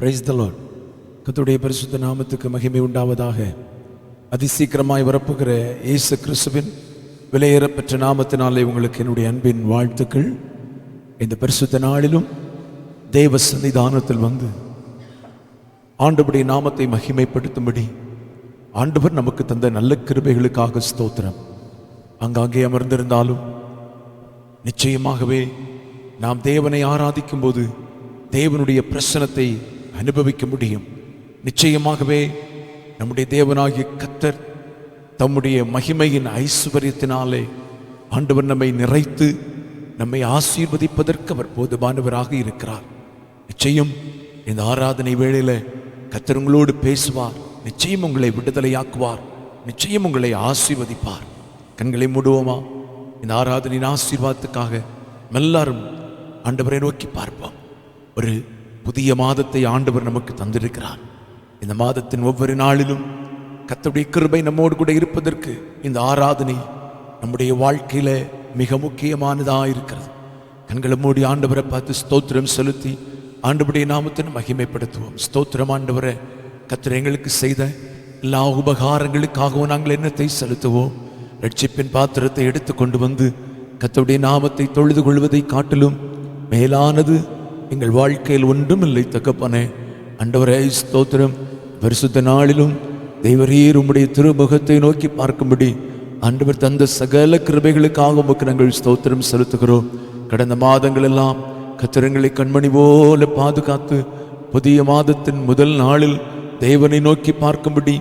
Praise the Lord. கர்த்தருடைய பரிசுத்த நாமத்துக்கு மகிமை உண்டாவதாக. அதிசீக்கிரமாய் வரப்புகிற இயேசு கிறிஸ்துவின் விலையேறப்பெற்ற நாமத்தினாலே உங்களுக்கு என்னுடைய அன்பின் வாழ்த்துக்கள். இந்த பரிசுத்த நாளிலும் தேவ சன்னிதானத்தில் வந்து ஆண்டவருடைய நாமத்தை மகிமைப்படுத்தும்படி ஆண்டவர் நமக்கு தந்த நல்ல கிருபைகளுக்காக ஸ்தோத்திரம். அங்காங்கே அமர்ந்திருந்தாலும் நிச்சயமாகவே நாம் தேவனை ஆராதிக்கும் போது தேவனுடைய பிரசன்னத்தை அனுபவிக்க முடியும். நிச்சயமாகவே நம்முடைய தேவனாகிய கர்த்தர் தம்முடைய மகிமையின் ஐஸ்வர்யத்தினாலே ஆண்டவர் நம்மை நிறைத்து நம்மை ஆசீர்வதிப்பதற்கு அவர் போதுமானவராக இருக்கிறார். நிச்சயம் இந்த ஆராதனை வேளையில கர்த்தர் உங்களோடு பேசுவார். நிச்சயம் உங்களை விடுதலையாக்குவார். நிச்சயம் உங்களை ஆசீர்வதிப்பார். கண்களை மூடுவோமா? இந்த ஆராதனையின் ஆசீர்வாதத்துக்காக எல்லாரும் ஆண்டவரை நோக்கி பார்ப்போம். ஒரு புதிய மாதத்தை ஆண்டவர் நமக்கு தந்திருக்கிறார். இந்த மாதத்தின் ஒவ்வொரு நாளிலும் கர்த்தருடைய கிருபை நம்மோடு கூட இருப்பதற்கு இந்த ஆராதனை நம்முடைய வாழ்க்கையில மிக முக்கியமானதாக இருக்கிறது. கண்களை மூடி ஆண்டவரை பார்த்து ஸ்தோத்திரம் செலுத்தி ஆண்டவருடைய நாமத்தை மகிமைப்படுத்துவோம். ஸ்தோத்திரம் ஆண்டவரை, கர்த்தர் எங்களுக்கு செய்த எல்லா உபகாரங்களுக்காகவும் நாங்கள் எண்ணத்தை செலுத்துவோம். ரட்சிப்பின் பாத்திரத்தை எடுத்து கொண்டு வந்து கர்த்தருடைய நாமத்தை தொழுது கொள்வதை காட்டிலும் மேலானது எங்கள் வாழ்க்கையில் ஒன்றும் இல்லை தகப்பனே. ஆண்டவரே ஸ்தோத்திரம். பரிசுத்த நாளிலும் தேவரீர் உம்முடைய திருமுகத்தை நோக்கி பார்க்கும்படி ஆண்டவர் தந்த சகல கிருபைகளுக்காக உமக்கு நாங்கள் ஸ்தோத்திரம் செலுத்துகிறோம். கடந்த மாதங்கள் எல்லாம் கர்த்தரங்களை கண்மணி போல பாதுகாத்து புதிய மாதத்தின் முதல் நாளில் தேவனை நோக்கி பார்க்கும்படி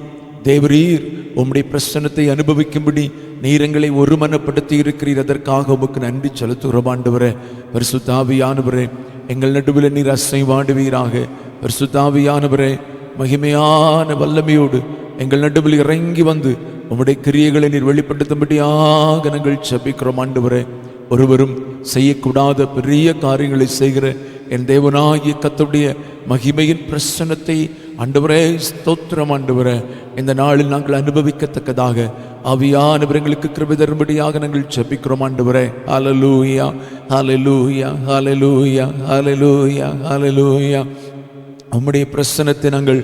தேவரீர் உம்முடைய பிரசன்னத்தை அனுபவிக்கும்படி நீர் எங்களை ஒருமனப்படுத்தி இருக்கிறீர். அதற்காக உமக்கு நன்றி செலுத்துகிறோம். ஆண்டவரே பரிசுத்த ஆவியானவரே, எங்கள் நடுவில் நீர் அசைவாடுவீராக. பரிசுத்த ஆவியானவரே, மகிமையான வல்லமையோடு எங்கள் நடுவில் இறங்கி வந்து உம்முடைய கிரியைகளை நீர் வெளிப்படுத்தும்படியாக நாங்கள் ஜெபிக்கிறோம். ஆண்டவரே, ஒருவரும் செய்யக்கூடாத பெரிய காரியங்களை செய்கிற என் தேவனாகிய கர்த்தருடைய மகிமையின் பிரசன்னத்தை ஆண்டவரே ஸ்தோத்திரம். ஆண்டவரே, இந்த நாளில் நாங்கள் அனுபவிக்கத்தக்கதாக ஆவியானவர் எங்களுக்கு கிருபை தரும்படியாக நாங்கள் ஜெபிக்கிறோம். ஆண்டவரே, ஹல்லேலூயா, ஹல்லேலூயா, ஹல்லேலூயா, ஹல்லேலூயா, ஹல்லேலூயா. உம்முடைய பிரசன்னத்தை நாங்கள்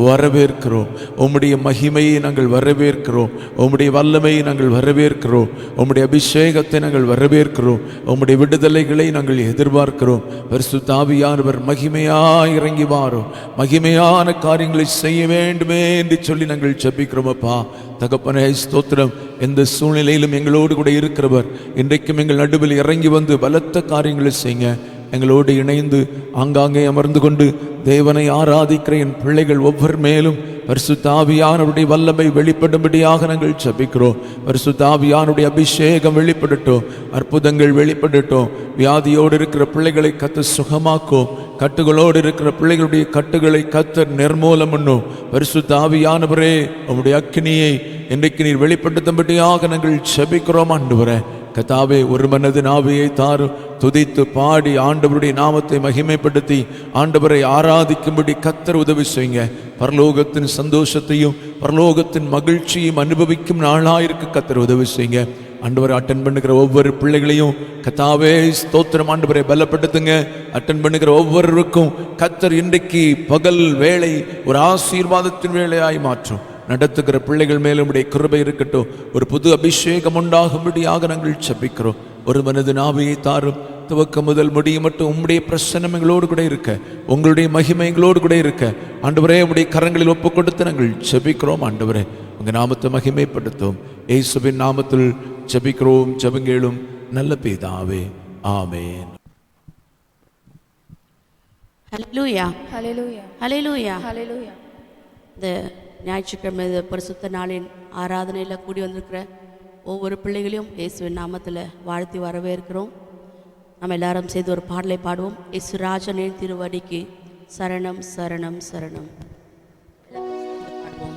வரவேற்கிறோம். உம்முடைய மகிமையை நாங்கள் வரவேற்கிறோம். உம்முடைய வல்லமையை நாங்கள் வரவேற்கிறோம். உம்முடைய அபிஷேகத்தை நாங்கள் வரவேற்கிறோம். உம்முடைய விடுதலைகளை நாங்கள் எதிர்பார்க்கிறோம். பரிசுத்த ஆவியானவர் மகிமையாய் இறங்கி வாரும். மகிமையான காரியங்களை செய்ய வேண்டுமே என்று சொல்லி நாங்கள் ஜெபிக்கிறோம். அப்பா தகப்பனே ஸ்தோத்திரம். எந்த சூழ்நிலையிலும் எங்களோடு கூட இருக்கிறவர் இன்றைக்கும் எங்கள் நடுவில் இறங்கி வந்து பலத்த காரியங்களை செய்யுங்க. எங்களோடு இணைந்து ஆங்காங்கே அமர்ந்து கொண்டு தேவனை ஆராதிக்கிற என் பிள்ளைகள் ஒவ்வொரு மேலும் பரிசுத்த ஆவியானவருடைய வல்லமை வெளிப்படும்படியாக நாங்கள் ஜெபிக்கிறோம். பரிசுத்த ஆவியானவருடைய அபிஷேகம் வெளிப்படட்டும். அற்புதங்கள் வெளிப்படட்டும். வியாதியோடு இருக்கிற பிள்ளைகளை கர்த்தர் சுகமாக்கும். கட்டுகளோடு இருக்கிற பிள்ளைகளுடைய கட்டுகளை கர்த்தர் நிர்மூலம் பண்ணும். பரிசுத்த ஆவியானவரே, உம்முடைய அக்கினியை இன்றைக்கு நீர் வெளிப்படுத்தும்படியாக நாங்கள் ஜெபிக்கிறோம். ஆண்டவரே கர்த்தாவே, ஒரு மனதின் ஆவியை தாரும். துதித்து பாடி ஆண்டவருடைய நாமத்தை மகிமைப்படுத்தி ஆண்டவரை ஆராதிக்கும்படி கர்த்தர் உதவி செய்யுங்க. பரலோகத்தின் சந்தோஷத்தையும் பரலோகத்தின் மகிழ்ச்சியும் அனுபவிக்கும் நாளாயிருக்கு கர்த்தர் உதவி செய்யுங்க. ஆண்டவரை அட்டன் பண்ணுகிற ஒவ்வொரு பிள்ளைகளையும் கர்த்தாவே ஸ்தோத்திரம் ஆண்டவரை பலப்படுத்துங்க. அட்டன் பண்ணுகிற ஒவ்வொருவருக்கும் கர்த்தர் இன்றைக்கு பகல் வேளை ஒரு ஆசீர்வாதத்தின் வேளையாய் மாற்றும். நடத்துகிற பிள்ளைகள் மேலும் உடைய கிருபை இருக்கட்டும். ஒரு புது அபிஷேகம் உண்டாகும்படியாக நாங்கள் ஜெபிக்கிறோம். ஒரு மனது ஆவியை தாரும். துவக்க முதல் முடிய மட்டும் உம்முடைய பிரசன்னம் எங்களோடு கூட இருக்க, உங்களுடைய மகிமை எங்களோடு கூட இருக்க ஆண்டவரே உம்முடைய கரங்களில் ஒப்பு கொடுத்து நாங்கள் ஜெபிக்கிறோம். ஆண்டவரே உங்க நாமத்தை மகிமைப்படுத்தும். இயேசுவின் நாமத்தில் ஜெபிக்கிறோம். ஜெபங்களும் நல்ல பிதாவே, ஆமென். ஹல்லேலூயா, ஹல்லேலூயா, ஹல்லேலூயா. ஹல்லேலூயா. இந்த ஞாயிற்றுக்கிழமை பரிசுத்த நாளின் ஆராதனையில் கூடி வந்திருக்கிற ஒவ்வொரு பிள்ளைகளையும் இயேசுவின் நாமத்தில் வாழ்த்தி வரவேற்கிறோம். நம்ம எல்லாரும் சேர்ந்து ஒரு பாடலை பாடுவோம். இயேசுராஜனின் திருவடிக்கு சரணம் சரணம் சரணம் பாடுவோம்.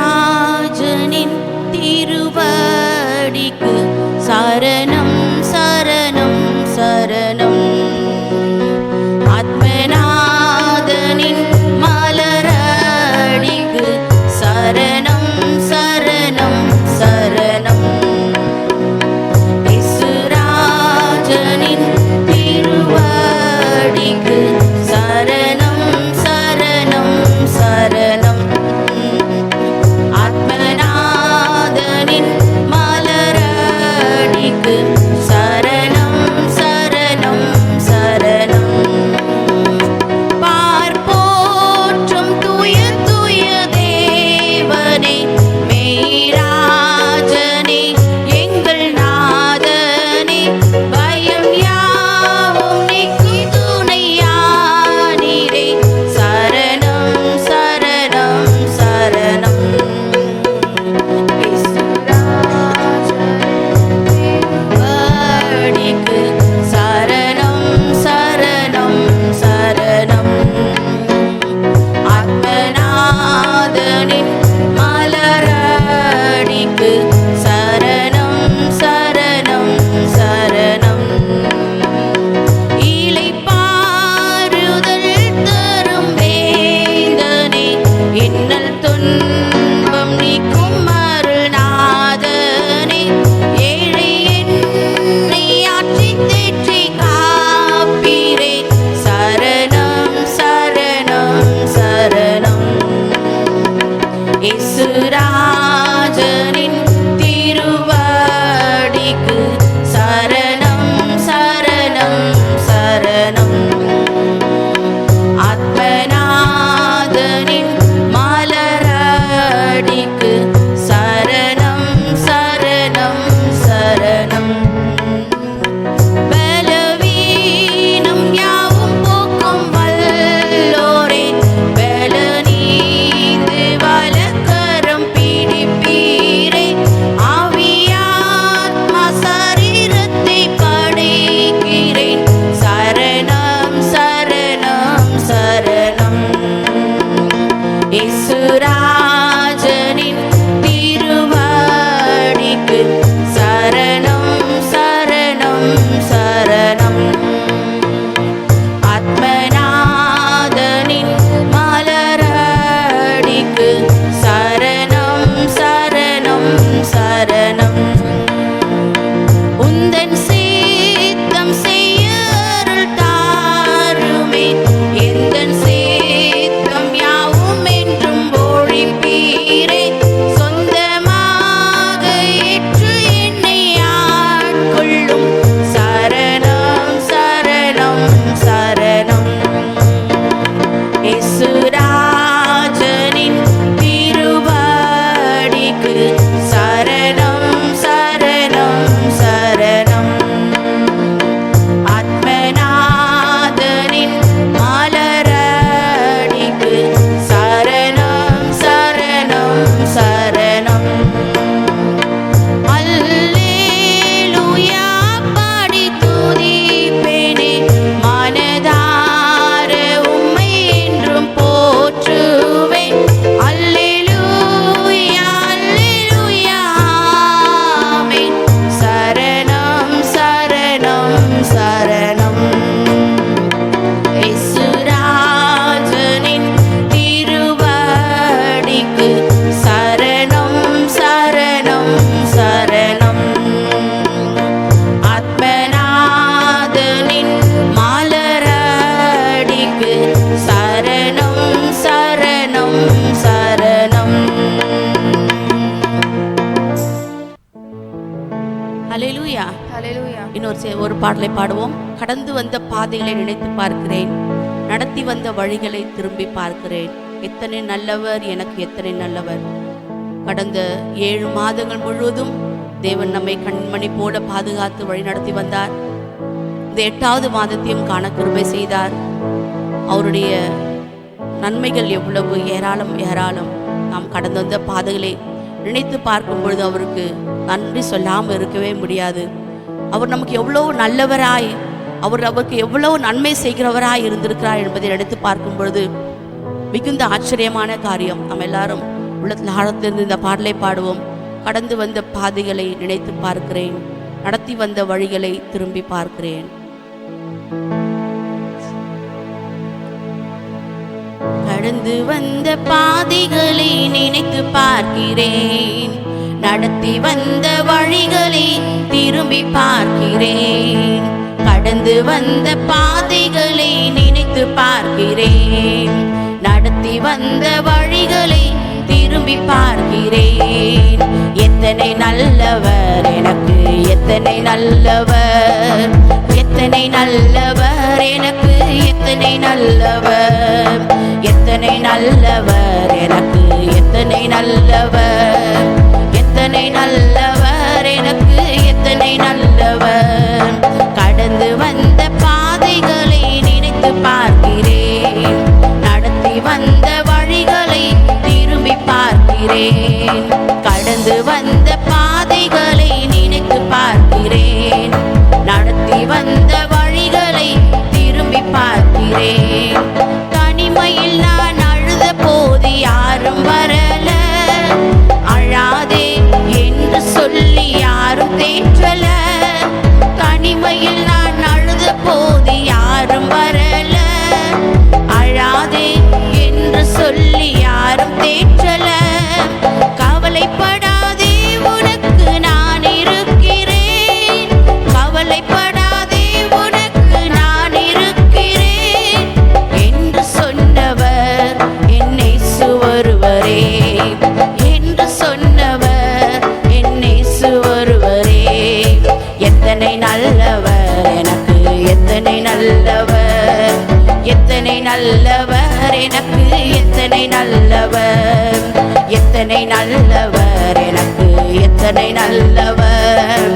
இயேசுராஜனின் திருவடிக்கு சரணம் சரணம் சரணம். ஆத்மநாதனின் மலரடிக்கு சரணம் சரணம் சரணம். இயேசுராஜனின் ஒரு பாடலை பாடுவோம். கடந்து வந்த பாதைகளை நினைத்து பார்க்கிறேன், நடத்தி வந்த வழிகளை திரும்பி பார்க்கிறேன். எத்தனை நல்லவர், எனக்கு எத்தனை நல்லவர். கடந்த 7 மாதங்கள் முழுவதும் தேவன் நம்மை கண்மணி போல பாதுகாத்து வழி நடத்தி வந்தார். இந்த 8வது மாதத்தையும் காண கிருபை செய்தார். அவருடைய நன்மைகள் எவ்வளவு ஏராளம் ஏராளம். நாம் கடந்து வந்த பாதைகளை நினைத்து பார்க்கும் பொழுது அவருக்கு நன்றி சொல்லாமல் இருக்கவே முடியாது. அவர் நமக்கு எவ்வளவு நல்லவராய், அவருக்கு எவ்வளவு நன்மை செய்கிறவராய் இருந்திருக்கிறார் என்பதை நினைத்து பார்க்கும் பொழுது மிகுந்த ஆச்சரியமான காரியம். நம்ம எல்லாரும் உள்ளத்தில் ஆழத்திலிருந்து இந்த பாடலை பாடுவோம். கடந்து வந்த பாதைகளை நினைத்து பார்க்கிறேன், நடத்தி வந்த வழிகளை திரும்பி பார்க்கிறேன். கடந்து வந்த பாதைகளை நினைத்து பார்க்கிறேன், நடத்தி வந்த வழிகளை திரும்பி பார்க்கிறேன். கடந்து வந்த பாதைகளை நினைத்து பார்க்கிறேன், நடத்தி வந்த வழிகளை திரும்பி பார்க்கிறேன். எத்தனை நல்லவர், எனக்கு எத்தனை நல்லவர், எத்தனை நல்லவர், எனக்கு எத்தனை நல்லவர், எத்தனை நல்லவர், எனக்கு எத்தனை நல்லவர், எத்தனை நல்லவர், எனக்கு எத்தனை நல்லவர். கடந்து வந்த பாதைகளை நினைத்து பார்க்கிறேன், நடத்தி வந்த வழிகளை திரும்பி பார்க்கிறேன். கடந்து வந்த பாதைகளை நினைத்து பார்க்கிறேன், நடத்தி வந்த வழிகளை திரும்பி பார்க்கிறேன். தனிமையில் நான் அழுத போது யாரும் வரல, அழாதே என்று சொல்லி யாரும் தேற்றல. தனிமையில் நான் அழுத போது யாரும் வரல, அழாதே என்று சொல்லி யாரும் தேற்றல. கவலைப்படாதே உனக்கு நான் இருக்கிறேன், கவலைப்படாதே உனக்கு நான் இருக்கிறேன் என்று சொன்னவர் என்னை சுவருவரே, என்று சொன்னவர் என்னை சுவருவரே. எத்தனை நல்லவர், எனக்கு எத்தனை நல்லவர், எத்தனை நல்லவர், எனக்கு எத்தனை நல்லவர், எத்தனை நல்லவர், எனக்கு எத்தனை நல்லவர்,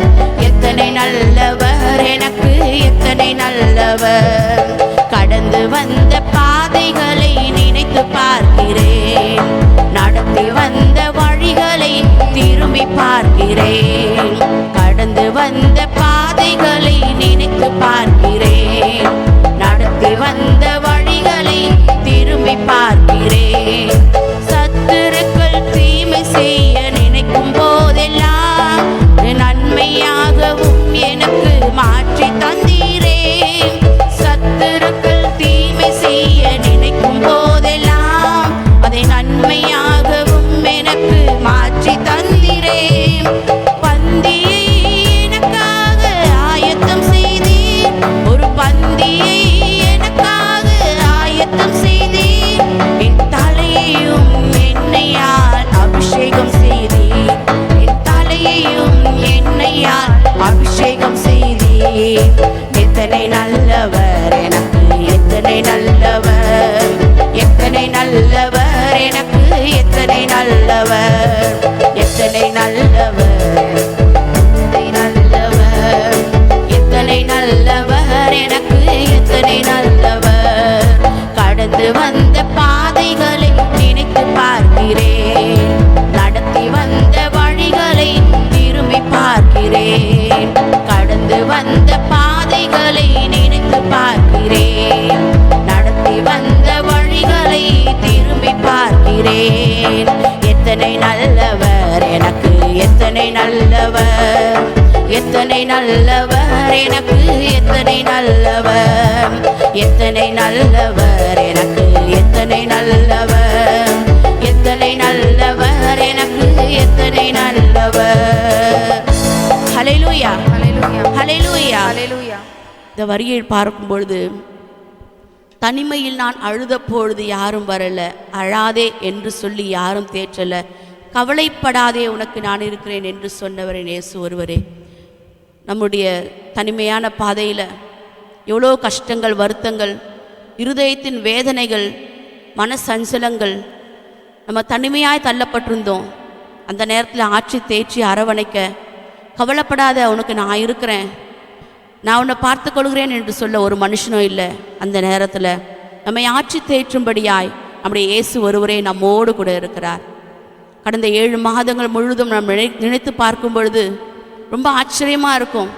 எத்தனை நல்லவர், எனக்கு எத்தனை நல்லவர். கடந்து வந்த பாதைகளை நினைத்து பார்க்கிறேன், நடத்தி வந்த வழிகளை திரும்பி பார்க்கிறேன். கடந்து வந்த பாதைகளை நினைத்து பார்க்கிறேன், நடத்தி வந்த வழிகளை திரும்பி பார்க்கிறேன். சத்துருக்கள் தீமை செய்ய நினைக்கும் போதெல்லாம் நன்மையாகவும் எனக்கு மாற்றி தந்தீரே. சத்துருக்கள் தீமை செய்ய நினைக்கும் போதெல்லாம் அதை நன்மையாகவும் எனக்கு மாற்றி தந்தீரே. பந்தியை எனக்காக ஆயத்தம் செய்தீர், ஒரு பந்தியை எனக்காக ஆயத்தம் செய்தீர். என் தலையையும் எண்ணெயால் அபிஷேகம் செய்தீர், என் தலையையும் எண்ணெயால் அபிஷேகம் செய்தீர். எத்தனை நல்லவர், எனக்கு எத்தனை நல்லவர், எத்தனை நல்லவர், எனக்கு எத்தனை நல்லவர், எத்தனை நல்லவர், எத்தனை நல்லவர், எத்தனை நல்லவர், எனக்கு எத்தனை நல்லவர். கடந்து வந்த பாதைகளை நினைத்து பார்க்கிறேன், நடத்தி வந்த வழிகளை திரும்பி பார்க்கிறேன். கடந்து வந்த பாதைகளை நினைத்து பார்க்கிறேன், நடத்தி வந்த வழிகளை திரும்பி பார்க்கிறேன். எத்தனை நல்லவர், எனக்கு எத்தனை நல்லவர், எத்தனை நல்லவர், எனக்கு எத்தனை நல்லவர், எத்தனை நல்லவர், எனக்கு எத்தனை நல்லவர், எத்தனை நல்லவர், எனக்கு எத்தனை நல்லவர். ஹல்லேலூயா, ஹல்லேலூயா, ஹல்லேலூயா. இந்த வரியை பார்க்கும் பொழுது, தனிமையில் நான் அழுத பொழுது யாரும் வரல, அழாதே என்று சொல்லி யாரும் தேற்றல, கவலைப்படாதே உனக்கு நான் இருக்கிறேன் என்று சொன்னவரே இயேசு ஒருவரே. நம்முடைய தனிமையான பாதையில் எவ்வளோ கஷ்டங்கள், வருத்தங்கள், இருதயத்தின் வேதனைகள், மன சஞ்சலங்கள், நம்ம தனிமையாய் தள்ளப்பட்டிருந்தோம். அந்த நேரத்தில் ஆட்சி தேய்ச்சி அரவணைக்க, கவலைப்படாத, உனக்கு நான் இருக்கிறேன், நான் உன்னை பார்த்து கொள்கிறேன் என்று சொல்ல ஒரு மனுஷனும் இல்லை. அந்த நேரத்தில் நம்மை ஆட்சி தேற்றும்படியாய் நம்முடைய இயேசு ஒருவரே நம்மோடு கூட இருக்கிறார். கடந்த 7 மாதங்கள் முழுவதும் நாம் நினைத்து பார்க்கும் பொழுது ரொம்ப ஆச்சரியமாக இருக்கும்.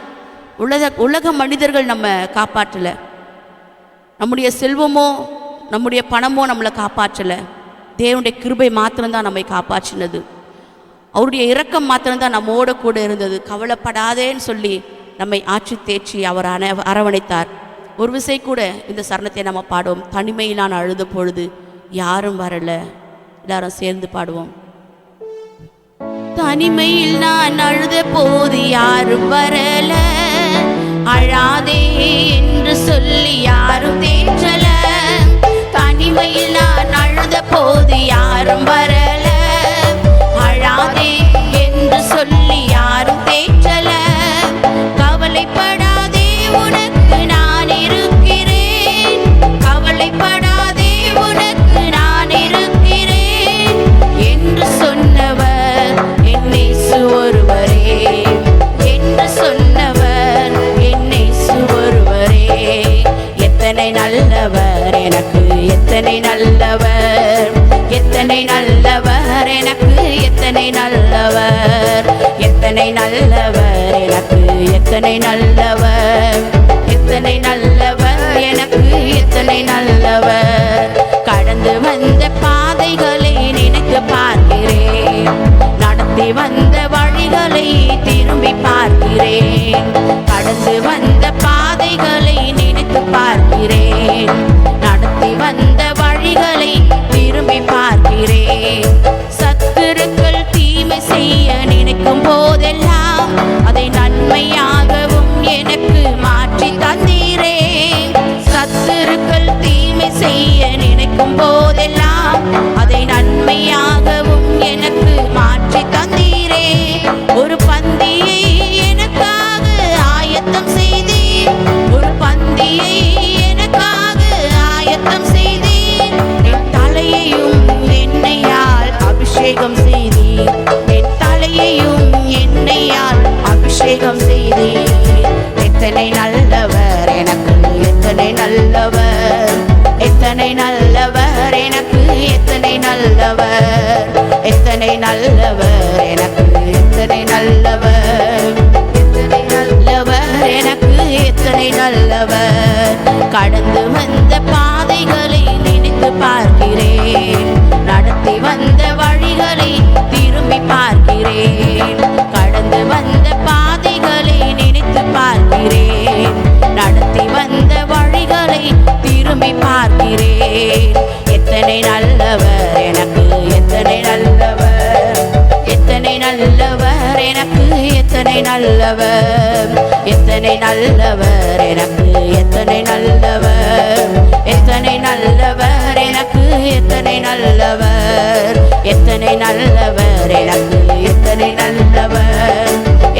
உலக மனிதர்கள் நம்ம காப்பாற்றலை, நம்முடைய செல்வமோ நம்முடைய பணமோ நம்மளை காப்பாற்றலை. தேவனுடைய கிருபை மாத்திரம்தான் நம்மை காப்பாற்றினது. அவருடைய இரக்கம் மாத்திரம்தான் நம்மோட கூட இருந்தது. கவலைப்படாதேன்னு சொல்லி நம்மை ஆட்சி தேற்றி அவர் அரவணைத்தார். ஒரு விசை கூட இந்த சரணத்தை நம்ம பாடுவோம். தனிமையில் நான் அழுத பொழுது யாரும் வரல. எல்லாரும் சேர்ந்து பாடுவோம். தனிமையில் நான் அழுத போது யாரும் வரல, அழாதே என்று சொல்லி யாரும் தேற்றல. தனிமையில் நான் அழுத போது யாரும் வரல, அழாதே என்று சொல்லி யாரும் தேற்றல. கவலைப்படாதே உனக்கு நான் இருக்கிறேன், கவலைப்படாதே உனக்கு நான் இருக்கிறேன் என்று சொன்னவர் என் இயேசு ஒருவரே, என்று சொன்னவர் என் இயேசு ஒருவரே. எத்தனை நல்லவர் எனக்கு, எத்தனை நல்லவர், எத்தனை நல்லவர் எனக்கு, எத்தனை நல்லவர், எத்தனை நல்லவர் எனக்கு, எத்தனை நல்லவர், எத்தனை நல்லவர் எனக்கு, எத்தனை நல்லவர். கடந்து வந்த பாதைகளை நினைத்து பார்க்கிறேன், நடத்தி வந்த வழிகளை திரும்பி பார்க்கிறேன். கடந்து வந்த பாதைகளை நினைத்து பார்க்கிறேன், நடத்தி வந்த வழிகளை திரும்பி பார்க்கிறேன். சத்துருக்கள் தீமை செய்ய நினைக்கும் போதெல்லாம் அதை நன்மையாகவும் எனக்கு மாற்றி தந்தீரே. சத்துருக்கள் தீமை செய்ய நினைக்கும் போதெல்லாம் அதை நன்மையாகவும் எனக்கு மாற்றி தந்தீரே. ஒரு பந்தியை எனக்காக ஆயத்தம் செய்தீர், ஒரு பந்தியை எனக்காக ஆயத்தம் செய்தீர். என் தலையையும் எண்ணெயால் அபிஷேகம் செய்தீர், என் தலையையும் எண்ணெயால் அபிஷேகம் செய்தீர். எத்தனை நல்லவர் எனக்கு, எத்தனை நல்லவர், எத்தனை நல்லவர் எனக்கு, எத்தனை நல்லவர், எத்தனை நல்லவர் எனக்கு, எத்தனை நல்லவர், எத்தனை நல்லவர் எனக்கு, எத்தனை நல்லவர். கடந்து வந்த பாதைகளை நினைத்து பார்க்கிறேன், நடத்தி வந்த வழிகளை திரும்பி பார்க்கிறேன். கடந்து வந்த பாதைகளை நினைத்து பார்க்கிறேன், நடத்தி வந்த வழிகளை திரும்பி பார்க்கிறேன். எத்தனை நல்லவர் எனக்கு, எத்தனை நல்லவர், எத்தனை நல்லவர் எனக்கு, எத்தனை நல்லவர், எத்தனை நல்லவர் எனக்கு, எத்தனை நல்லவர், எத்தனை நல்லவர் எனக்கு, எத்தனை நல்லவர், எத்தனை நல்லவர் எனக்கு, எத்தனை நல்லவர்,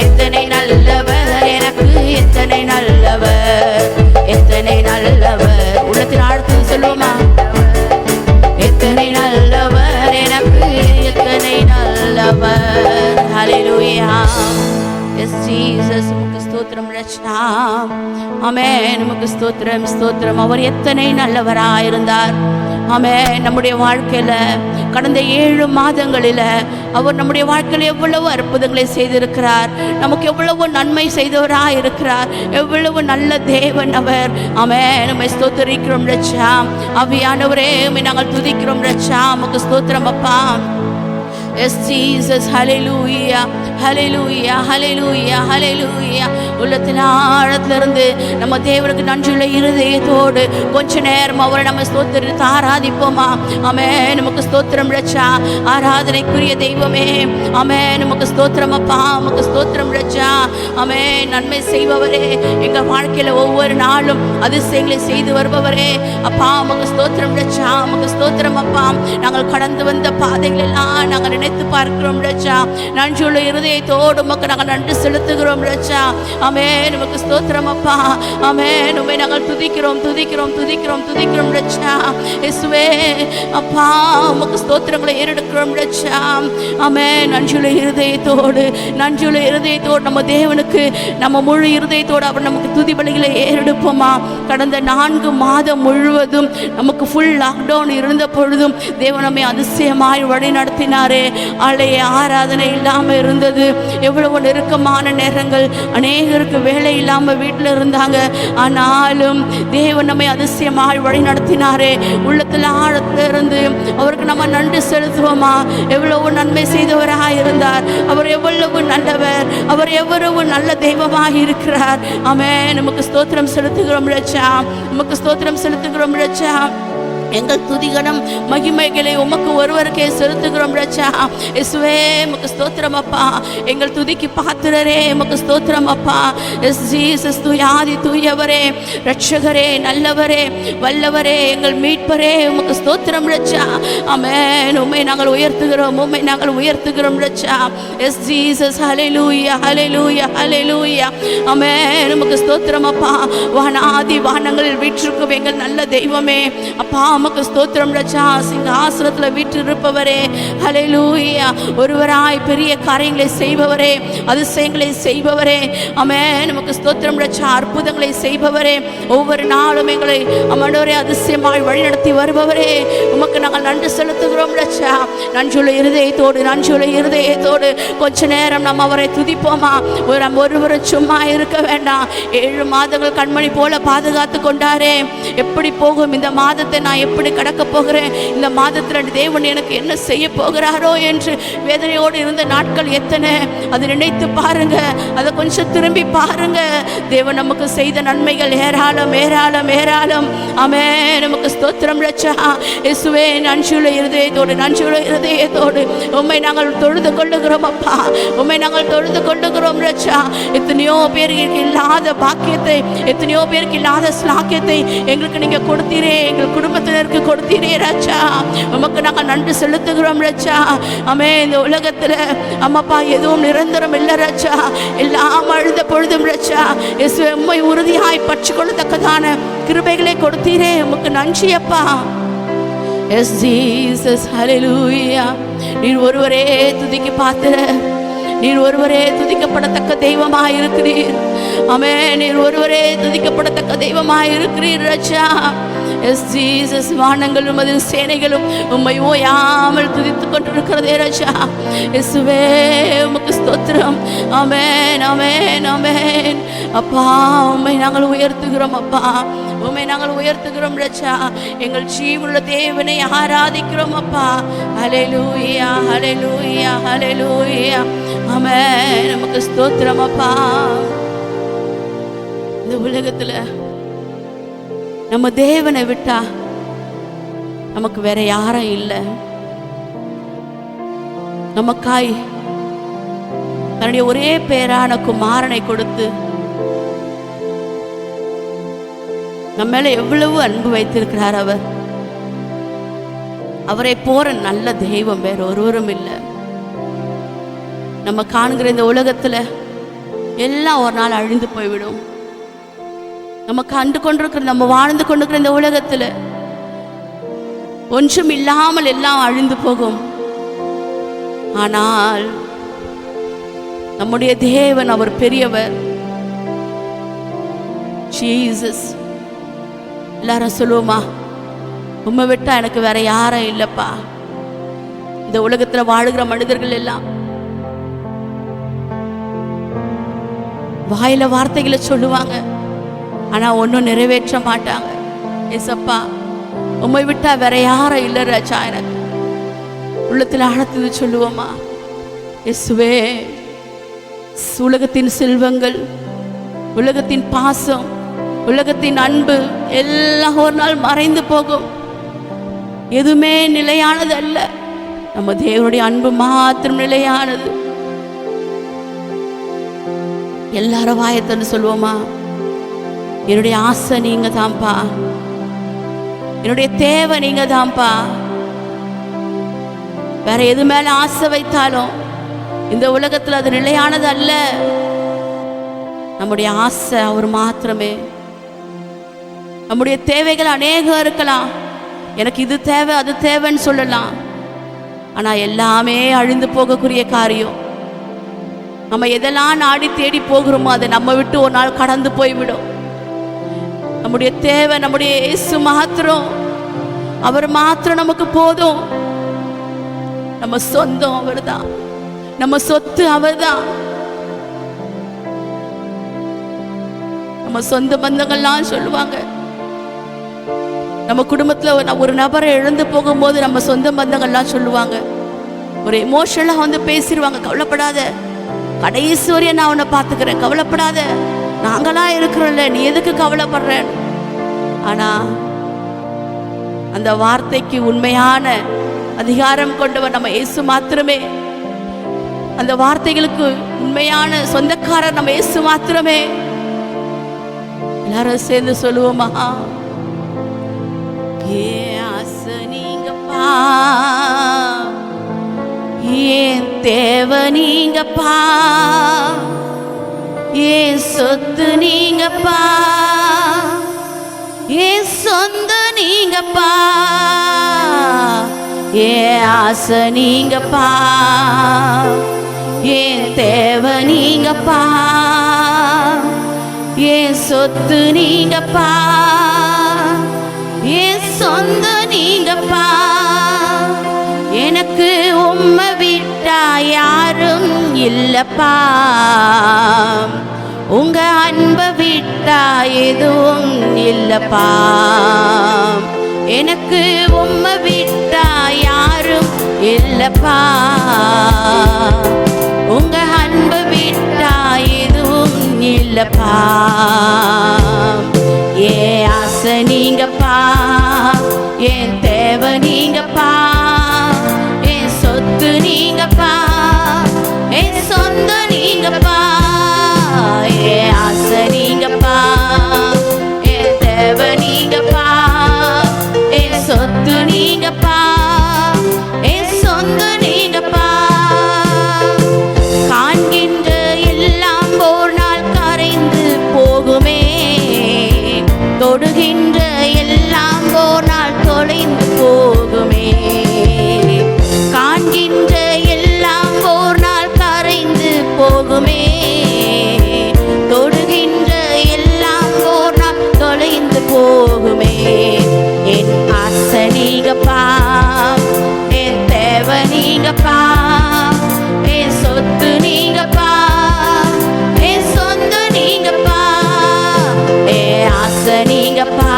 எத்தனை நல்லவர் எனக்கு, எத்தனை நல்லவர், எத்தனை நல்லவர். உள்ளத்தின் ஆழத்தில் சொல்லுவோமா? எத்தனை நல்லவர் எனக்கு, எத்தனை நல்லவர். ஹல்லேலூயா. எஸ் ஜீசஸ், உமக்கு ஸ்தோத்திரம் ரட்சனா. ஆமென். உமக்கு ஸ்தோத்திரம், ஸ்தோத்திரம். அவர் எத்தனை நல்லவராயிருந்தார். ஆமென். நம்முடைய வாழ்க்கையில கடந்த 7 மாதங்களில் அவர் நம்முடைய வாழ்க்கையில் எவ்வளவு அற்புதங்களை செய்திருக்கிறார், நமக்கு எவ்வளவு நன்மை செய்தவராக இருக்கிறார், எவ்வளவு நல்ல தேவன் அவர். ஆமென். நம்மை ஸ்தோத்திரிக்கிறோம் ரட்சா. ஆவியானவரே, உம்மை நாங்கள் துதிக்கிறோம் ரட்சா. உமக்கு ஸ்தோத்திரம் அப்பா. Yes Jesus. Hallelujah, hallelujah, hallelujah, hallelujah. உள்ளத்தின் ஆழத்திலிருந்து நம்ம தேவனுக்கு நன்றியுள்ள இருதயத்தோடு கொஞ்ச நேரம் அவரை நம்ம ஸ்தோத்திரித்து ஆராதிப்போமா? ஆமென். நமக்கு ஸ்தோத்திரம் ரட்சா. ஆராதனைக்குரிய தெய்வமே, ஆமென். நமக்கு ஸ்தோத்திரம் அப்பா, நமக்கு ஸ்தோத்திரம் ரட்சா. ஆமென். நன்மை செய்பவரே, எங்கள் வாழ்க்கையில் ஒவ்வொரு நாளும் அதிசயங்களை செய்து வருபவரே, அப்பா உமக்கு ஸ்தோத்திரம் ரட்சா. உமக்கு ஸ்தோத்திரம் அப்பா. நாங்கள் கடந்து வந்த பாதைகள் எல்லாம் நாங்கள் நினைத்து பார்க்கிறோம் ராஜா. நன்றியுள்ள இருதயத்தோடு உமக்கு நாங்கள் நன்றி செலுத்துகிறோம் ராஜா. ஆமென். உமக்கு ஸ்தோத்திரம் அப்பா. ஆமென். உம்மை நாங்கள் துதிக்கிறோம் துதிக்கிறோம் துதிக்கிறோம் துதிக்கிறோம் ராஜா. இயேசுவே அப்பா உமக்கு ஸ்தோத்திரங்களை ஏறெடுக்கிறோம் ராஜா. ஆமென். நன்றியுள்ள இருதயத்தோடு நம்ம தேவனுக்கு நம்ம முழு இருதயத்தோடு அவர் நமக்கு துதி பலிகளை ஏறெடுப்போமா. கடந்த 4 மாதம் முழுவதும் நமக்கு ஃபுல் லாக்டவுன் இருந்த பொழுதும் தேவன் நம்மை அதிசயமாய் வழி நடத்தினாரே. ஆலய ஆராதனை இல்லாமல் இருந்தது. எவ்வளவு நெருக்கமான நேரங்கள், அநேகருக்கு வேலை இல்லாமல் வீட்டில் இருந்தாங்க. ஆனாலும் தேவன் நம்மை அதிசயமாய் வழி நடத்தினாரே. உள்ளத்தில் ஆழத்திலிருந்து அவருக்கு நம்ம நன்றி செலுத்துவோமா. எவ்வளவு நன்மை செய்தவராக இருந்தார். அவர் எவ்வளவு நல்லவர். அவர் எவ்வளவு நல்ல தெய்வமாக இருக்கிறார். ஆமென். நமக்கு ஸ்தோத்திரம் செலுத்துகிறோம் ராஜா. நமக்கு ஸ்தோத்திரம் செலுத்துகிறோம் ராஜா. எங்கள் துதிகணம் மகிமைகளை உமக்கு ஒருவருக்கே செலுத்துகிறோம் ராஜா. இயேசுவே உமக்கு ஸ்தோத்திரம் அப்பா. எங்கள் துதிக்கு பாத்திரரே உமக்கு ஸ்தோத்திரம் அப்பா. எஸ் ஜீசஸ் தூயாதி தூயவரே, ரட்சகரே, நல்லவரே, வல்லவரே, எங்கள் மீட்பரே உமக்கு ஸ்தோத்திரம் ராஜா. ஆமென். உம்மை நாங்கள் உயர்த்துகிறோம், உம்மை நாங்கள் உயர்த்துகிறோம் ராஜா. எஸ் ஜீசஸ் ஹல்லேலூயா ஹல்லேலூயா ஹல்லேலூயா. ஆமென். உமக்கு ஸ்தோத்திரம் அப்பா. வானாதி வானங்களில் வீற்றிருக்கும் எங்கள் நல்ல தெய்வமே அப்பா உமக்கு ஸ்தோத்திரம் ராஜா. சிங்காசனத்தில் வீற்றிருப்பவரே, ஹல்லேலூயா. ஒருவராய் பெரிய காரியங்களை செய்பவரே, அதிசயங்களை செய்பவரே. ஆமென். நமக்கு ஸ்தோத்திரம் ராஜா. அற்புதங்களை செய்பவரே, ஒவ்வொரு நாளும் எங்களை ஆண்டவரே அதிசயமாய் வழிநடத்தி வருபவரே, உமக்கு நாங்கள் நன்றி செலுத்துகிறோம் ராஜா. நன்றியுள்ள இருதயத்தோடு கொஞ்ச நேரம் நாம் அவரை துதிப்போமா. ஒருவரும் சும்மா இருக்க வேண்டாம். 7 மாதங்கள் கண்மணி போல பாதுகாத்து கொண்டாரே. எப்படி போகும் இந்த மாதத்தை, நான் எப்படி கடக்க போகிறேன், இந்த மாதத்தில் தேவன் எனக்கு என்ன செய்ய போகிறாரோ என்று வேதனையோடு இருந்த நாட்கள் எத்தனை. அதை நினைத்து பாருங்க, அதை கொஞ்சம் திரும்பி பாருங்க. தேவன் நமக்கு செய்த நன்மைகள் ஏராளம் ஏராளம் ஏராளம். ஆமென். நமக்கு ஸ்தோத்திரம் ராஜா. இயேசுவே நன்றியுள்ள இருதயத்தோடு உம்மை நாங்கள் தொழுது கொள்ளுகிறோம் அப்பா. உம்மை நாங்கள் தொழுது கொள்ளுகிறோம் ராஜா. எத்தனையோ பேருக்கு இல்லாத பாக்கியத்தை, எத்தனையோ பேருக்கு இல்லாத ஸ்லாக்கியத்தை எங்களுக்கு நீங்க கொடுத்தீரே, எங்கள் குடும்பத்தினருக்கு கொடுத்தீரே ராஜா. உமக்கு நாங்கள் நன்றி செலுத்துகிறோம் ராஜா. ஆமென். இந்த உலகத்துல அம்மாப்பா எதுவும் நிரந்தரம் இல்லை ராஜா. எல்லாம் அழுத பொழுதும் ராஜா இயேசுவே உம்மை உறுதியாய் பற்றி கொள்ளத்தக்கதான கிருபைகளை கொடுத்தீரே. உமக்கு நன்றி அப்பா. எஸ் ஜீசஸ் ஹல்லேலூயா. நீர் ஒருவரே துதிக்கு பாத்திர, நீர் ஒருவரே துதிக்கப்படத்தக்க தெய்வமாக இருக்கிறீர். ஆமென். நீர் ஒருவரே துதிக்கப்படத்தக்க தெய்வமாக இருக்கிறீர் ராஜா. S Jesus. வானங்களும் அதன் சேனைகளும் உம்மை ஓயாமல் துதித்துக் கொண்டிருக்கிறதே ராஜா. இயேசுவே உமக்கு ஸ்தோத்திரம். ஆமென் ஆமென் ஆமென். அப்பா உம்மை நாங்கள் உயர்த்துகிறோம் அப்பா. உம்மை நாங்கள் உயர்த்துகிறோம் ராஜா. எங்கள் ஜீவனுள்ள தேவனை ஆராதிக்கிறோம் அப்பா. ஹல்லேலூயா ஹல்லேலூயா ஹல்லேலூயா. ஆமென். நமக்கு ஸ்தோத்திரம் அப்பா. இந்த உலகத்துல நம்ம தேவனை விட்டா நமக்கு வேற யாரும் இல்லை. நமக்காய் தன்னுடைய ஒரே பேரான குமாரனை கொடுத்து நம்ம மேல எவ்வளவு அன்பு வைத்திருக்கிறார் அவர். அவரை போற நல்ல தெய்வம் வேற ஒருவரும் இல்லை. நம்ம காணுகிற இந்த உலகத்துல எல்லாம் ஒரு நாள் அழிந்து போய்விடும். நம்ம கண்டு கொண்டிருக்கிற, நம்ம வாழ்ந்து கொண்டிருக்கிற இந்த உலகத்துல ஒன்றும் இல்லாமல் எல்லாம் அழிந்து போகும். ஆனால் நம்முடைய தேவன் அவர் பெரியவர். ஜீசஸ். எல்லாரும் சொல்லுவோமா, உம்மை விட்டா எனக்கு வேற யாரும் இல்லப்பா. இந்த உலகத்துல வாழுகிற மனிதர்கள் எல்லாம் வாயில வார்த்தைகளை சொல்லுவாங்க, ஆனா ஒன்றும் நிறைவேற்ற மாட்டாங்க. ஏசப்பா உம்மை விட்டா வேற யாரும் இல்லை ராஜா. எனக்கு உள்ளத்தில் ஆழத்து சொல்லுவோமா, இயேசுவே உலகத்தின் செல்வங்கள், உலகத்தின் பாசம், உலகத்தின் அன்பு எல்லாம் ஒரு நாள் மறைந்து போகும். எதுவுமே நிலையானது அல்ல. நம்ம தேவனுடைய அன்பு மாத்திரம் நிலையானது. எல்லாரும் வாயத்தன்னு சொல்லுவோமா, என்னுடைய ஆசை நீங்க தான்ப்பா, என்னுடைய தேவை நீங்க தான்ப்பா. வேற எது மேல ஆசை வைத்தாலும் இந்த உலகத்தில் அது நிலையானது அல்ல. நம்முடைய ஆசை அவர் மாத்திரமே. நம்முடைய தேவைகள் அநேகம் இருக்கலாம். எனக்கு இது தேவை அது தேவைன்னு சொல்லலாம். ஆனா எல்லாமே அழிந்து போகக்கூடிய காரியம். நம்ம எதெல்லாம் நாடி தேடி போகிறோமோ அதை நம்ம விட்டு ஒரு நாள் கடந்து போய்விடும். நம்முடைய தேவை நம்முடைய இயேசு மாத்திரம். அவர் மாத்திரம் நமக்கு போதும். நம்ம சொந்தம் அவர்தான், நம்ம சொத்து அவர்தான். நம்ம சொந்த பந்தங்கள்லாம் சொல்லுவாங்க, நம்ம குடும்பத்துல ஒரு நபரை இழந்து போகும்போது நம்ம சொந்த பந்தங்கள்லாம் சொல்லுவாங்க, ஒரு எமோஷனலா வந்து பேசிடுவாங்க, கவலைப்படாத, கடைசி வரையும் நான் உன்னை பார்த்துக்கிறேன், கவலைப்படாத, நாங்களா இருக்கிறோம்ல, நீ எதுக்கு கவலைப்படுற. ஆனா அந்த வார்த்தைக்கு உண்மையான அதிகாரம் கொண்டவர் நம்ம இயேசு மாத்திரமே. அந்த வார்த்தைகளுக்கு உண்மையான சொந்தக்காரர் நம்ம இயேசு மாத்திரமே. எல்லாரும் சேர்ந்து சொல்லுவோமா? ஏன் ஆசை நீங்கப்பா, ஏன் தேவை நீங்கப்பா, ஏன் சொத்து நீங்கப்பா, ஏன் சொந்த நீங்கப்பா, ஏன் ஆசை நீங்கப்பா, ஏன் தேவை நீங்கப்பா, ஏன் சொத்து நீங்கப்பா, ஏன் சொந்த நீங்கப்பா. எனக்கு உம்மை விட்டா யாரும் இல்லப்பா, உங்க அன்பை விட்டா எதுவும் இல்லப்பா. எனக்கு உம்மை விட்டா யாரும் இல்லப்பா, உங்க அன்பை விட்டா எதுவும் இல்லப்பா. ஏன் ஆசை நீங்கப்பா, ஏன் தேவை நீங்கப்பா, ஏன் சொத்து நீங்கப்பா, ஏன் சொந்த நீங்கப்பா. ஏன் ஆசை நீங்கப்பா, ஏன் தேவை நீங்கப்பா, ஏன் சொத்து நீங்கப்பா, ஏன் சொந்த நீங்கப்பா. காண்கின்ற எல்லாம் ஒரு நாள் கரைந்து போகுமே, தொடுகின்ற எல்லாம் ஒரு நாள் தொலைந்து போகுமே. காண்கின்ற எல்லாம் ஒரு நாள் கரைந்து போகுமே, தொடுகின்ற எல்லாம் ஒரு நாள் தொலைந்து போகுமே. என் ஆசை நீங்கப்பா, என் தேவை நீங்கப்பா, என் சொத்து நீங்கப்பா, என் சொந்த நீங்கப்பா. என் ஆசை நீங்கப்பா,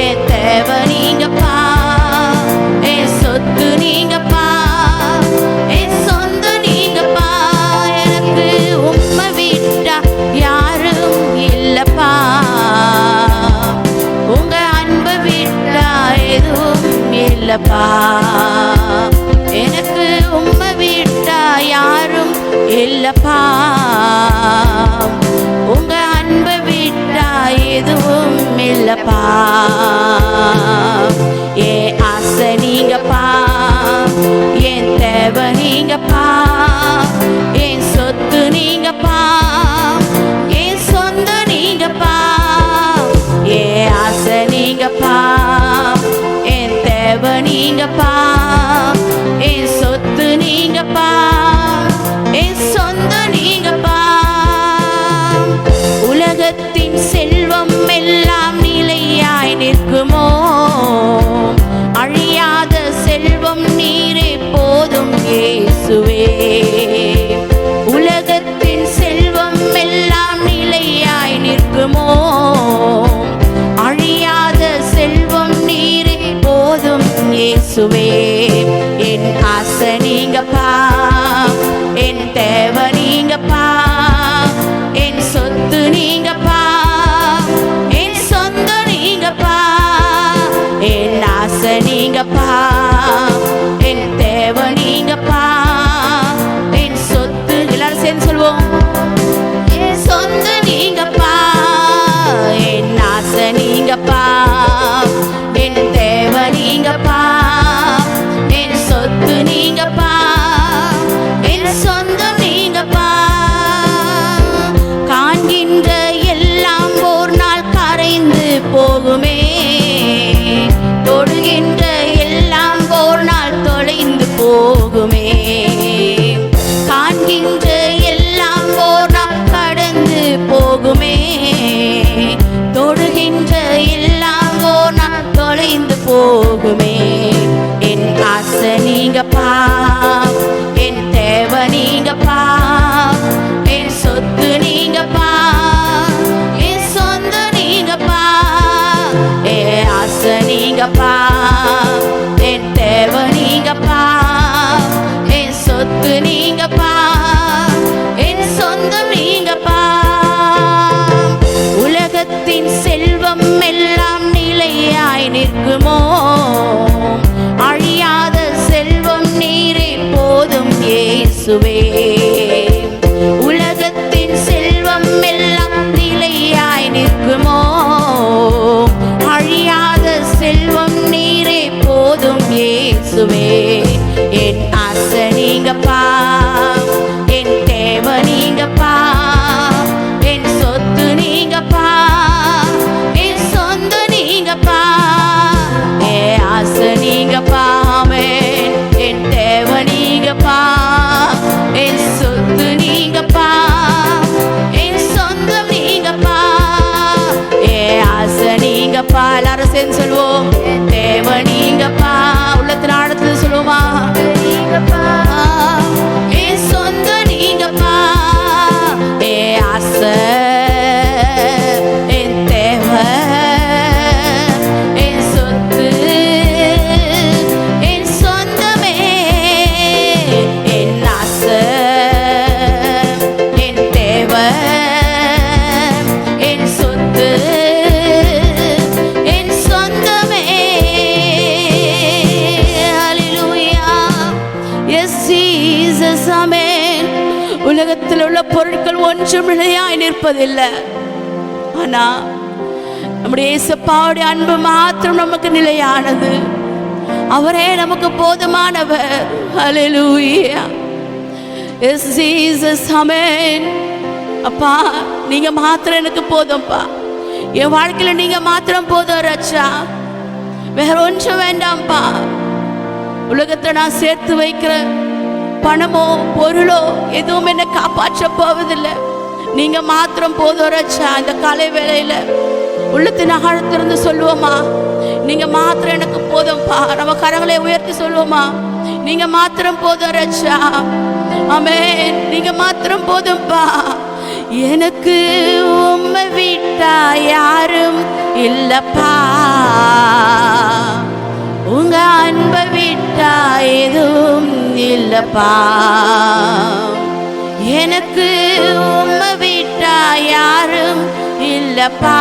என் தேவை நீங்கப்பா, என் சொத்து நீங்கப்பா, என் சொந்த நீங்கப்பா. எனக்கு உம்மை விட்டா யாரும் இல்லப்பா, உங்க அன்பை விட்டா எதுவும் இல்லப்பா. எனக்கு உம்மை விட்டா யாரும் இல்லப்பா, உங்க அன்பை விட்டா எதுவும் இல்லப்பா. ஏன் ஆசை நீங்கப்பா, ஏன் தேவை நீங்கப்பா, ஏன் சொத்து நீங்கப்பா, ஏன் சொந்த நீங்கப்பா. ஏன் ஆசை நீங்கப்பா, ஏன் தேவை நீங்கப்பா, ஏன் சொத்து நீங்கப்பா, ஏன் சொந்த நீங்கப்பா. உலகத்தின் செல்வம் எல்லாம் நிலையாய் நிற்குமோ, அழியாத செல்வம் நீரே போதும் இயேசுவே. உலகத்தின் செல்வம் எல்லாம் நிலையாய் நிற்குமோ, அழியாத செல்வம் நீரே போதும் இயேசுவே. என் ஆசை நீங்கப்பா, என் தேவை போதுமே. என் ஆசை நீங்கப்பா, என் தேவை நீங்கப்பா, என் சொத்து நீங்கப்பா, என் சொந்த நீங்கப்பா. என் ஆசை நீங்கப்பா, என் தேவை நீங்கப்பா, என் சொத்து நீங்கப்பா, என் சொந்தம் நீங்கப்பா. உலகத்தின் செல்வம் எல்லாம் நிலையாய் நிற்குமோ? அழியாத செல்வம் நீரே போதும் இயேசுவே. உலகத்தின் செல்வம் எல்லாம் நிலையாய் நிற்குமோ? அழியாத செல்வம் நீரே போதும் இயேசுவே. என் ஆசை நீங்கப்பா, என் தேவை நீங்கப்பா, என் சொத்து நீங்கப்பா, என் சொந்த நீங்கப்பா. என் ஆசை நீங்கப்பா, என் தேவை நீங்கப்பா, என் சொத்து நீங்கப்பா, என் சொந்தம் நீங்கப்பா. என் ஆசை நீங்கப்பா. எல்லாரும் சேர்ந்து சொல்லுவோம், என் தேவை நீங்கப்பா. உள்ளத்தின் ஆழத்துல சொல்லுவோமா? என் சொந்த நீங்கப்பா. என் ஆசை, என் தேவை, என் சொத்து, என் சொந்தமே. என் ஆசை, என் தேவை, என் சொத்து, என் சொந்தமே. ஹல்லேலூயா. எஸ் ஜீசஸ், ஆமென். உலகத்தில் உள்ள பொருட்கள் ஒன்றும் நிலையாய் நிற்பதில்லை. ஆனா நம்முடைய இயேசுப்பாவுடைய அன்பு மாத்திரம் நமக்கு நிலையானது. அவரே நமக்கு போதுமானவர். ஹல்லேலூயா. எஸ் ஜீசஸ், ஆமென். அப்பா, நீங்க மாத்திரம் எனக்கு போதும்பா. என் வாழ்க்கையில நீங்க மாத்திரம் போதும் ரட்சா. வேற ஒன்றும் வேண்டாம்ப்பா. உலகத்தை நான் சேர்த்து வைக்கிற பணமோ பொருளோ எதுவும் என்னை காப்பாற்ற போவதில்லை. நீங்க மாத்திரம் போதும் ரட்சா. இந்த காலை வேளையில உள்ளத்தின் ஆழத்திலிருந்து சொல்லுவோமா? நீங்க மாத்திரம் எனக்கு போதும்பா. நம்ம கரங்களை உயர்த்தி சொல்லுவோமா? நீங்க மாத்திரம் போதும் ரட்சா. ஆமென். நீங்க மாத்திரம் போதும்பா. எனக்கு உம்மை விட்டா யாரும் இல்லப்பா. உங்க அன்பை விட்டா எதுவும் இல்லப்பா. எனக்கு உம்மை விட்டா யாரும் இல்லப்பா.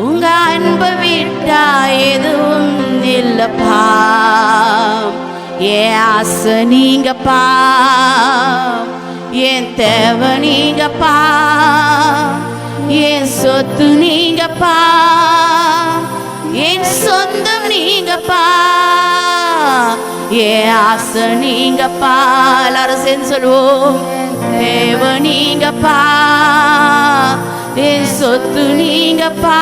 உங்க அன்பை விட்டா எதுவும் இல்லப்பா. என் ஆசை நீங்கப்பா, என் தேவை நீங்கப்பா, என் சொத்து நீங்கப்பா, என் சொந்தம் நீங்கப்பா. என் ஆசை நீங்கப்பா. எல்லாரும் சேர்ந்து சொல்லுவோம், தேவை நீங்கப்பா, என் சொத்து நீங்கப்பா,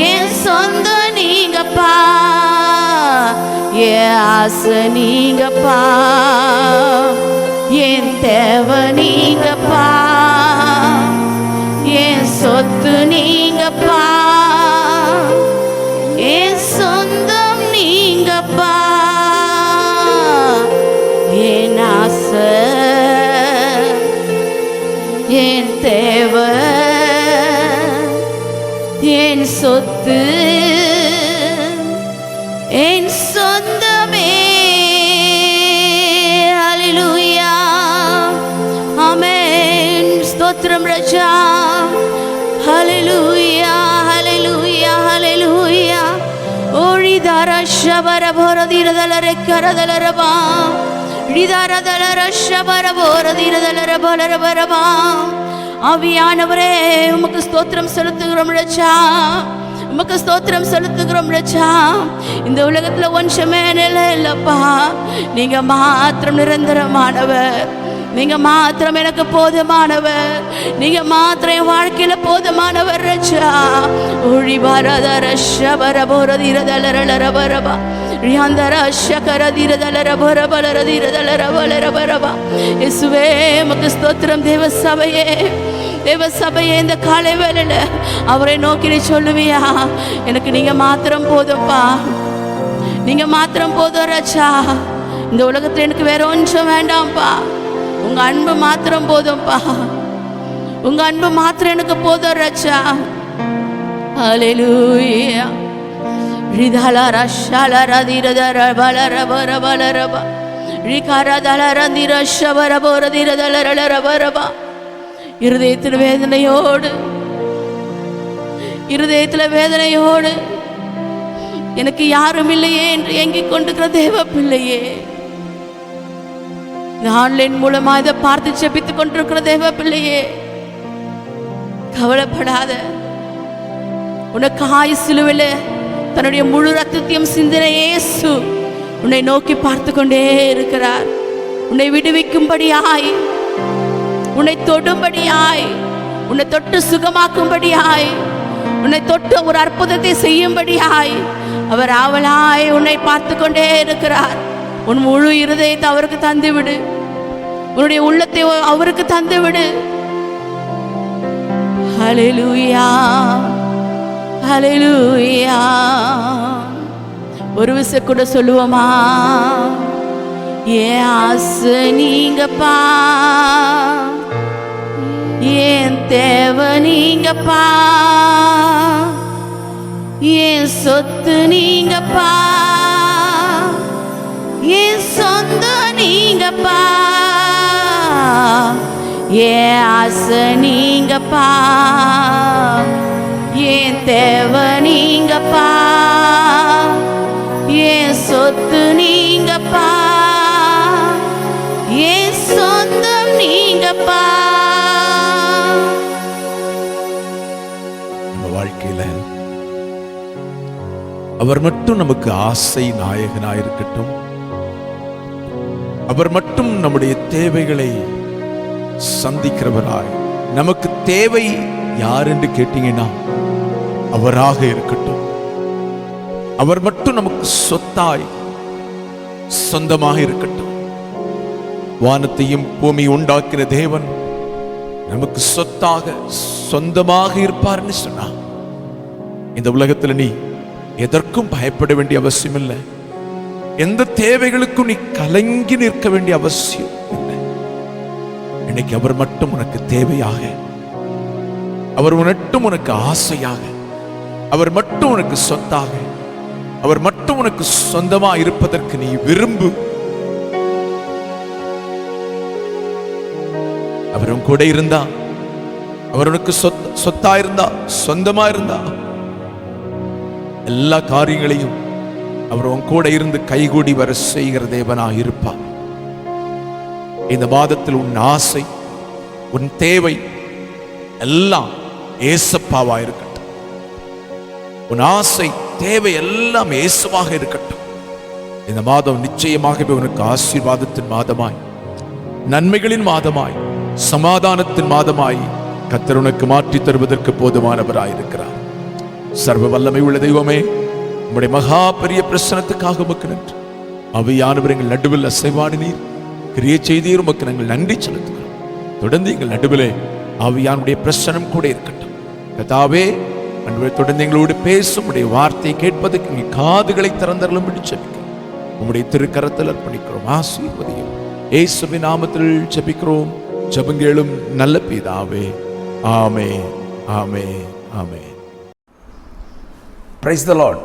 என் சொந்தம் நீங்கப்பா. என் ஆசை நீங்கப்பா, என் தேவை நீங்கப்பா, என் சொத்து நீங்கப்பா, என் சொந்தம் நீங்கப்பா. என் ஆசை, என் தேவை, என் சொத்து, என் சொந்தமே. ஹல்லேலூயா. ஆமென். ஸ்தோத்திரம் ராஜா. ஹல்லேலூயா, ஹல்லேலூயா, ஹல்லேலூயா. ஓடிதார ஷபர போரதிரதலர கரதலரபா. ரிதாரதலர ஷபர போரதிரதலர பலரபரபா. ஆவியானவரே, உமக்கு ஸ்தோத்திரம் செலுத்துகிறோம் ராஜா. உமக்கு ஸ்தோத்திரம் செலுத்துகிறோம் ராஜா. இந்த உலகத்துல ஒன்றுமே நிலை இல்லப்பா. நீங்க மாத்திரம் நிரந்தரமானவர். நீங்க மாத்திரம் எனக்கு போதுமானவர். நீங்க மாத்திரம் என் வாழ்க்கையில போதுமானவர் ராஜா. ஒளி பாரதர ஷபர போரதிரதலரபரபா. ரியாந்தர ஷகரதிரதலரபரபலரதிரதலரபலரபரபா. இயேசுவே, உமக்கு ஸ்தோத்திரம். தேவ சபையே, தேவ சபையை இந்த காலை வேளையில அவரை நோக்கி நீ சொல்லுவியா, எனக்கு நீங்க மாத்திரம் போதும்ப்பா, நீங்க மாத்திரம் போதும் ராஜா, இந்த உலகத்துல எனக்கு வேற ஒன்றும் வேண்டாம்ப்பா, உங்க அன்பு மாத்திரம் போதும்ப்பா, உங்க அன்பு மாத்திரம் எனக்கு போதும் ராஜா. ஹல்லேலூயா. ரிதல ரஷல ரதிரதர பலர பர பலரப ரிகரதல ரந்திர ஷவர போரதிரதல ரபரப. இருதயத்தில் வேதனையோடு எனக்கு யாரும் இல்லையே என்று ஏங்கிக் கொண்டிருக்கிற தேவ பிள்ளையே, ஆன்லைன் மூலமா இதை பார்த்து ஜெபித்துக் கொண்டிருக்கிற தேவ பிள்ளையே, கவலைப்படாத. உனக்காய் சிலுவையில் தன்னுடைய முழு ரத்தத்தையும் சிந்தின இயேசு உன்னை நோக்கி பார்த்து கொண்டே இருக்கிறார். உன்னை விடுவிக்கும்படியாய், உன்னை தொடும்படியாய், உன்னை தொட்டு சுகமாக்கும்படியாய், உன்னை தொட்டு ஒரு அற்புதத்தை செய்யும்படியாய் அவர் ஆவலாய் உன்னை பார்த்து கொண்டே இருக்கிறார். உன் முழு இருதயத்தை அவருக்கு தந்துவிடு, உன்னுடைய உள்ளத்தை அவருக்கு தந்துவிடு. ஹல்லேலூயா, ஹல்லேலூயா. ஒரு விஷயம் கூட சொல்லுவோமா, ஏன் ஆசை நீங்கப்பா, ஏன் தேவை நீங்கப்பா, ஏன் சொத்து நீங்கப்பா, ஏன் சொந்த நீங்கப்பா, ஏன் ஆசை நீங்கப்பா, ஏன் தேவை நீங்கப்பா, ஏன் சொத்து நீங்கப்பா, ஏன் சொந்தம் நீங்கப்பா. நம்ம வாழ்க்கையில அவர் மட்டும் நமக்கு ஆசை நாயகனாயிருக்கட்டும். அவர் மட்டும் நம்முடைய தேவைகளை சந்திக்கிறவராய், நமக்கு தேவை யார் என்று கேட்டீங்கன்னா அவராக இருக்கட்டும். அவர் மட்டும் நமக்கு சொத்தாய் சொந்தமாக இருக்கட்டும். வானத்தையும் பூமி உண்டாக்கின தேவன் நமக்கு சொத்தாக சொந்தமாக இருப்பார்னு சொன்னா, இந்த உலகத்துல நீ எதற்கும் பயப்பட வேண்டிய அவசியம் இல்லை. எந்த தேவைகளுக்கும் நீ கலங்கி நிற்க வேண்டிய அவசியம் இல்லை. இன்னைக்கு அவர் மட்டும் உனக்கு தேவையாக, அவர் மட்டும் உனக்கு ஆசையாக, அவர் மட்டும் உனக்கு சொத்தாக, அவர் மட்டும் உனக்கு சொந்தமா இருப்பதற்கு நீ விரும்பு. அவரும் கூட இருந்தா, அவர் உனக்கு சொத்தா இருந்தா, சொந்தமா இருந்தா, எல்லா காரியங்களையும் அவர் உன் கூட இருந்து கைகூடி வர செய்கிற தேவனாக இருப்பார். இந்த மாதத்தில் உன் ஆசை, உன் தேவை எல்லாம் ஏசப்பாவா இருக்கட்டும். உன் ஆசை தேவை எல்லாம் இயேசுவாக இருக்கட்டும். இந்த மாதம் நிச்சயமாகவே உனக்கு ஆசீர்வாதத்தின் மாதமாய், நன்மைகளின் மாதமாய், சமாதானத்தின் மாதமாய் கர்த்தர் உனக்கு மாற்றி தருவதற்கு போதுமானவராயிருக்கிறார். சர்வ வல்லமை உள்ள தெய்வமே, உம்முடைய மகா பெரிய பிரசனத்துக்காக உமக்கு நன்றி. ஆவியானவர் எங்கள் நடுவில் அசைவாடினீர், கிரியை செய்தீர், உமக்கு நாங்கள் நன்றி செலுத்துகிறோம். தொடர்ந்து எங்கள் நடுவிலே ஆவியானுடைய பிரசனம் கூட இருக்கட்டும். கர்த்தாவே, தொடர்ந்து எங்களோடு பேசும் உடைய வார்த்தையை கேட்பதற்கு எங்கள் காதுகளை திறந்தருளும் ஜெபிக்கிறோம். உம்முடைய திருக்கரத்தில் அர்ப்பணிக்கிறோம். ஆசீர்வதியும் இயேசுவின் நாமத்தில் ஜெபிக்கிறோம். ஜெபங்களும் நல்ல பிதாவே, ஆமென், ஆமென், ஆமென். Praise the Lord.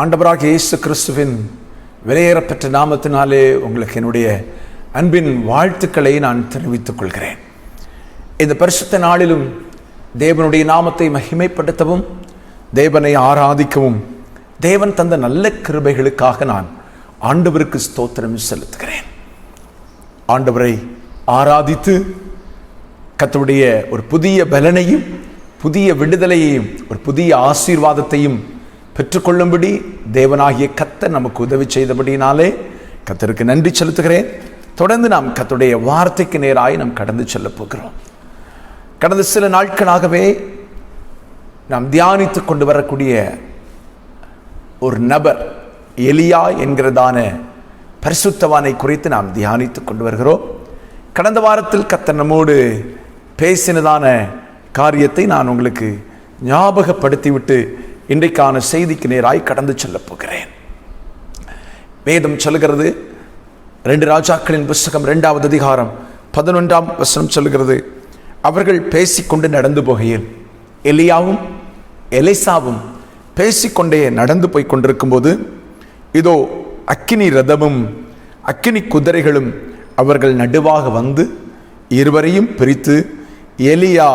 ஆண்டவராகிய இயேசு கிறிஸ்துவின் விலையேறப்பெற்ற நாமத்தினாலே உங்களுக்கு என்னுடைய அன்பின் வாழ்த்துக்களை நான் தெரிவித்துக் கொள்கிறேன். இந்த பரிசுத்த நாளிலும் தேவனுடைய நாமத்தை மகிமைப்படுத்தவும், தேவனை ஆராதிக்கவும், தேவன் தந்த நல்ல கிருபைகளுக்காக நான் ஆண்டவருக்கு ஸ்தோத்திரம் செலுத்துகிறேன். ஆண்டவரை ஆராதித்து கர்த்தருடைய ஒரு புதிய பலனையும், புதிய விடுதலையையும், ஒரு புதிய ஆசீர்வாதத்தையும் பெற்றுக்கொள்ளும்படி தேவனாகிய கர்த்தர் நமக்கு உதவி செய்தபடினாலே கர்த்தருக்கு நன்றி செலுத்துகிறேன். தொடர்ந்து நாம் கர்த்தருடைய வார்த்தைக்கு நேராய் நாம் கடந்து செல்ல போகிறோம். கடந்த சில நாட்களாகவே நாம் தியானித்து கொண்டு வரக்கூடிய ஒரு நபர் எலியா என்கிறதான பரிசுத்தவானை குறித்து நாம் தியானித்து கொண்டு வருகிறோம். கடந்த வாரத்தில் கர்த்தர் நம்மோடு பேசினதான காரியத்தை நான் உங்களுக்கு ஞாபகப்படுத்திவிட்டு இன்றைக்கான செய்திக்கு நேராய் கடந்து செல்ல போகிறேன். வேதம் சொல்லுகிறது, 2 ராஜாக்களின் புஸ்தகம் 2வது அதிகாரம் 11ஆம் வசனம் சொல்லுகிறது, அவர்கள் பேசிக்கொண்டு நடந்து போகையில் எலியாவும் எலிசாவும் பேசிக்கொண்டே நடந்து போய் கொண்டிருக்கும் போது, இதோ அக்கினி ரதமும் அக்கினி குதிரைகளும் அவர்கள் நடுவாக வந்து இருவரையும் பிரித்து, எலியா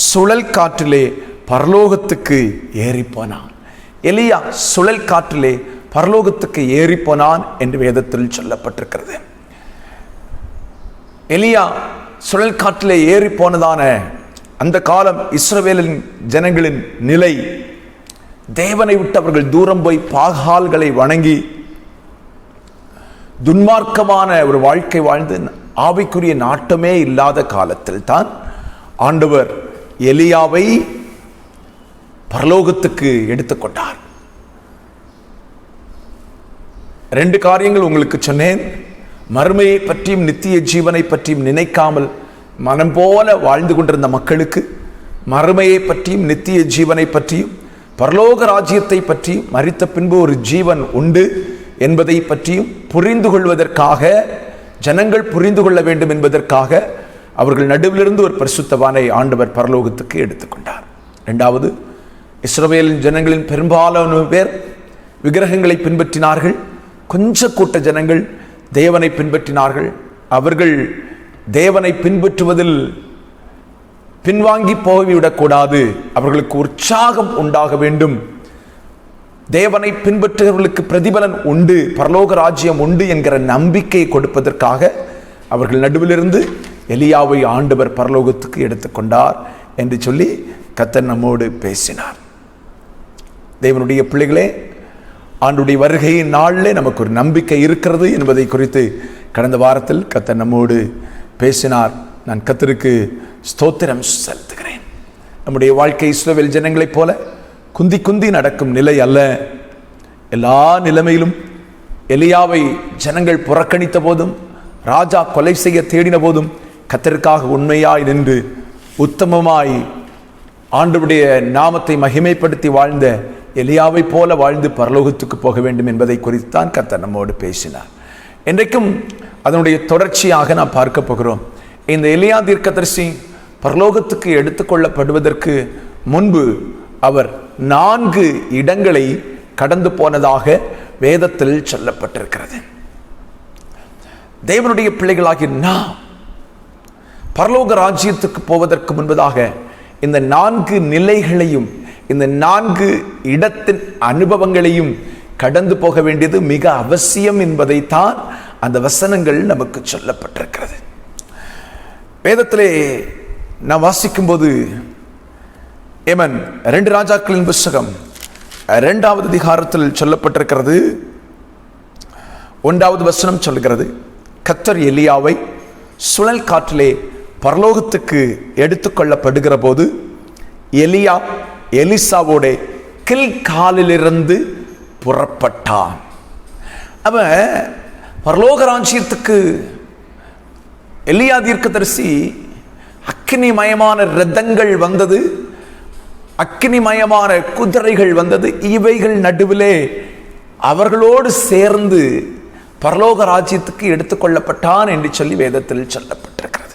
சுழல் காற்றிலே பரலோகத்துக்கு ஏறிப்போனான். எலியா சுழல் காற்றிலே பரலோகத்துக்கு ஏறிப்போனான் என்று வேதத்தில் சொல்லப்பட்டிருக்கிறது. எலியா சுழல் காற்றிலே ஏறி போனதான அந்த காலம் இஸ்ரவேலின் ஜனங்களின் நிலை, தேவனை விட்டு அவர்கள் தூரம் போய் பாகால்களை வணங்கி துன்மார்க்கமான ஒரு வாழ்க்கை வாழ்ந்து ஆவிக்குரிய நாட்டமே இல்லாத காலத்தில் தான் ஆண்டவர் எலியாவை பரலோகத்துக்கு எடுத்துக்கொண்டார். 2 காரியங்கள் உங்களுக்கு சொன்னேன். மறுமையை பற்றியும் நித்திய ஜீவனை பற்றியும் நினைக்காமல் மனம் போல வாழ்ந்து கொண்டிருந்த மக்களுக்கு மறுமையை பற்றியும் நித்திய ஜீவனை பற்றியும் பரலோக ராஜ்யத்தை பற்றியும் மரித்த பின்பு ஒரு ஜீவன் உண்டு என்பதை பற்றியும் புரிந்து கொள்வதற்காக, ஜனங்கள் புரிந்து கொள்ள வேண்டும் என்பதற்காக அவர்கள் நடுவிலிருந்து ஒரு பரிசுத்தவானை ஆண்டவர் பரலோகத்துக்கு எடுத்துக்கொண்டார். 2வது, இஸ்ரவேலின் ஜனங்களின் பெரும்பாலான பேர் விக்கிரகங்களை பின்பற்றினார்கள். கொஞ்ச கூட்ட ஜனங்கள் தேவனை பின்பற்றினார்கள். அவர்கள் தேவனை பின்பற்றுவதில் பின்வாங்கி போய்விடக்கூடாது, அவர்களுக்கு உற்சாகம் உண்டாக வேண்டும், தேவனை பின்பற்றுகிறவர்களுக்கு பிரதிபலன் உண்டு, பரலோக ராஜ்யம் உண்டு என்கிற நம்பிக்கையை கொடுப்பதற்காக அவர்கள் நடுவிலிருந்து எலியாவை ஆண்டவர் பரலோகத்துக்கு எடுத்துக்கொண்டார் என்று சொல்லி கர்த்தர் நம்மோடு பேசினார். தேவனுடைய பிள்ளைகளே, ஆண்டுடைய வருகையின் நாளில் நமக்கு ஒரு நம்பிக்கை இருக்கிறது என்பதை குறித்து கடந்த வாரத்தில் கர்த்தர் நம்மோடு பேசினார். நான் கர்த்தருக்கு ஸ்தோத்திரம் செலுத்துகிறேன். நம்முடைய வாழ்க்கை இஸ்ரவேல் ஜனங்களைப் போல குந்தி குந்தி நடக்கும் நிலை அல்ல. எல்லா நிலைமையிலும் எலியாவை ஜனங்கள் புறக்கணித்த போதும், ராஜா கொலை செய்ய தேடின போதும் கர்த்தருக்காக உண்மையாய் நின்று உத்தமமாய் ஆண்டவருடைய நாமத்தை மகிமைப்படுத்தி வாழ்ந்த எலியாவை போல வாழ்ந்து பரலோகத்துக்கு போக வேண்டும் என்பதை குறித்தான் கர்த்தர் நம்மோடு பேசினார். இன்றைக்கும் அதனுடைய தொடர்ச்சியாக நாம் பார்க்க போகிறோம். இந்த எலியா தீர்க்கதரிசி பரலோகத்துக்கு எடுத்துக்கொள்ளப்படுவதற்கு முன்பு அவர் 4 இடங்களை கடந்து போனதாக வேதத்தில் சொல்லப்பட்டிருக்கிறது. தேவனுடைய பிள்ளைகளாகி நாம் பரலோக ராஜ்யத்துக்கு போவதற்கு முன்பதாக இந்த 4 நிலைகளையும், இந்த 4 இடத்தின் அனுபவங்களையும் கடந்து போக வேண்டியது மிக அவசியம் என்பதைத்தான் அந்த வசனங்கள் நமக்கு சொல்லப்பட்டிருக்கிறது. வேதத்திலே நான் வாசிக்கும் போது 2 ராஜாக்களின் புஸ்தகம் 2வது அதிகாரத்தில் சொல்லப்பட்டிருக்கிறது. 1வது வசனம் சொல்கிறது, கர்த்தர் எலியாவை சுழல் காற்றிலே பரலோகத்துக்கு எடுத்துக்கொள்ளப்படுகிற போது எலியா எலிசாவோட கில்காலிலிருந்து புறப்பட்டான். அவன் பரலோக ராஜ்யத்துக்கு எலியா தீர்க்கதரிசி அக்கினிமயமான ரதங்கள் வந்தது, அக்கினிமயமான குதிரைகள் வந்தது. இவைகள் நடுவிலே அவர்களோடு சேர்ந்து பரலோக ராஜ்யத்துக்கு எடுத்துக்கொள்ளப்பட்டான் என்று சொல்லி வேதத்தில் சொல்லப்பட்டிருக்கிறது.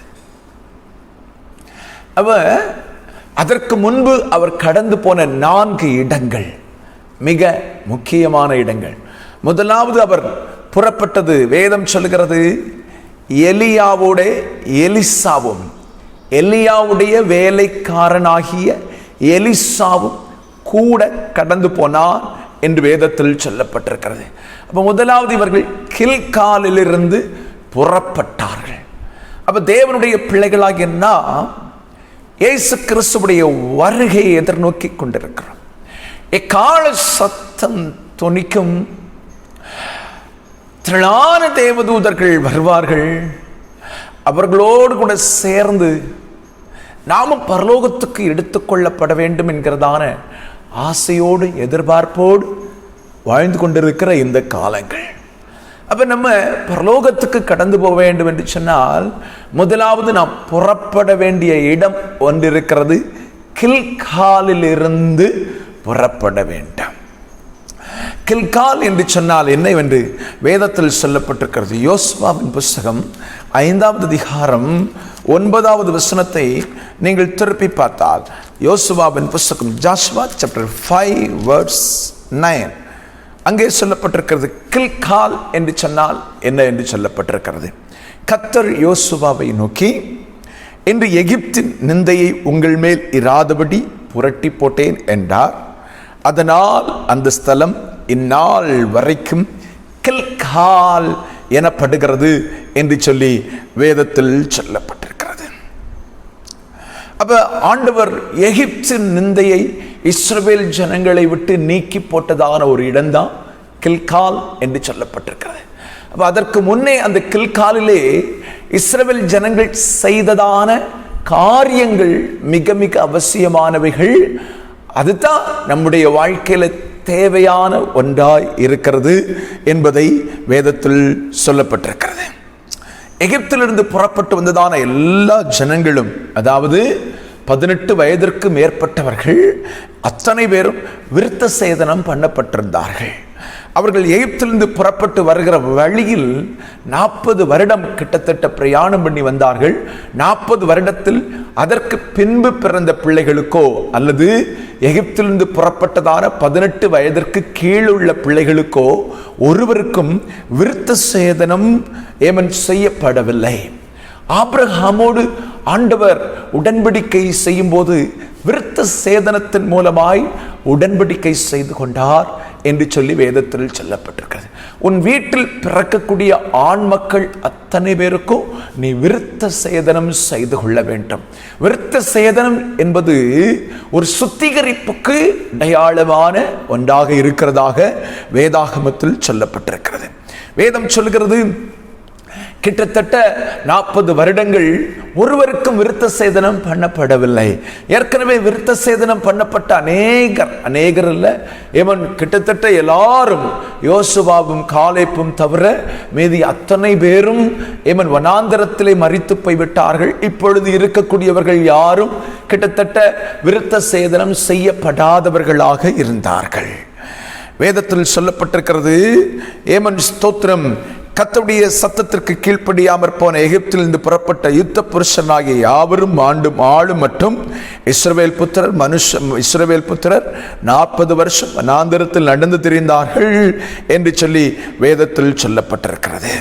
அதற்கு முன்பு அவர் கடந்து போன 4 இடங்கள் மிக முக்கியமான இடங்கள். முதலாவது அவர் புறப்பட்டது, வேதம் சொல்கிறது, எலியாவோட எலிசாவும் எலியாவுடைய வேலைக்காரனாகிய எலிசாவும் கூட கடந்து போனார் என்று வேதத்தில் சொல்லப்பட்டிருக்கிறது. அப்ப முதலாவது இவர்கள் கில்காலிலிருந்து புறப்பட்டார்கள். அப்ப தேவனுடைய பிள்ளைகளாகிய நாம் இயேசு கிறிஸ்துவுடைய வருகையை எதிர்நோக்கி கொண்டிருக்கிறோம். எக்கால சத்தம் தொனிக்கும், திரளான தேவதூதர்கள் வருவார்கள். அவர்களோடு கூட சேர்ந்து நாமும் பரலோகத்துக்கு எடுத்துக்கொள்ளப்பட வேண்டும் என்கிறதான ஆசையோடு எதிர்பார்ப்போடு வாழ்ந்து கொண்டிருக்கிற இந்த காலங்கள். அப்ப நம்ம பரலோகத்துக்கு கடந்து போக வேண்டும் என்று சொன்னால் முதலாவது நாம் புறப்பட வேண்டிய இடம் ஒன்று இருக்கிறது. கில்காலிலிருந்து புறப்பட வேண்டும். கில்கால் என்று சொன்னால் என்னவென்று வேதத்தில் சொல்லப்பட்டிருக்கிறது. யோசுவாவின் புஸ்தகம் 5ஆம் அதிகாரம் 9வது வசனத்தை நீங்கள் திருப்பி பார்த்தால், யோசுவாவின் புஸ்தகம் ஜாஷுவா சாப்டர் 5 verse 9 அங்கே சொல்லப்பட்டிருக்கிறது. கில்கால் என்று சொன்னால் என்ன என்று சொல்லப்பட்டிருக்கிறது. கர்த்தர் யோசுவாவை நோக்கி, இன்று எகிப்தின் நிந்தையை உங்கள் மேல் இராதபடி புரட்டி போட்டேன் என்றார். அதனால் அந்த ஸ்தலம் இந்நாள் வரைக்கும் கில்கால் எனப்படுகிறது என்று சொல்லி வேதத்தில் சொல்லப்பட்டிருக்கிறது. அப்ப ஆண்டவர் எகிப்தின் நிந்தையை இஸ்ரவேல் ஜனங்களை விட்டு நீக்கி போட்டதான ஒரு இடம்தான் கில்கால் என்று சொல்லப்பட்டிருக்கிறது. அப்ப அதற்கு முன்னே அந்த கில்காலிலே இஸ்ரவேல் ஜனங்கள் செய்ததான காரியங்கள் மிக மிக அவசியமானவைகள். அதுதான் நம்முடைய வாழ்க்கையில தேவையான ஒன்றாய் இருக்கிறது என்பதை வேதத்தில் சொல்லப்பட்டிருக்கிறது. எகிப்திலிருந்து புறப்பட்டு வந்ததான எல்லா ஜனங்களும், அதாவது 18 வயதிற்கு மேற்பட்டவர்கள் அத்தனை பேரும் விருத்த சேதனம் பண்ணப்பட்டிருந்தார்கள். அவர்கள் எகிப்திலிருந்து புறப்பட்டு வருகிற வழியில் 40 வருடம் கிட்டத்தட்ட பிரயாணம் பண்ணி வந்தார்கள். 40 வருடத்தில் அதற்கு பின்பு பிறந்த பிள்ளைகளுக்கோ அல்லது எகிப்திலிருந்து புறப்பட்டதான 18 வயதிற்கு கீழுள்ள பிள்ளைகளுக்கோ ஒருவருக்கும் விருத்த சேதனம் செய்யப்படவில்லை. ஆபிரகாமோடு ஆண்டவர் உடன்படிக்கை செய்யும் போது விருத்த சேதனத்தின் மூலமாய் உடன்படிக்கை செய்து கொண்டார் என்று சொல்லி வேதத்தில் சொல்லப்பட்டிருக்கிறது. உன் வீட்டில் பிறக்கக்கூடிய ஆண் மக்கள் அத்தனை பேருக்கும் நீ விருத்த சேதனம் செய்து கொள்ள வேண்டும். விருத்த சேதனம் என்பது ஒரு சுத்திகரிப்புக்கு அடையாளமான ஒன்றாக இருக்கிறதாக வேதாகமத்தில் சொல்லப்பட்டிருக்கிறது. வேதம் சொல்கிறது, கிட்டத்தட்ட 40 வருடங்கள் ஒருவருக்கும் விருத்த சேதனம் பண்ணப்படவில்லை. ஏற்கனவே விருத்த சேதனம் பண்ணப்பட்ட அநேகர் இல்ல, கிட்டத்தட்ட எல்லாரும் யோசுவாவும் காலேப்பும் தவிர மீதி அத்தனை பேரும் வனாந்தரத்திலே மரித்து போய்விட்டார்கள். இப்பொழுது இருக்கக்கூடியவர்கள் யாரும் கிட்டத்தட்ட விருத்த சேதனம் செய்யப்படாதவர்களாக இருந்தார்கள். வேதத்தில் சொல்லப்பட்டிருக்கிறது, ஸ்தோத்திரம், கர்த்தருடைய சத்தத்திற்கு கீழ்ப்படியாமற் போன எகிப்திலிருந்து புறப்பட்ட யுத்த புருஷனாகிய யாவரும் ஆளும் மற்றும் இஸ்ரவேல் புத்திரர் 40 வருஷம் வனாந்தரத்தில் நடந்து திரிந்தார்கள் என்று சொல்லி வேதத்தில் சொல்லப்பட்டிருக்கிறது.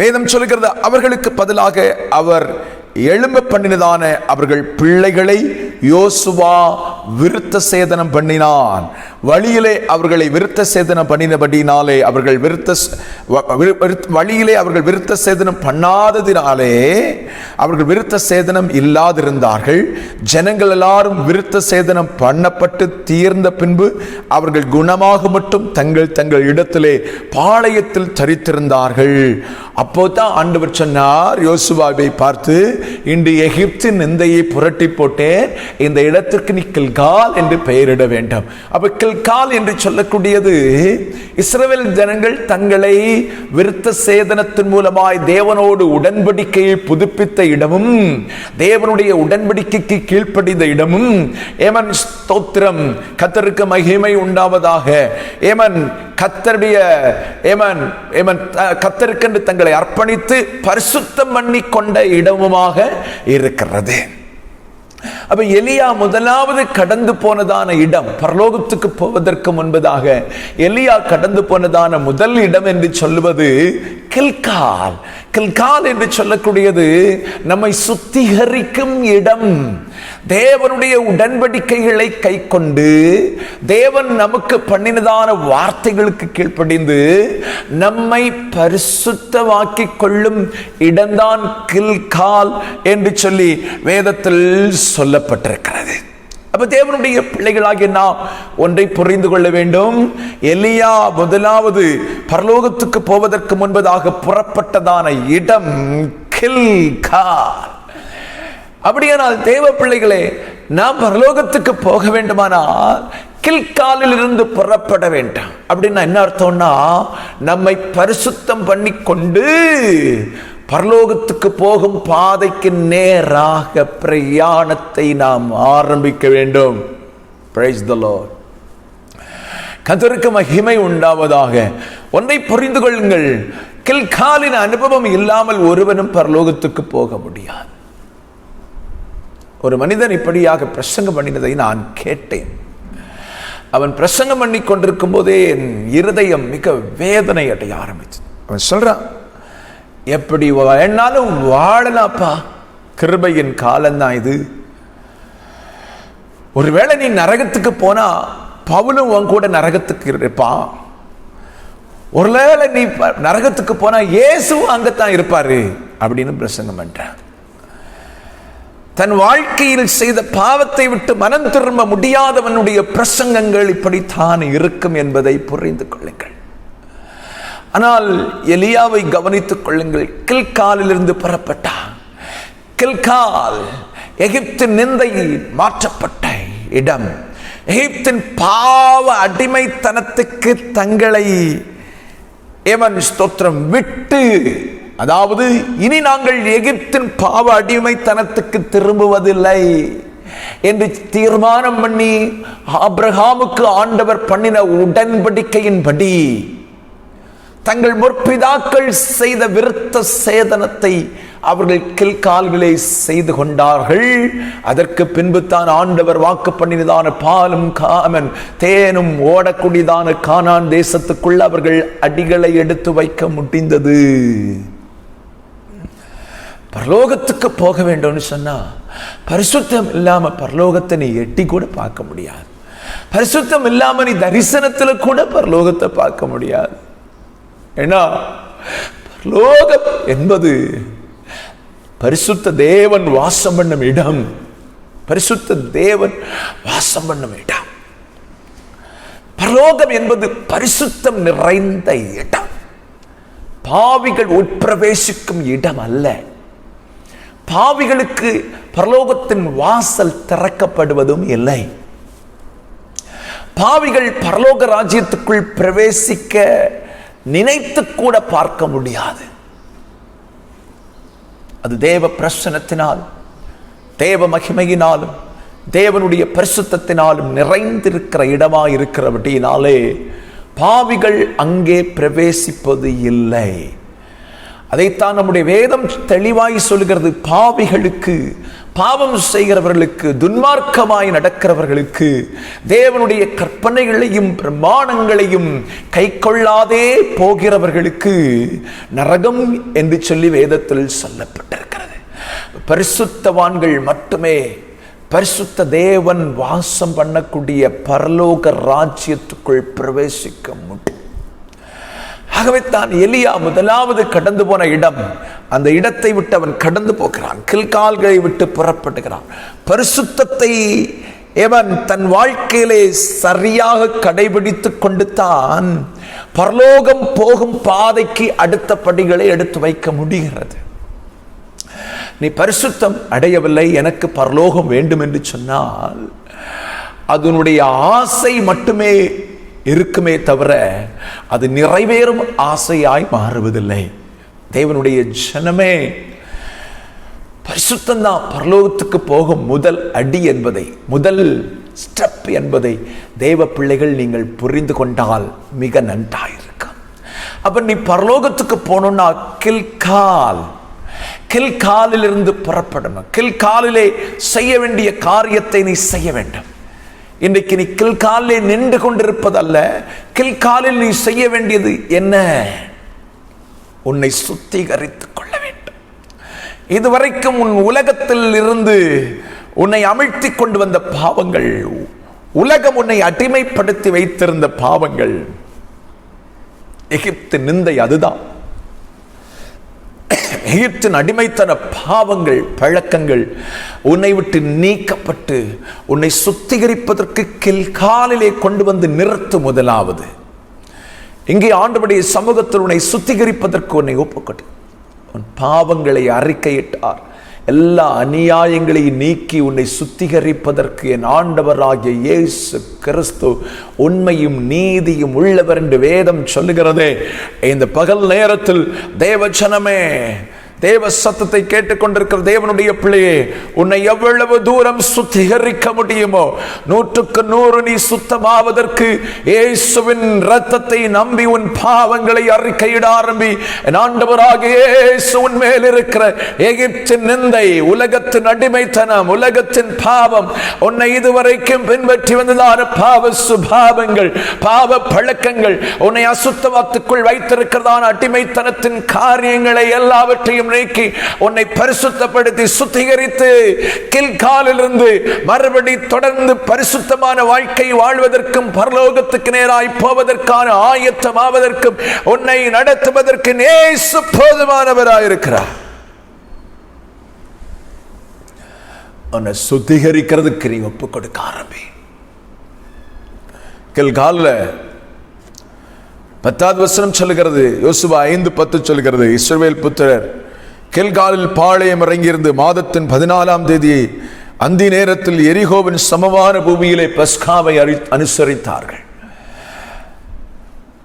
வேதம் சொல்கிறது, அவர்களுக்கு பதிலாக அவர் எழும்ப பண்ணினதான அவர்கள் பிள்ளைகளை யோசுவா விருத்த சேதனம் பண்ணினான். வழியிலே அவர்களை விருத்த சேதனம் பண்ணினபடினாலே வழியிலே அவர்கள் விருத்த சேதனம் பண்ணாததினாலே அவர்கள் விருத்த சேதனம் இல்லாதிருந்தார்கள். ஜனங்கள் எல்லாரும் விருத்த சேதனம் பண்ணப்பட்டு தீர்ந்த பின்பு அவர்கள் குணமாக மட்டும் தங்கள் இடத்திலே பாளையத்தில் தரித்திருந்தார்கள். அப்போதான் ஆண்டவர் சொன்னார் யோசுவாவை பார்த்து, இன்று எகிப்தின் நிந்தையை புரட்டி போட்டேன், இந்த இடத்திற்கு நீ கில்கால் என்று பெயரிட வேண்டும். அப்ப கில்கால் என்று சொல்லக்கூடியது இஸ்ரவேல் ஜனங்கள் தங்களை விருத்த சேதனத்தின் மூலமாய் தேவனோடு உடன்படிக்கையை புதுப்பித்த இடமும் தேவனுடைய உடன்படிக்கைக்கு கீழ்ப்படிந்த இடமும். ஸ்தோத்திரம், கர்த்தருக்கு மகிமை உண்டாவதாக. கர்த்தருக்கென்று தங்களை அர்ப்பணித்து பரிசுத்தம் பண்ணி கொண்ட இடமுமாக இருக்கிறது. அப்ப எலியா முதலாவது கடந்து போனதான இடம், பரலோகத்துக்கு போவதற்கு முன்பதாக எலியா கடந்து போனதான முதல் இடம் என்று சொல்லுவது கில்கால். கில்கால் என்று சொல்லக்கூடியது நம்மை சுத்திகரிக்கும் இடம். தேவனுடைய உடன்படிக்கைகளை கை கொண்டு தேவன் நமக்கு பண்ணினதான வார்த்தைகளுக்கு கீழ்ப்படிந்து நம்மை பரிசுத்தமாக்கி கொள்ளும் இடம்தான் கில்கால் என்று சொல்லி வேதத்தில் சொல்லப்பட்டிருக்கிறது. அப்ப தேவனுடைய பிள்ளைகளாகிய நாம் ஒன்றை புரிந்து கொள்ள வேண்டும். எலியா முதலாவது பரலோகத்துக்கு போவதற்கு முன்பதாக புறப்பட்டதான இடம் கில்கால். அப்படியானால் தேவ பிள்ளைகளே, நாம் பரலோகத்துக்கு போக வேண்டுமானால் கில்காலில் இருந்து புறப்பட வேண்டாம். அப்படின்னா என்ன அர்த்தம்னா, நம்மை பரிசுத்தம் பண்ணி கொண்டு பரலோகத்துக்கு போகும் பாதைக்கு நேராக பிரயாணத்தை நாம் ஆரம்பிக்க வேண்டும். Praise the Lord. கர்த்தருக்கு மகிமை உண்டாவதாக. ஒன்றை புரிந்து கொள்ளுங்கள், கில்காலின் அனுபவம் இல்லாமல் ஒருவனும் பரலோகத்துக்கு போக முடியாது. ஒரு மனிதன் இப்படியாக பிரசங்கம் பண்ணினதை நான் கேட்டேன். அவன் பிரசங்கம் பண்ணி கொண்டிருக்கும் போதே என் இருதயம் மிக வேதனை அடைய ஆரம்பிச்சு. அவன் சொல்றான், எப்படி வேணாலும் வாழலாப்பா, கிருபையின் காலம்தான் இது. ஒருவேளை நீ நரகத்துக்கு போனா பவுலும் உன் கூட நரகத்துக்கு இருப்பான். ஒருவேளை நீ நரகத்துக்கு போனா இயேசுவும் அங்கத்தான் இருப்பாரு அப்படின்னு பிரசங்கம் பண்றான். தன் வாழ்க்கையில் செய்த பாவத்தை விட்டு மனம் திரும்ப முடியாதவனுடைய பிரசங்கங்கள் இப்படித்தான் இருக்கும் என்பதை புரிந்து கொள்ளுங்கள். ஆனால் எலியாவை கவனித்துக் கொள்ளுங்கள். கில்காலிலிருந்து புறப்பட்டான். கில்கால் எகிப்தின் நிந்தை மாற்றப்பட்ட இடம். எகிப்தின் பாவ அடிமைத்தனத்துக்கு தங்களை ஸ்தோத்திரம் விட்டு, அதாவது இனி நாங்கள் எகிப்தின் பாவ அடிமைத்தனத்துக்கு திரும்புவதில்லை என்று தீர்மானம் பண்ணி ஆபிரகாமுக்கு ஆண்டவர் பண்ணின உடன்படிக்கையின்படி தங்கள் முற்பிதாக்கள் செய்த விருத்த சேதனத்தை அவர்கள் கில்கால்களை செய்து கொண்டார்கள். அதற்கு பின்பு தான் ஆண்டவர் வாக்கு பண்ணினதான பாலும் காமன் தேனும் ஓடக்கூடியதான கானான் தேசத்துக்குள் அவர்கள் அடிகளை எடுத்து வைக்க முடிந்தது. பரலோகத்துக்கு போக வேண்டும்னு சொன்னா பரிசுத்தம் இல்லாம பரலோகத்தை நீ எட்டி கூட பார்க்க முடியாது. பரிசுத்தம் இல்லாம நீ தரிசனத்துல கூட பரலோகத்தை பார்க்க முடியாது. ஏன்னா பரலோகம் என்பது பரிசுத்த தேவன் வாசம் பண்ணும் இடம். பரிசுத்த தேவன் வாசம் பண்ணும் இடம். பரலோகம் என்பது பரிசுத்தம் நிறைந்த இடம். பாவிகள் உட்பிரவேசிக்கும் இடம் அல்ல. பாவிகளுக்கு பரலோகத்தின் வாசல் திறக்கப்படுவதும் இல்லை. பாவிகள் பரலோக ராஜ்யத்துக்குள் பிரவேசிக்க நினைத்து கூட பார்க்க முடியாது. அது தேவ பிரசன்னத்தினால், தேவ மகிமையினாலும், தேவனுடைய பரிசுத்தத்தினாலும் நிறைந்திருக்கிற இடமாக இருக்கிறபடியினாலே பாவிகள் அங்கே பிரவேசிப்பது இல்லை. அதைத்தான் நம்முடைய வேதம் தெளிவாய் சொல்கிறது. பாவிகளுக்கு, பாவம் செய்கிறவர்களுக்கு, துன்மார்க்கமாய் நடக்கிறவர்களுக்கு, தேவனுடைய கற்பனைகளையும் பிரமாணங்களையும் கை கொள்ளாதே போகிறவர்களுக்கு நரகம் என்று சொல்லி வேதத்தில் சொல்லப்பட்டிருக்கிறது. பரிசுத்தவான்கள் மட்டுமே பரிசுத்த தேவன் வாசம் பண்ணக்கூடிய பரலோக ராஜ்யத்துக்குள் பிரவேசிக்க முடியும். ஆகவே தான் எலியா முதலாவது கடந்து போன இடம், அந்த இடத்தை விட்டு அவன் கடந்து போகிறான். கில்கால்களை விட்டு புறப்படுகிறான். பரிசுத்தத்தை அவன் தன் வாழ்க்கையிலே சரியாக கடைபிடித்துக் கொண்டு தான் பரலோகம் போகும் பாதைக்கு அடுத்த படிகளை எடுத்து வைக்க முடிகிறது. நீ பரிசுத்தம் அடையவில்லை, எனக்கு பரலோகம் வேண்டும் என்று சொன்னால் அதனுடைய ஆசை மட்டுமே இருக்குமே தவிர அது நிறைவேறும் ஆசையாய் மாறுவதில்லை. தேவனுடைய ஜனமே, பரிசுத்தம்தான் பரலோகத்துக்கு போகும் முதல் அடி என்பதை, முதல் ஸ்டெப் என்பதை தேவ பிள்ளைகள் நீங்கள் புரிந்து கொண்டால் மிக நன்றாயிருக்கும். அப்ப நீ பரலோகத்துக்கு போனோம்னா கில்காலில் இருந்து புறப்படணும். கில்காலிலே செய்ய வேண்டிய காரியத்தை நீ செய்ய வேண்டும். இன்றைக்கு நீ கில்காலிலே நின்று கொண்டிருப்பதல்ல, கில்காலில் நீ செய்ய வேண்டியது என்ன? உன்னை சுத்திகரித்துக் கொள்ள வேண்டும். இதுவரைக்கும் உன் உலகத்தில் இருந்து உன்னை அமிழ்த்தி கொண்டு வந்த பாவங்கள், உலகம் உன்னை அடிமைப்படுத்தி வைத்திருந்த பாவங்கள், எகிப்து நிந்தை அதுதான். எகிப்தின் அடிமைத்தன பாவங்கள், பழக்கங்கள் உன்னை விட்டு நீக்கப்பட்டு உன்னை சுத்திகரிப்பதற்கு கில்காலிலே கொண்டு வந்து நிறுத்து. முதலாவது இங்கே ஆண்டவருடைய சமூகத்தில் உன்னை சுத்திகரிப்பதற்கு உன்னை ஒப்புக்கொண்டு உன் பாவங்களை அறிக்கையிட்டார். எல்லா அநியாயங்களையும் நீக்கி உன்னை சுத்திகரிப்பதற்கு என் ஆண்டவராகிய இயேசு கிறிஸ்து உண்மையும் நீதியும் உள்ளவர் என்று வேதம் சொல்லுகிறதே. இந்த பகல் நேரத்தில் தேவஜனமே, தேவ சத்தத்தை கேட்டுக்கொண்டிருக்கிற தேவனுடைய பிள்ளையே, உன்னை எவ்வளவு தூரம் சுத்திகரிக்க முடியுமோ 100க்கு 100 நீ சுத்தமாவதற்கு இயேசுவின் இரத்தத்தை நம்பி உன் பாவங்களை அறிக்கையிட ஆரம்பி. ஆண்டவராகிய இயேசு உன் மேல் இருக்கிற எகிப்தின் நிந்தை, உலகத்தின் அடிமைத்தனம், உலகத்தின் பாவம், உன்னை இதுவரைக்கும் பின்பற்றி வந்ததான பாவ சுபாவங்கள், பாவ பழக்கங்கள், உன்னை அசுத்தத்துக்குள் வைத்திருக்கிறதான அடிமைத்தனத்தின் காரியங்களை எல்லாவற்றையும் நீக்கி உன்னை பரிசுத்தப்படுத்தி சுத்திகரித்து கில்காலிலிருந்து மறுபடி தொடர்ந்து பரிசுத்தமான வாழ்க்கை வாழ்வதற்கும் பரலோகத்துக்கு நேராய் போவதற்கான ஆயத்தமாவதற்கும் உன்னை நடத்துவதற்கு இயேசு போதுமானவராயிருக்கிறார். உன்னை சுத்திகரிக்கிறதுக்கு நீ ஒப்பு கொடுக்க ஆரம்பி. கில்காலில் 10வது வசனம் சொல்லுகிறது, யோசுவா 5:10 சொல்லுகிறது, இஸ்ரவேல் புத்திரர் கில்காலில் பாளையம் இறங்கியிருந்து மாதத்தின் 14ஆம் தேதி அந்தி நேரத்தில் எரிகோவின் சமமான பூமியிலே பஸ்காவை அனுசரித்தார்கள்.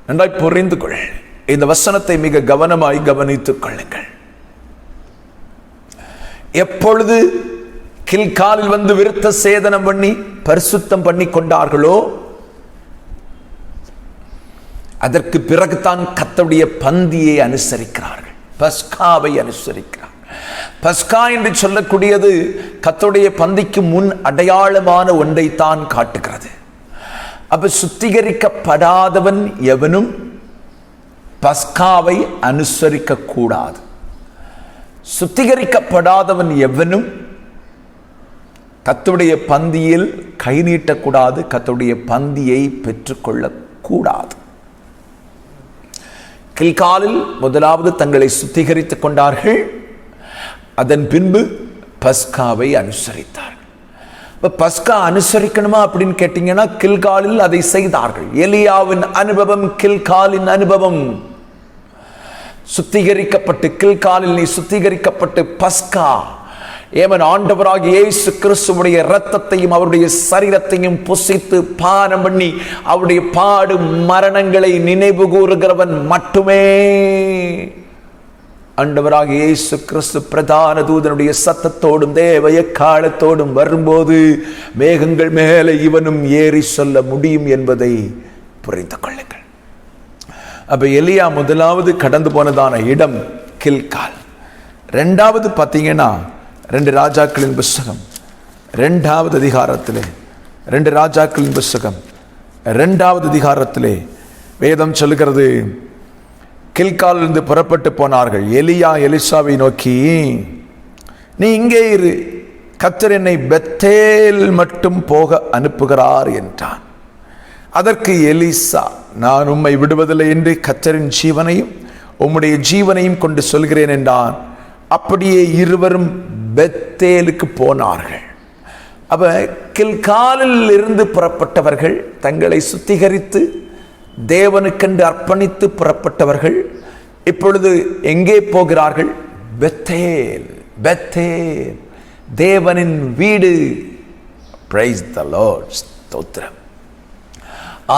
நன்றாய் புரிந்து கொள், இந்த வசனத்தை மிக கவனமாய் கவனித்துக் கொள்ளுங்கள். எப்பொழுது கில்காலில் வந்து விருத்த சேதனம் பண்ணி பரிசுத்தம் பண்ணி கொண்டார்களோ அதற்கு பிறகுதான் கர்த்தருடைய பந்தியை அனுசரிக்கிறார்கள், பஸ்காவை அனுசரிக்கிறார். பஸ்கா என்று சொல்லக்கூடியது கர்த்தருடைய பந்திக்கு முன் அடையாளமான ஒன்றை தான் காட்டுகிறது. அப்ப சுத்திகரிக்கப்படாதவன் எவனும் பஸ்காவை அனுசரிக்க கூடாது. சுத்திகரிக்கப்படாதவன் எவனும் கர்த்தருடைய பந்தியில் கை நீட்டக்கூடாது, கர்த்தருடைய பந்தியை பெற்றுக்கொள்ள கூடாது. கில்காலில் முதலாவது தங்களை சுத்திகரித்துக் கொண்டார்கள், அதன் பின்பு பஸ்காவை அனுசரித்தார்கள். பஸ்கா அனுசரிக்கணுமா அப்படின்னு கேட்டீங்கன்னா கில்காலில் அதை செய்தார்கள். எலியாவின் அனுபவம், கில்காலின் அனுபவம். சுத்திகரிக்கப்பட்டு கில்காலில் நீ சுத்திகரிக்கப்பட்டு பஸ்கா ஏமன் ஆண்டவராகிய இயேசு கிறிஸ்துவுடைய இரத்தத்தையும் அவருடைய சரீரத்தையும் புசித்து பானம் பண்ணி அவருடைய பாடு மரணங்களை நினைவு கூறுகிறவன் மட்டுமே ஆண்டவராகிய இயேசு கிறிஸ்து பிரதான தூதனுடைய சத்தத்தோடும் தேவ எக்காலத்தோடும் வரும்போது மேகங்கள் மேலே இவனும் ஏறி சொல்ல முடியும் என்பதை புரிந்து கொள்ளுங்கள். அப்ப எலியா முதலாவது கடந்து போனதான இடம் கில்கால். ரெண்டாவது பார்த்தீங்கன்னா 2 ராஜாக்களின் புஸ்தகம் 2வது அதிகாரத்திலே 2 ராஜாக்களின் புஸ்தகம் 2வது அதிகாரத்திலே வேதம் சொல்லுகிறது, கில்காலிலிருந்து புறப்பட்டு போனார்கள். எலியா எலிசாவை நோக்கி, நீ இங்கே இரு, கர்த்தர் என்னை பெத்தேல் மட்டும் போக அனுப்புகிறார் என்றான். அதற்கு எலிசா, நான் உம்மை விடுவதில்லை என்று கர்த்தரின் ஜீவனையும் உம்முடைய ஜீவனையும் கொண்டு சொல்கிறேன் என்றான். அப்படியே இருவரும் பெத்தேலுக்கு போனார்கள். அப்ப கில்காலில் இருந்து புறப்பட்டவர்கள், தங்களை சுத்திகரித்து தேவனுக்கென்று அர்ப்பணித்து புறப்பட்டவர்கள் இப்பொழுது எங்கே போகிறார்கள்? பெத்தேல். பெத்தேல் தேவனின் வீடு. Praise the Lord. ஸ்தோத்திரம்.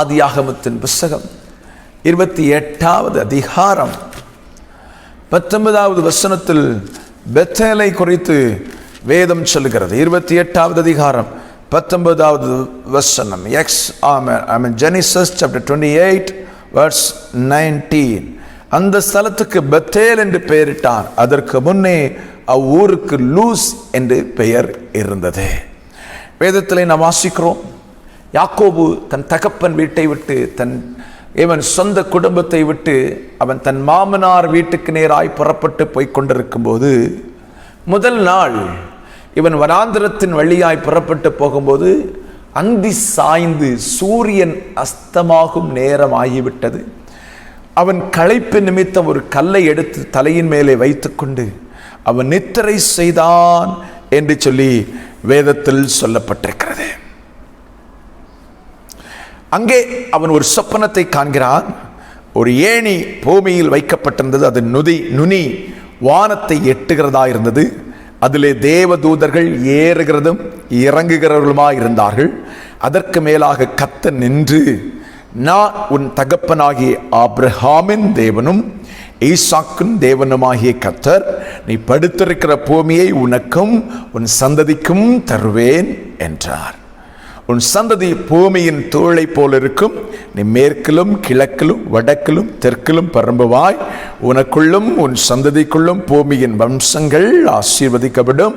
ஆதியாகமத்தின் புஸ்தகம் 28வது அதிகாரம் 19வது வசனத்தில் பெத்தேலை குறித்து வேதம் சொல்லுகிறது. 28வது அதிகாரம் 19வது வசனம். Genesis chapter 28 verse 19. அந்த ஸ்தலத்துக்கு பெத்தேல் என்று பெயரிட்டான். அதற்கு முன்னே அவ்வூருக்கு லூஸ் என்று பெயர் இருந்தது. வேதத்திலே நாம் வாசிக்கிறோம், யாக்கோபு தன் தகப்பன் வீட்டை விட்டு இவன் சொந்த குடும்பத்தை விட்டு அவன் தன் மாமனார் வீட்டுக்கு நேராய் புறப்பட்டு போய்கொண்டிருக்கும் போது, முதல் நாள் இவன் வனாந்திரத்தின் வழியாய் புறப்பட்டு போகும்போது அந்தி சாய்ந்து சூரியன் அஸ்தமாகும் நேரம் ஆகிவிட்டது. அவன் களைப்பு நிமித்தம் ஒரு கல்லை எடுத்து தலையின் மேலே வைத்துக்கொண்டு அவன் நித்திரை செய்தான் என்று சொல்லி வேதத்தில் சொல்லப்பட்டிருக்கிறது. அங்கே அவன் ஒரு சொப்பனத்தை காண்கிறான். ஒரு ஏணி பூமியில் வைக்கப்பட்டிருந்தது. அது நுனி வானத்தை எட்டுகிறதா இருந்தது. அதிலே தேவதூதர்கள் ஏறுகிறதும் இறங்குகிறவர்களுமாய் இருந்தார்கள். அதற்கு மேலாக கர்த்தர் நின்று, நான் உன் தகப்பனாகிய ஆபிரகாமின் தேவனும் ஈசாக்கின் தேவனுமாகிய கர்த்தர், நீ படுத்திருக்கிற பூமியை உனக்கும் உன் சந்ததிக்கும் தருவேன் என்றார். உன் சந்ததி பூமியின் தூளை போல் இருக்கும். நீ மேற்கிலும் கிழக்கிலும் வடக்கிலும் தெற்கிலும் பரம்புவாய். உனக்குள்ளும் உன் சந்ததிக்குள்ளும் பூமியின் வம்சங்கள் ஆசீர்வதிக்கப்படும்.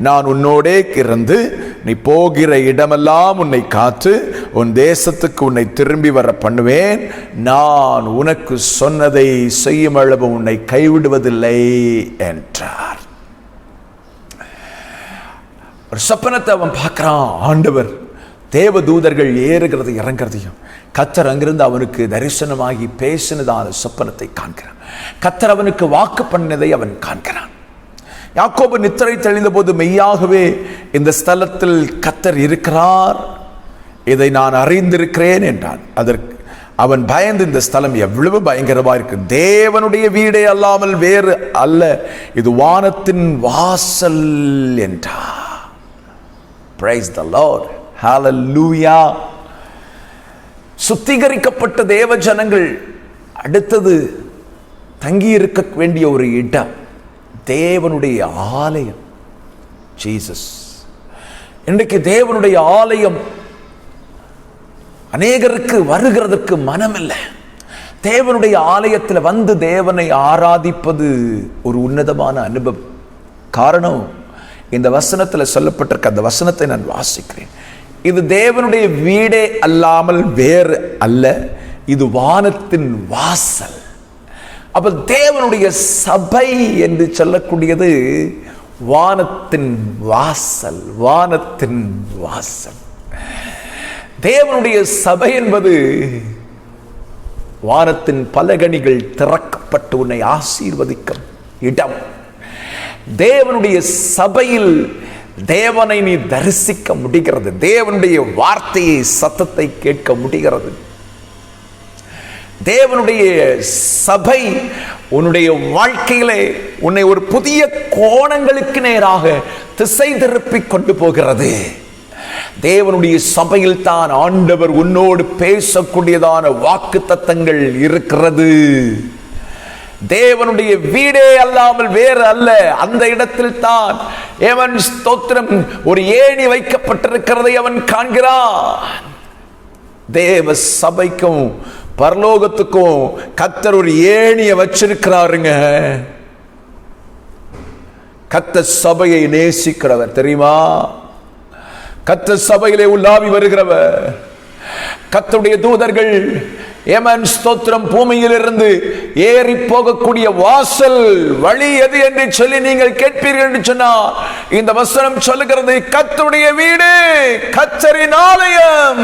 நான் உன்னோடே இருந்து நீ போகிற இடமெல்லாம் உன்னை காத்து உன் தேசத்துக்கு உன்னை திரும்பி வர பண்ணுவேன். நான் உனக்கு சொன்னதை செய்யும் அளவு உன்னை கைவிடுவதில்லை என்றார். ஒரு சொப்பனத்தை அவன் பார்க்கிறான். ஆண்டவர் தேவதூதர்கள் ஏறுகிறது இறங்குறதையும், கர்த்தர் அங்கிருந்து அவனுக்கு தரிசனமாகி பேசினதான சொப்பனத்தை காண்கிறான். கர்த்தர் அவனுக்கு வாக்கு பண்ணதை அவன் காண்கிறான். யாக்கோபு நித்திரை தெளிந்த போது மெய்யாகவே இந்த ஸ்தலத்தில் கர்த்தர் இருக்கிறார், இதை நான் அறிந்திருக்கிறேன் என்றான். அதற்கு அவன் பயந்து, இந்த ஸ்தலம் எவ்வளவு பயங்கரமா இருக்கு, தேவனுடைய வீடே அல்லாமல் வேறு அல்ல, இது வானத்தின் வாசல் என்றார். Praise the Lord. Hallelujah. சுத்திகரிக்கப்பட்ட தேவ ஜனங்கள் அடுத்தது தங்கி இருக்க வேண்டிய ஒரு இடம் தேவனுடைய ஆலயம். ஜீசஸ். இன்றைக்கு தேவனுடைய ஆலயம் அநேகருக்கு வருகிறதுக்கு மனம் இல்லை. தேவனுடைய ஆலயத்தில் வந்து தேவனை ஆராதிப்பது ஒரு உன்னதமான அனுபவம். காரணம், இந்த வசனத்தில் சொல்லப்பட்டிருக்க அந்த வசனத்தை நான் வாசிக்கிறேன். இது தேவனுடைய வீடே அல்லாமல் வேறு அல்ல, இது வானத்தின் வாசல். அப்ப தேவனுடைய சபை என்று சொல்லக்கூடியது வானத்தின் வாசல். வானத்தின் வாசல். தேவனுடைய சபை என்பது வானத்தின் பலகணிகள் திறக்கப்பட்டு உன்னை ஆசீர்வதிக்கும் இடம். தேவனுடைய சபையில் தேவனை நீ தரிசிக்க முடிகிறது. தேவனுடைய வார்த்தையை, சத்தத்தை கேட்க முடிகிறது. தேவனுடைய சபை உன்னுடைய வாழ்க்கையிலே உன்னை ஒரு புதிய கோணங்களுக்கு நேராக திசை திருப்பி கொண்டு போகிறது. தேவனுடைய சபையில் தான் ஆண்டவர் உன்னோடு பேசக்கூடியதான வாக்கு தத்தங்கள் இருக்கிறது. தேவனுடைய வீடே அல்லாமல் வேறு அல்ல. அந்த இடத்தில் தான் அவன் ஸ்தோத்திரம் ஒரு ஏணி வைக்கப்பட்டிருக்கிறதை அவன் காண்கிறான். தேவ சபைக்கும் பரலோகத்துக்கும் கர்த்தர் ஒரு ஏணியை வச்சிருக்கிறாருங்க. கர்த்தர் சபையை நேசிக்கிறவர் தெரியுமா? கர்த்தர் சபையிலே உலாவி வருகிறவர். கர்த்தருடைய தூதர்கள் ஏமன் ஸ்தோத்திரம் பூமியிலிருந்து ஏறி போகக்கூடிய வாசல் வழி எது என்று சொல்லி நீங்கள் கேட்பீர்கள் என்று சொன்னார். இந்த வசனம் சொல்லுகிறது, கர்த்தருடைய வீடு, கர்த்தரின் ஆலயம்.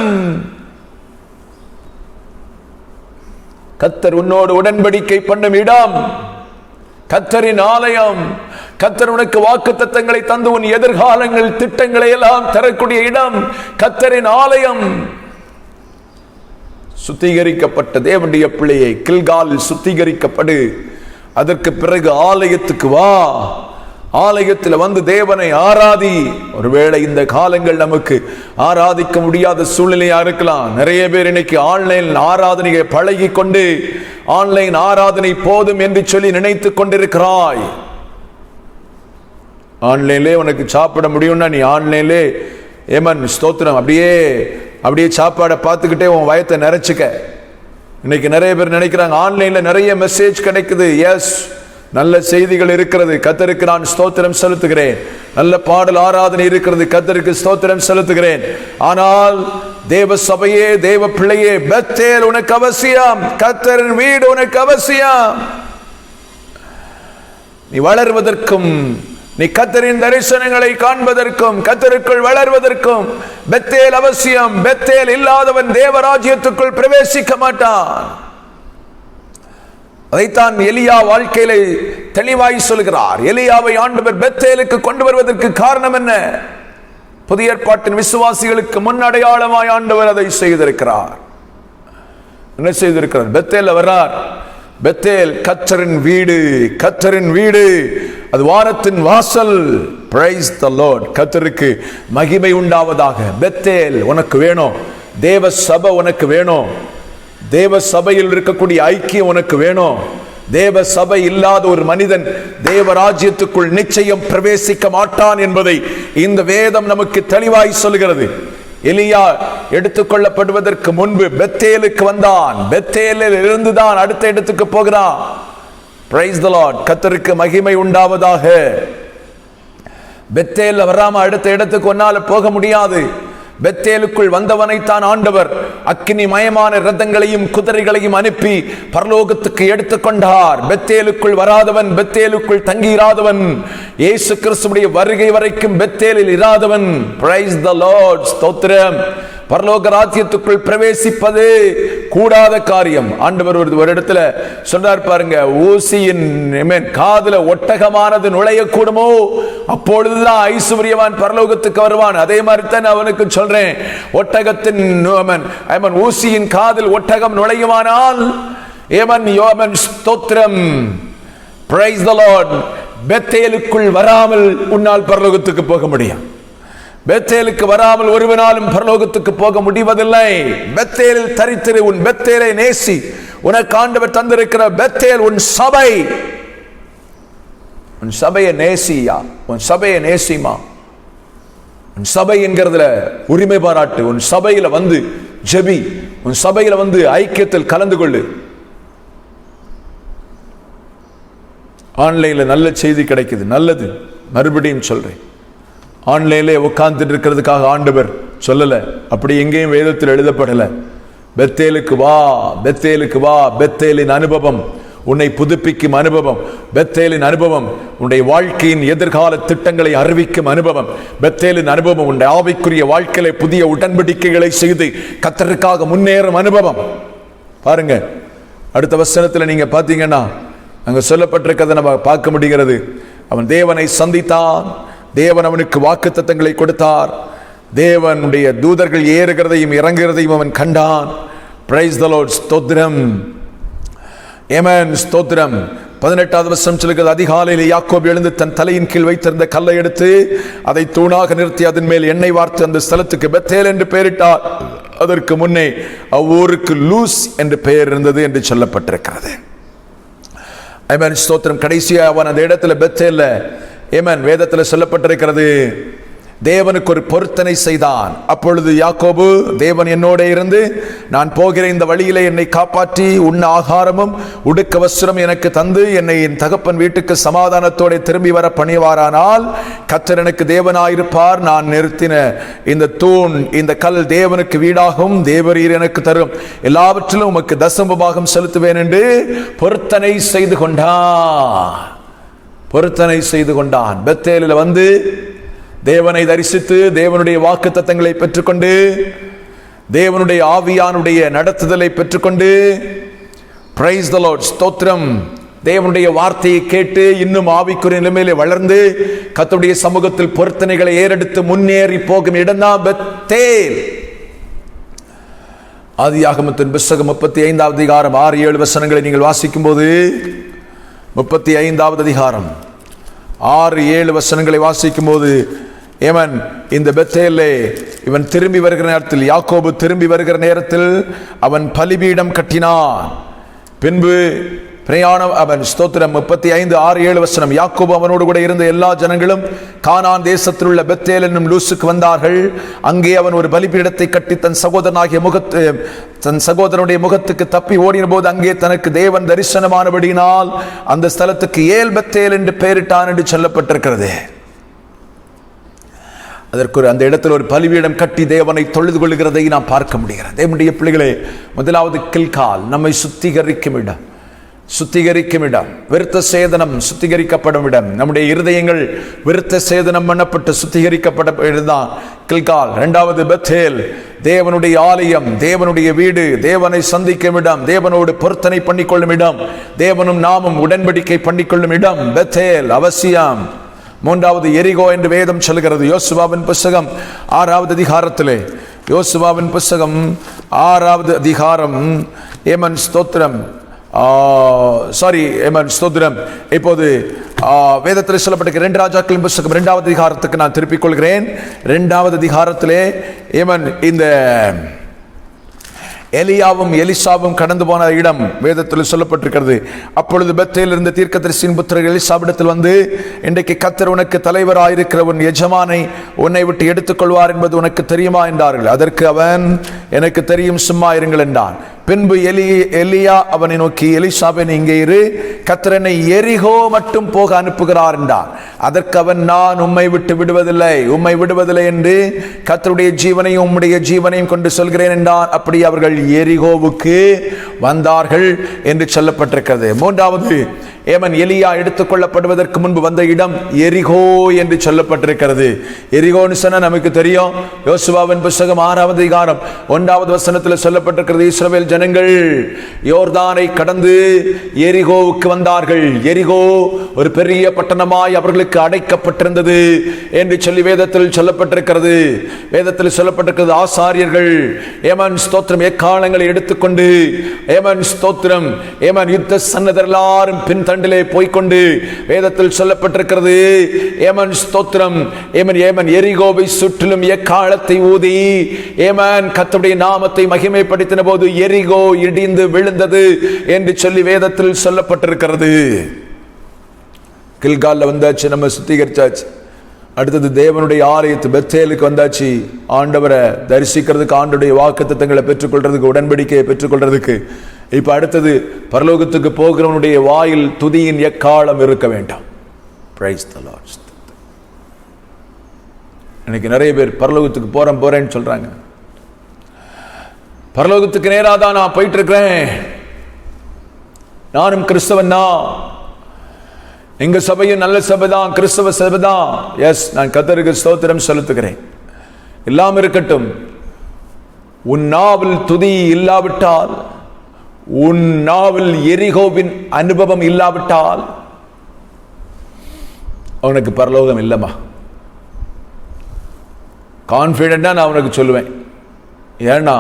கர்த்தர் உன்னோடு உடன்படிக்கை பண்ணும் இடம் கர்த்தரின் ஆலயம். கர்த்தர் உனக்கு வாக்குத்தத்தங்களை தந்து உன் எதிர்காலங்கள் திட்டங்களை எல்லாம் தரக்கூடிய இடம் கர்த்தரின் ஆலயம். சுத்திகரிக்கப்பட்ட தேவனுடைய பிள்ளையை, கில்கால் சுத்திகரிக்கப்படு. அதற்கு பிறகு ஆலயத்துக்கு வா. ஆலயத்தில் வந்து தேவனை ஆராதி. ஒருவேளை இந்த காலங்கள் நமக்கு ஆராதிக்க முடியாத சூழ்நிலையா இருக்கலாம். நிறைய பேர் இன்னைக்கு ஆன்லைன் ஆராதனையை பழகி கொண்டு ஆன்லைன் ஆராதனை போதும் என்று சொல்லி நினைத்துக் கொண்டிருக்கிறாய். ஆன்லைன்லே உனக்கு சாப்பிட முடியும்னா நீ ஆன்லைன்லே ஏமன் ஸ்தோத்திரம் அப்படியே சாப்பாடை பார்த்துக்கிட்டே உன் வயத்தை நிறைச்சிக்க. இன்னைக்கு நிறைய பேர் நினைக்கிறாங்க ஆன்லைன்ல நிறைய மெசேஜ் கிடைக்குது. எஸ், நல்ல செய்திகள் இருக்கிறது, கர்த்தருக்கு நான் ஸ்தோத்திரம் செலுத்துகிறேன். நல்ல பாடல் ஆராதனை இருக்கிறது, கர்த்தருக்கு ஸ்தோத்திரம் செலுத்துகிறேன். ஆனால் தேவ சபையே, தேவ பிள்ளையே, பெத்தேல் உனக்கு அவசியம். கர்த்தரின் வீடு உனக்கு அவசியம். நீ வளர்வதற்கும், நீ கர்த்தரின் தரிசனங்களை காண்பதற்கும், கர்த்தருக்குள் வளர்வதற்கும் பெத்தேல் அவசியம். பெத்தேல் இல்லாதவன் தேவராஜ்யத்துக்குள் பிரவேசிக்க மாட்டான். அதைத்தான் எலியா வாழ்க்கையிலே தெளிவாய் சொல்கிறார். எலியாவை ஆண்டவர் பெத்தேலுக்கு கொண்டு வருவதற்கு காரணம் என்ன? புதிய ஏற்பாட்டின் விசுவாசிகளுக்கு முன் அடையாளமாய் ஆண்டவர் அதை செய்திருக்கிறார். என்ன செய்திருக்கிறார்? பெத்தேல் வர்றார். பெத்தேல் கர்த்தரின் வீடு, கர்த்தரின் வீடு, அது வானத்தின் வாசல். Praise the Lord. கர்த்தருக்கு மகிமை உண்டாவதாக. பெத்தேல் உனக்கு வேணும், தேவ சபை உனக்கு வேணும், தேவ சபையில் இருக்கக்கூடிய ஐக்கியம் உனக்கு வேணும். தேவ சபை இல்லாத ஒரு மனிதன் தேவ ராஜ்யத்துக்குள் நிச்சயம் பிரவேசிக்க மாட்டான் என்பதை இந்த வேதம் நமக்கு தெளிவாய் சொல்கிறது. எலியா எடுத்துக்கொள்ளப்படுவதற்கு முன்பு பெத்தேலுக்கு வந்தான். பெத்தேலில் இருந்துதான் அடுத்த இடத்துக்கு போகிறான். Praise the Lord. கர்த்தருக்கு மகிமை உண்டாவதாக. பெத்தேல் வராம அடுத்த இடத்துக்கு ஒன்னால போக முடியாது. பெத்தேலுக்குள் வந்தவனைத்தான் ஆண்டவர் அக்கினி மயமான ரதங்களையும் குதிரைகளையும் அனுப்பி பரலோகத்துக்கு எடுத்துக்கொண்டார். பெத்தேலுக்குள் வராதவன், பெத்தேலுக்குள் தங்கியிராதவன், இயேசு கிறிஸ்துவுடைய வருகை வரைக்கும் பெத்தேலில் இராதவன், பிரைஸ் தி லார்ட், ஸ்தோத்திரம், பரலோக ராஜ்யத்துக்குள் பிரவேசிப்பது கூடாத காரியம். ஆண்டவர் ஒரு இடத்துல சொன்னார் பாருங்க, ஊசியின் காதுல ஒட்டகமானது நுழையக்கூடுமோ அப்பொழுதுதான் ஐஸ்வர்யவான் பரலோகத்துக்கு வருவான். அதே மாதிரி தான் அவனுக்கு சொல்றேன், ஒட்டகத்தின் ஊசியின் காதில் ஒட்டகம் நுழையுமானால் ஸ்தோத்திரம், பிரைஸ் தி லார்ட், பெத்தேலுக்குள் வராமல் உன்னால் பரலோகத்துக்கு போக முடியும். பெத்தேலுக்கு வராமல் ஒருவனாலும் பரலோகத்துக்கு போக முடிவதில்லை. பெத்தேலில் தரித்திரு, உன் பெத்தேலை நேசி. உனக்கு ஆண்டவர் தந்திருக்கிற பெத்தேல் உன் சபை. உன் சபையை நேசியா, உன் சபையை நேசிமா. உன் சபை என்கிறதுல உரிமை பாராட்டு. உன் சபையில வந்து ஜெபி, உன் சபையில வந்து ஐக்கியத்தில் கலந்து கொள்ளு. ஆன்லைன்ல நல்ல செய்தி கிடைக்குது, நல்லது. மறுபடியும் சொல்றேன், ஆன்லைன்ல உட்கார்ந்து இருக்கிறதுக்காக ஆண்டவர் சொல்லல, அப்படி எங்கேயும் வேதத்தில் எழுதப்படல. பெத்தேலுக்கு வா, பெத்தேலுக்கு வா. பெத்தேலின் அனுபவம் உன்னை புதுப்பிக்கும் அனுபவம். பெத்தேலின் அனுபவம் உன்னுடைய வாழ்க்கையின் எதிர்கால திட்டங்களை அறிவிக்கும் அனுபவம். பெத்தேலின் அனுபவம் உன்னுடைய ஆவிக்குரிய வாழ்க்கையில புதிய உடன்படிக்கைகளை செய்து கர்த்தருக்காக முன்னேறும் அனுபவம். பாருங்க, அடுத்த வசனத்தில் நீங்க பாத்தீங்கன்னா அங்க சொல்லப்பட்டிருக்கிறத நம்ம பார்க்க முடிகிறது. அவன் தேவனை சந்தித்தான், தேவன் அவனுக்கு வாக்குத்தத்தங்களை கொடுத்தார், தேவனுடைய தூதர்கள் ஏறுகிறதையும் இறங்குகிறதையும் அவன் கண்டான். பிரைஸ் தி லார்ட், ஸ்தோத்திரம், ஆமென், ஸ்தோத்திரம். 18வது வசனம் சொல்கிறது, அதிகாலையில் யாக்கோபு எழுந்து தன் தலையின் கீழ் வைத்திருந்த கல்லை எடுத்து அதை தூணாக நிறுத்தி அதன் மேல் எண்ணெய் வார்த்து அந்த ஸ்தலத்துக்கு பெத்தேல் என்று பெயரிட்டார். அதற்கு முன்னே அவ்வூருக்கு லூஸ் என்று பெயர் இருந்தது என்று சொல்லப்பட்டிருக்கிறது. ஆமென், ஸ்தோத்திரம். கடைசியா அவன் அந்த இடத்துல பெத்தேல்ல, ஆமென், வேதத்தில் சொல்லப்பட்டிருக்கிறது, தேவனுக்கு ஒரு பொருத்தனை செய்தான். அப்பொழுது யாக்கோபு, தேவன் என்னோட இருந்து நான் போகிற இந்த வழியிலே என்னை காப்பாற்றி உண்ண ஆகாரமும் உடுக்க வஸ்திரம் எனக்கு தந்து என்னை என் தகப்பன் வீட்டுக்கு சமாதானத்தோட திரும்பி வர பணிவாரானால் கர்த்தர் எனக்கு தேவனாயிருப்பார். நான் நிறுத்தின இந்த தூண், இந்த கல் தேவனுக்கு வீடாகும், தேவரீர் எனக்கு தரும் எல்லாவற்றிலும் உமக்கு தசமபாகம் செலுத்துவேன் என்று பொருத்தனை செய்து கொண்டான். பொருத்தனை செய்து கொண்டான். பெத்தேலில் வந்து தேவனை தரிசித்து தேவனுடைய வாக்குத்தத்தங்களை பெற்றுக்கொண்டு தேவனுடைய ஆவியானுடைய நடத்துதலை பெற்றுக்கொண்டு, பிரைஸ் தி லார்ட், ஸ்தோத்திரம், தேவனுடைய வார்த்தையை கேட்டு இன்னும் ஆவிக்குரிய நிலைமையிலே வளர்ந்து கர்த்தருடைய சமூகத்தில் பொருத்தனைகளை ஏறெடுத்து முன்னேறி போகும் இடம்தான் பெத்தேல். ஆதியாகமத்தின் புத்தகம் 35வது அதிகாரம் 6-7 வசனங்களை நீங்கள் வாசிக்கும் போது, 35வது அதிகாரம் 6-7 வசனங்களை வாசிக்கும் போது, ஏமன், இந்த பெத்தேலே இவன் திரும்பி வருகிற நேரத்தில், யாக்கோபு திரும்பி வருகிற நேரத்தில் அவன் பலிபீடம் கட்டினான். பின்பு பிரயாணம், அவன் ஸ்தோத்திரம், 35:6-7 வசனம். யாக்கோபு அவனோடு கூட இருந்த எல்லா ஜனங்களும் கானான் தேசத்தில் உள்ள பெத்தேல் என்னும் லூசுக்கு வந்தார்கள். அங்கே அவன் ஒரு பலிபீடத்தை கட்டி தன் சகோதரனுடைய முகத்துக்கு தப்பி ஓடின போது அங்கே தனக்கு தேவன் தரிசனமானபடியினால் அந்த ஸ்தலத்துக்கு ஏல் பெத்தேல் என்று பெயரிட்டான் என்று சொல்லப்பட்டிருக்கிறது. அதற்கு அந்த இடத்தில் ஒரு பலிபீடம் கட்டி தேவனை தொழுது கொள்கிறதை நாம் பார்க்க முடிகிறது. தேவனுடைய பிள்ளைகளே, முதலாவது கில்கால், நம்மை சுத்திகரிக்கும் இடம், சுத்திகரிக்கும் இடம், விருத்த சேதனம் சுத்திகரிக்கப்படும் இடம். நம்முடைய இருதயங்கள் விருத்த சேதனம் பண்ணப்பட்டு சுத்திகரிக்கப்பட்ட இடம்தான் கில்கால். இரண்டாவது பெத்தேல், தேவனுடைய ஆலயம், தேவனுடைய வீடு, தேவனை சந்திக்கும் இடம், தேவனோடு பொருத்தனை பண்ணிக்கொள்ளும் இடம், தேவனும் நாமும் உடன்படிக்கை பண்ணிக்கொள்ளும் இடம் பெத்தேல் அவசியம். மூன்றாவது எரிகோ என்று வேதம் சொல்கிறது. யோசுவாவின் புஸ்தகம் 6வது அதிகாரத்திலே, யோசுவாவின் புஸ்தகம் 6வது அதிகாரம், ஏமன் ஸ்தோத்திரம், ஸ்தோத்திரம். இப்போது வேதத்தில் சொல்லப்பட்டிருக்க 2 ராஜாக்களின் புத்தகம் 2வது அதிகாரத்துக்கு நான் திருப்பிக் கொள்கிறேன். 2வது அதிகாரத்திலே இந்த எலியாவும் எலிசாவும் கடந்து போன இடம் வேதத்தில் சொல்லப்பட்டிருக்கிறது. அப்பொழுது பெத்தேலில் இருந்த தீர்க்கதரிசியின் புத்திரர் எலிசாவிடத்தில் வந்து, இன்றைக்கு கர்த்தர் உனக்கு தலைவராயிருக்கிற உன் எஜமானை உன்னை விட்டு எடுத்துக்கொள்வார் என்பது உனக்கு தெரியுமா என்றார்கள். அதற்கு அவன், எனக்கு தெரியும், சும்மா இருங்கள் என்றான். பின்பு எலியா அவனை நோக்கி, எலிசாவே, இங்கே இரு, கர்த்தர் என்னை எரிகோ மட்டும் போக அனுப்புகிறார் என்றான். அதற்கு அவன், நான் உம்மை விடுவதில்லை என்று கர்த்தருடைய ஜீவனையும் உம்முடைய ஜீவனையும் கொண்டு சொல்கிறேன் என்றான். அப்படி அவர்கள் எரிகோவுக்கு வந்தார்கள் என்று சொல்லப்பட்டிருக்கிறது. 3வது எலியா எடுத்துக்கொள்ளப்படுவதற்கு முன்பு வந்த இடம் எரிகோ என்று சொல்லப்பட்டிருக்கிறது. எரிகோன்னு சொன்னா நமக்கு தெரியும். யோசுவாவின் புத்தகம் 6வது அதிகாரம் 1வது வசனத்தில் சொல்லப்பட்டிருக்கிறது, இஸ்ரவேல் ஜனங்கள் யோர்தானை கடந்து எரிகோவுக்கு வந்தார்கள். எரிகோ ஒரு பெரிய பட்டணமாய் அவர்களுக்கு அடைக்கப்பட்டிருந்தது என்று சொல்லி வேதத்தில் சொல்லப்பட்டிருக்கிறது. வேதத்தில் சொல்லப்பட்டிருக்கிறது, ஆசாரியர்கள் ஸ்தோத்திரம் எக்காலங்களை எடுத்துக்கொண்டு ஸ்தோத்திரம் யுத்த சன்னதர் எல்லாரும் பின் தண்டிலே போய்கொண்டு வேதத்தில் சொல்லப்பட்டிருக்கிறது, ஸ்தோத்திரம் எரிகோவை சுற்றிலும் எக்காலத்தை ஊதி கர்த்தருடைய நாமத்தை மகிமைப்படுத்தின போது எரிகோ இடிந்து விழுந்தது என்று சொல்லி வேதத்தில் சொல்லப்பட்டிருக்கிறது. கில்கால்ல வந்தாச்சு, நம்ம சுத்திகரிச்சாச்சு. அடுத்தது தேவனுடைய ஆலயத்து பெத்தேலுக்கு வந்தாச்சு. ஆண்டவரை தரிசிக்கிறதுக்கு, ஆண்டவருடைய வாக்குத்தத்தங்களை பெற்றுக்கொள்றதுக்கு, உடன்படிக்கையை பெற்றுக்கொள்றதுக்கு. இப்ப அடுத்தது பரலோகத்துக்கு போகிறவனுடைய வாயில் துதியின் எக்காலம் இருக்க வேண்டாம். Praise the Lord. இன்னைக்கு நிறைய பேர் பரலோகத்துக்கு போறேன்னு சொல்றாங்க. பரலோகத்துக்கு நேராதான் நான் போயிட்டு இருக்கிறேன், நானும் கிறிஸ்தவன் தான், எங்க சபையும் நல்ல சபைதான், கிறிஸ்தவ சபைதான். எஸ், நான் கர்த்தருக்கு ஸ்தோத்திரம் செலுத்துகிறேன். எல்லாம் இருக்கட்டும். உன் நாவில் துதி இல்லாவிட்டால், உன் நாவில் எரிகோவின் அனுபவம் இல்லாவிட்டால் அவனுக்கு பரலோகம் இல்லைமா. கான்ஃபிடென்டா நான் உனக்கு சொல்லுவேன். ஏன்னா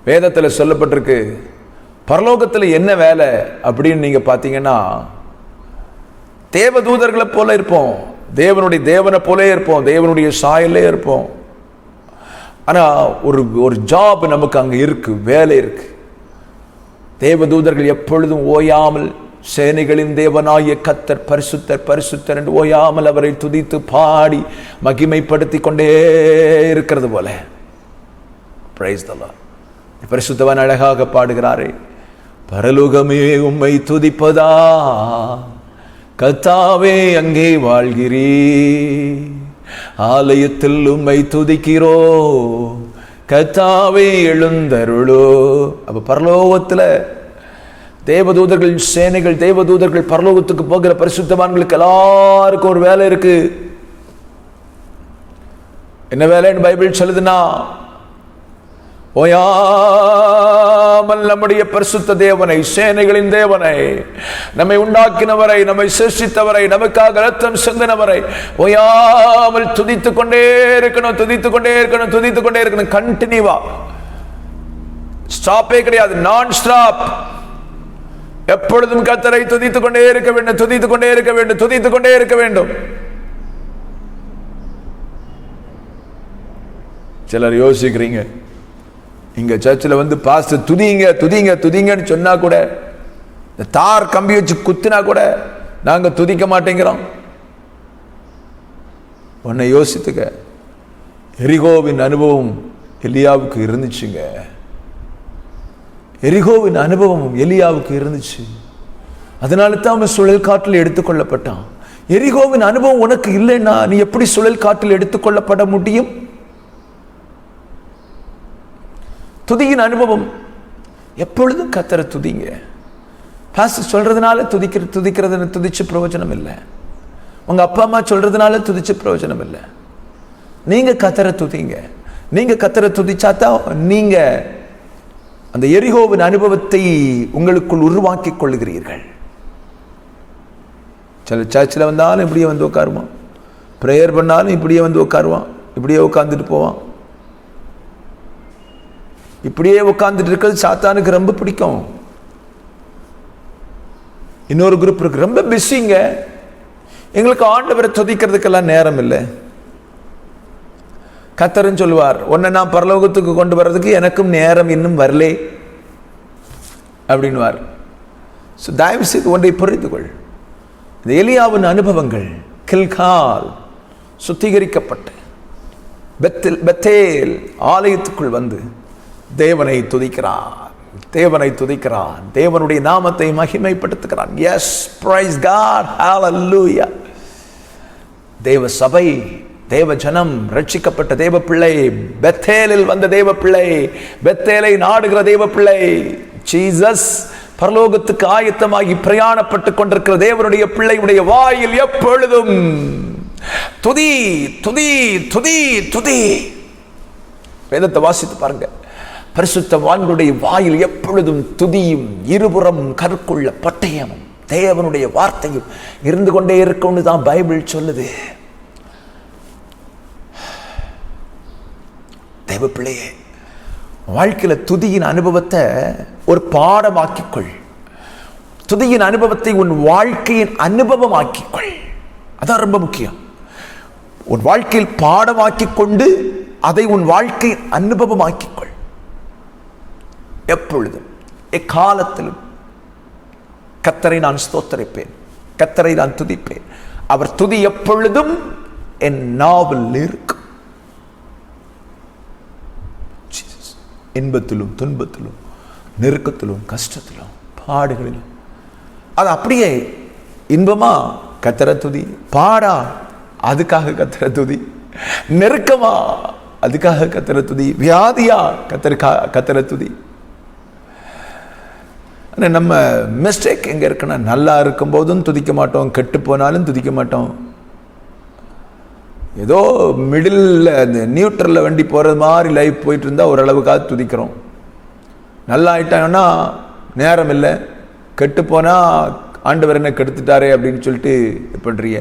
வேதத்தில் சொல்லப்பட்டிருக்கு, பரலோகத்தில் என்ன வேலை அப்படின்னு நீங்க பார்த்தீங்கன்னா, தேவதூதர்களை போல இருப்போம், தேவனை போல இருப்போம், தேவனுடைய சாயலே இருப்போம். ஆனா ஒரு ஜாப் நமக்கு அங்க இருக்கு, வேலை இருக்கு. தேவதூதர்கள் எப்பொழுதும் ஓயாமல் சேனைகளின் தேவனாகிய கர்த்தர் பரிசுத்தர் பரிசுத்தர் என்று ஓயாமல் அவரை துதித்து பாடி மகிமைப்படுத்தி கொண்டே இருக்கிறது போல. Praise the Lord. பரிசுத்தவான் அழகாக பாடுகிறாரே, பரலோகமே உம்மை துதிப்பதா, கர்த்தாவே அங்கே வாழ்கிறீ, ஆலயத்தில் உம்மை துதிக்கிறோ, கர்த்தாவே எழுந்தருளோ. அப்ப பரலோகத்துல தேவதூதர்கள் சேனைகள், தேவதூதர்கள் பரலோகத்துக்கு போகிற பரிசுத்தவான்களுக்கு எல்லாருக்கும் ஒரு வேலை இருக்கு. என்ன வேலைன்னு பைபிள் சொல்லுதுன்னா, ஓயாமல் நம்முடைய பரிசுத்த தேவனை, சேனைகளின் தேவனை, நம்மை உண்டாக்கினவரை, நம்மை சிருஷ்டித்தவரை, நமக்காக ரத்தம் சிந்தினவரை ஓயாமல் துதித்துக் கொண்டே இருக்கணும், துதித்துக் கொண்டே இருக்கணும், துதித்துக் கொண்டே இருக்கணும். கண்டினியூவா, ஸ்டாப்பே கிடையாது, நான் ஸ்டாப். எப்பொழுதும் கர்த்தரை துதித்துக் கொண்டே இருக்க வேண்டும், துதித்துக் கொண்டே இருக்க வேண்டும், துதித்துக் கொண்டே இருக்க வேண்டும். சிலர் யோசிக்கிறீங்க, இங்க சர்ச்சில் வந்து பாஸ்டர் துதிங்க துதிங்க துதிங்கன்னு சொன்னா கூட, தார் கம்பி வச்சு குத்தினா கூட நாங்க துதிக்க மாட்டேங்கிறோம். உன்னை யோசித்துக்க. எரிகோவின் அனுபவம் எலியாவுக்கு இருந்துச்சுங்க. எரிகோவின் அனுபவம் எலியாவுக்கு இருந்துச்சு. அதனால தான் அவன் சுழல் காற்றில் எடுத்துக்கொள்ளப்பட்டான். எரிகோவின் அனுபவம் உனக்கு இல்லைன்னா நீ எப்படி சுழல் காற்றில் எடுத்துக்கொள்ளப்பட முடியும்? துதியின் அனுபவம். எப்பொழுதும் கர்த்தரை துதிங்க. பாஸ்டர் சொல்றதுனால துதிக்கிறது துதிச்சு பிரயோஜனம் இல்லை. உங்க அப்பா அம்மா சொல்றதுனால துதிச்சு பிரயோஜனம் இல்லை. நீங்க கர்த்தரை துதிங்க. நீங்க கர்த்தரை துதிச்சாதான் நீங்க அந்த எரிகோவின் அனுபவத்தை உங்களுக்குள் உருவாக்கி கொள்ளுகிறீர்கள். சில சர்ச்சில் வந்தாலும் இப்படியே வந்து உட்காருவான், ப்ரேயர் பண்ணாலும் இப்படியே வந்து உட்காருவான், இப்படியே உட்காந்துட்டு போவான். இப்படியே உட்கார்ந்துட்டு இருக்கிறது சாத்தானுக்கு ரொம்ப பிடிக்கும். இன்னொரு குரூப் இருக்கு, ரொம்ப பிஸிங்க, எங்களுக்கு ஆண்டவரை துதிக்கிறதுக்கெல்லாம் நேரம் இல்லை. கர்த்தர் சொல்லுவார், உன்னை நான் பரலோகத்துக்கு கொண்டு வர்றதுக்கு எனக்கும் நேரம் இன்னும் வரலே அப்படின்வார். தயவு செய்து ஒன்றை புரிந்து கொள். இந்த எலியாவின் அனுபவங்கள் கில்கால் சுத்திகரிக்கப்பட்டு பெத்தேல் ஆலயத்துக்குள் வந்து தேவனை துதிக்கிறான், தேவனை துதிக்கிறான், தேவனுடைய நாமத்தை மகிமைப்படுத்துகிறான். எஸ், பிரைஸ் காட், ஹalleluya. தேவ சபை, தேவ ஜனம், ரட்சிக்கப்பட்ட தேவ பிள்ளை, பெத்தேலில் வந்த தேவ பிள்ளை, பெத்தேலை நாடுகிற தேவ பிள்ளை, ஜீசஸ் பரலோகத்துக்கு ஆயத்தமாகி பிரயாணப்பட்டு கொண்டிருக்கிற தேவனுடைய பிள்ளையுடைய வாயில் எப்பொழுதும் துதி துதி துதி துதி. வேதத்தை வாசித்து பாருங்க. பரிசுத்தவான்களுடைய வாயில் எப்பொழுதும் துதியும் இருபுறம் கருக்குள்ள பட்டயமும் தேவனுடைய வார்த்தையும் இருந்து கொண்டே இருக்கும்னு தான் பைபிள் சொல்லுது. தேவ பிள்ளையே, வாழ்க்கையில துதியின் அனுபவத்தை ஒரு பாடமாக்கிக்கொள். துதியின் அனுபவத்தை உன் வாழ்க்கையின் அனுபவமாக்கிக்கொள். அதான் ரொம்ப முக்கியம். உன் வாழ்க்கையில் பாடமாக்கிக் கொண்டு அதை உன் வாழ்க்கையின் அனுபவமாக்கிக்கொள். எப்பொழுதும் எக்காலத்திலும் கர்த்தரை நான் ஸ்தோத்தரிப்பேன், கர்த்தரை நான் துதிப்பேன். அவர் துதி எப்பொழுதும் என் நாவில் இருக்கும். இன்பத்திலும் துன்பத்திலும் நெருக்கத்திலும் கஷ்டத்திலும் பாடுகளிலும் அது அப்படியே இன்பமா கர்த்தரை துதி, பாடா அதுக்காக கர்த்தரை துதி, நெருக்கமா அதுக்காக கர்த்தரை துதி, வியாதியா கர்த்தரை துதி. நம்ம மிஸ்டேக் எங்க இருக்குன்னா, நல்லா இருக்கும் போதும் துதிக்க மாட்டோம், கெட்டு போனாலும் துதிக்க மாட்டோம். ஏதோ மிடில் அந்த நியூட்ரலில் வண்டி போகிறது மாதிரி லைஃப் போயிட்டு இருந்தால் ஓரளவுக்காக துதிக்கிறோம். நல்லா ஆயிட்டாங்கன்னா நேரம் இல்லை, கெட்டு போனால் ஆண்டவர் என்ன கெடுத்துட்டாரே அப்படின்னு சொல்லிட்டு பண்ணுறீங்க.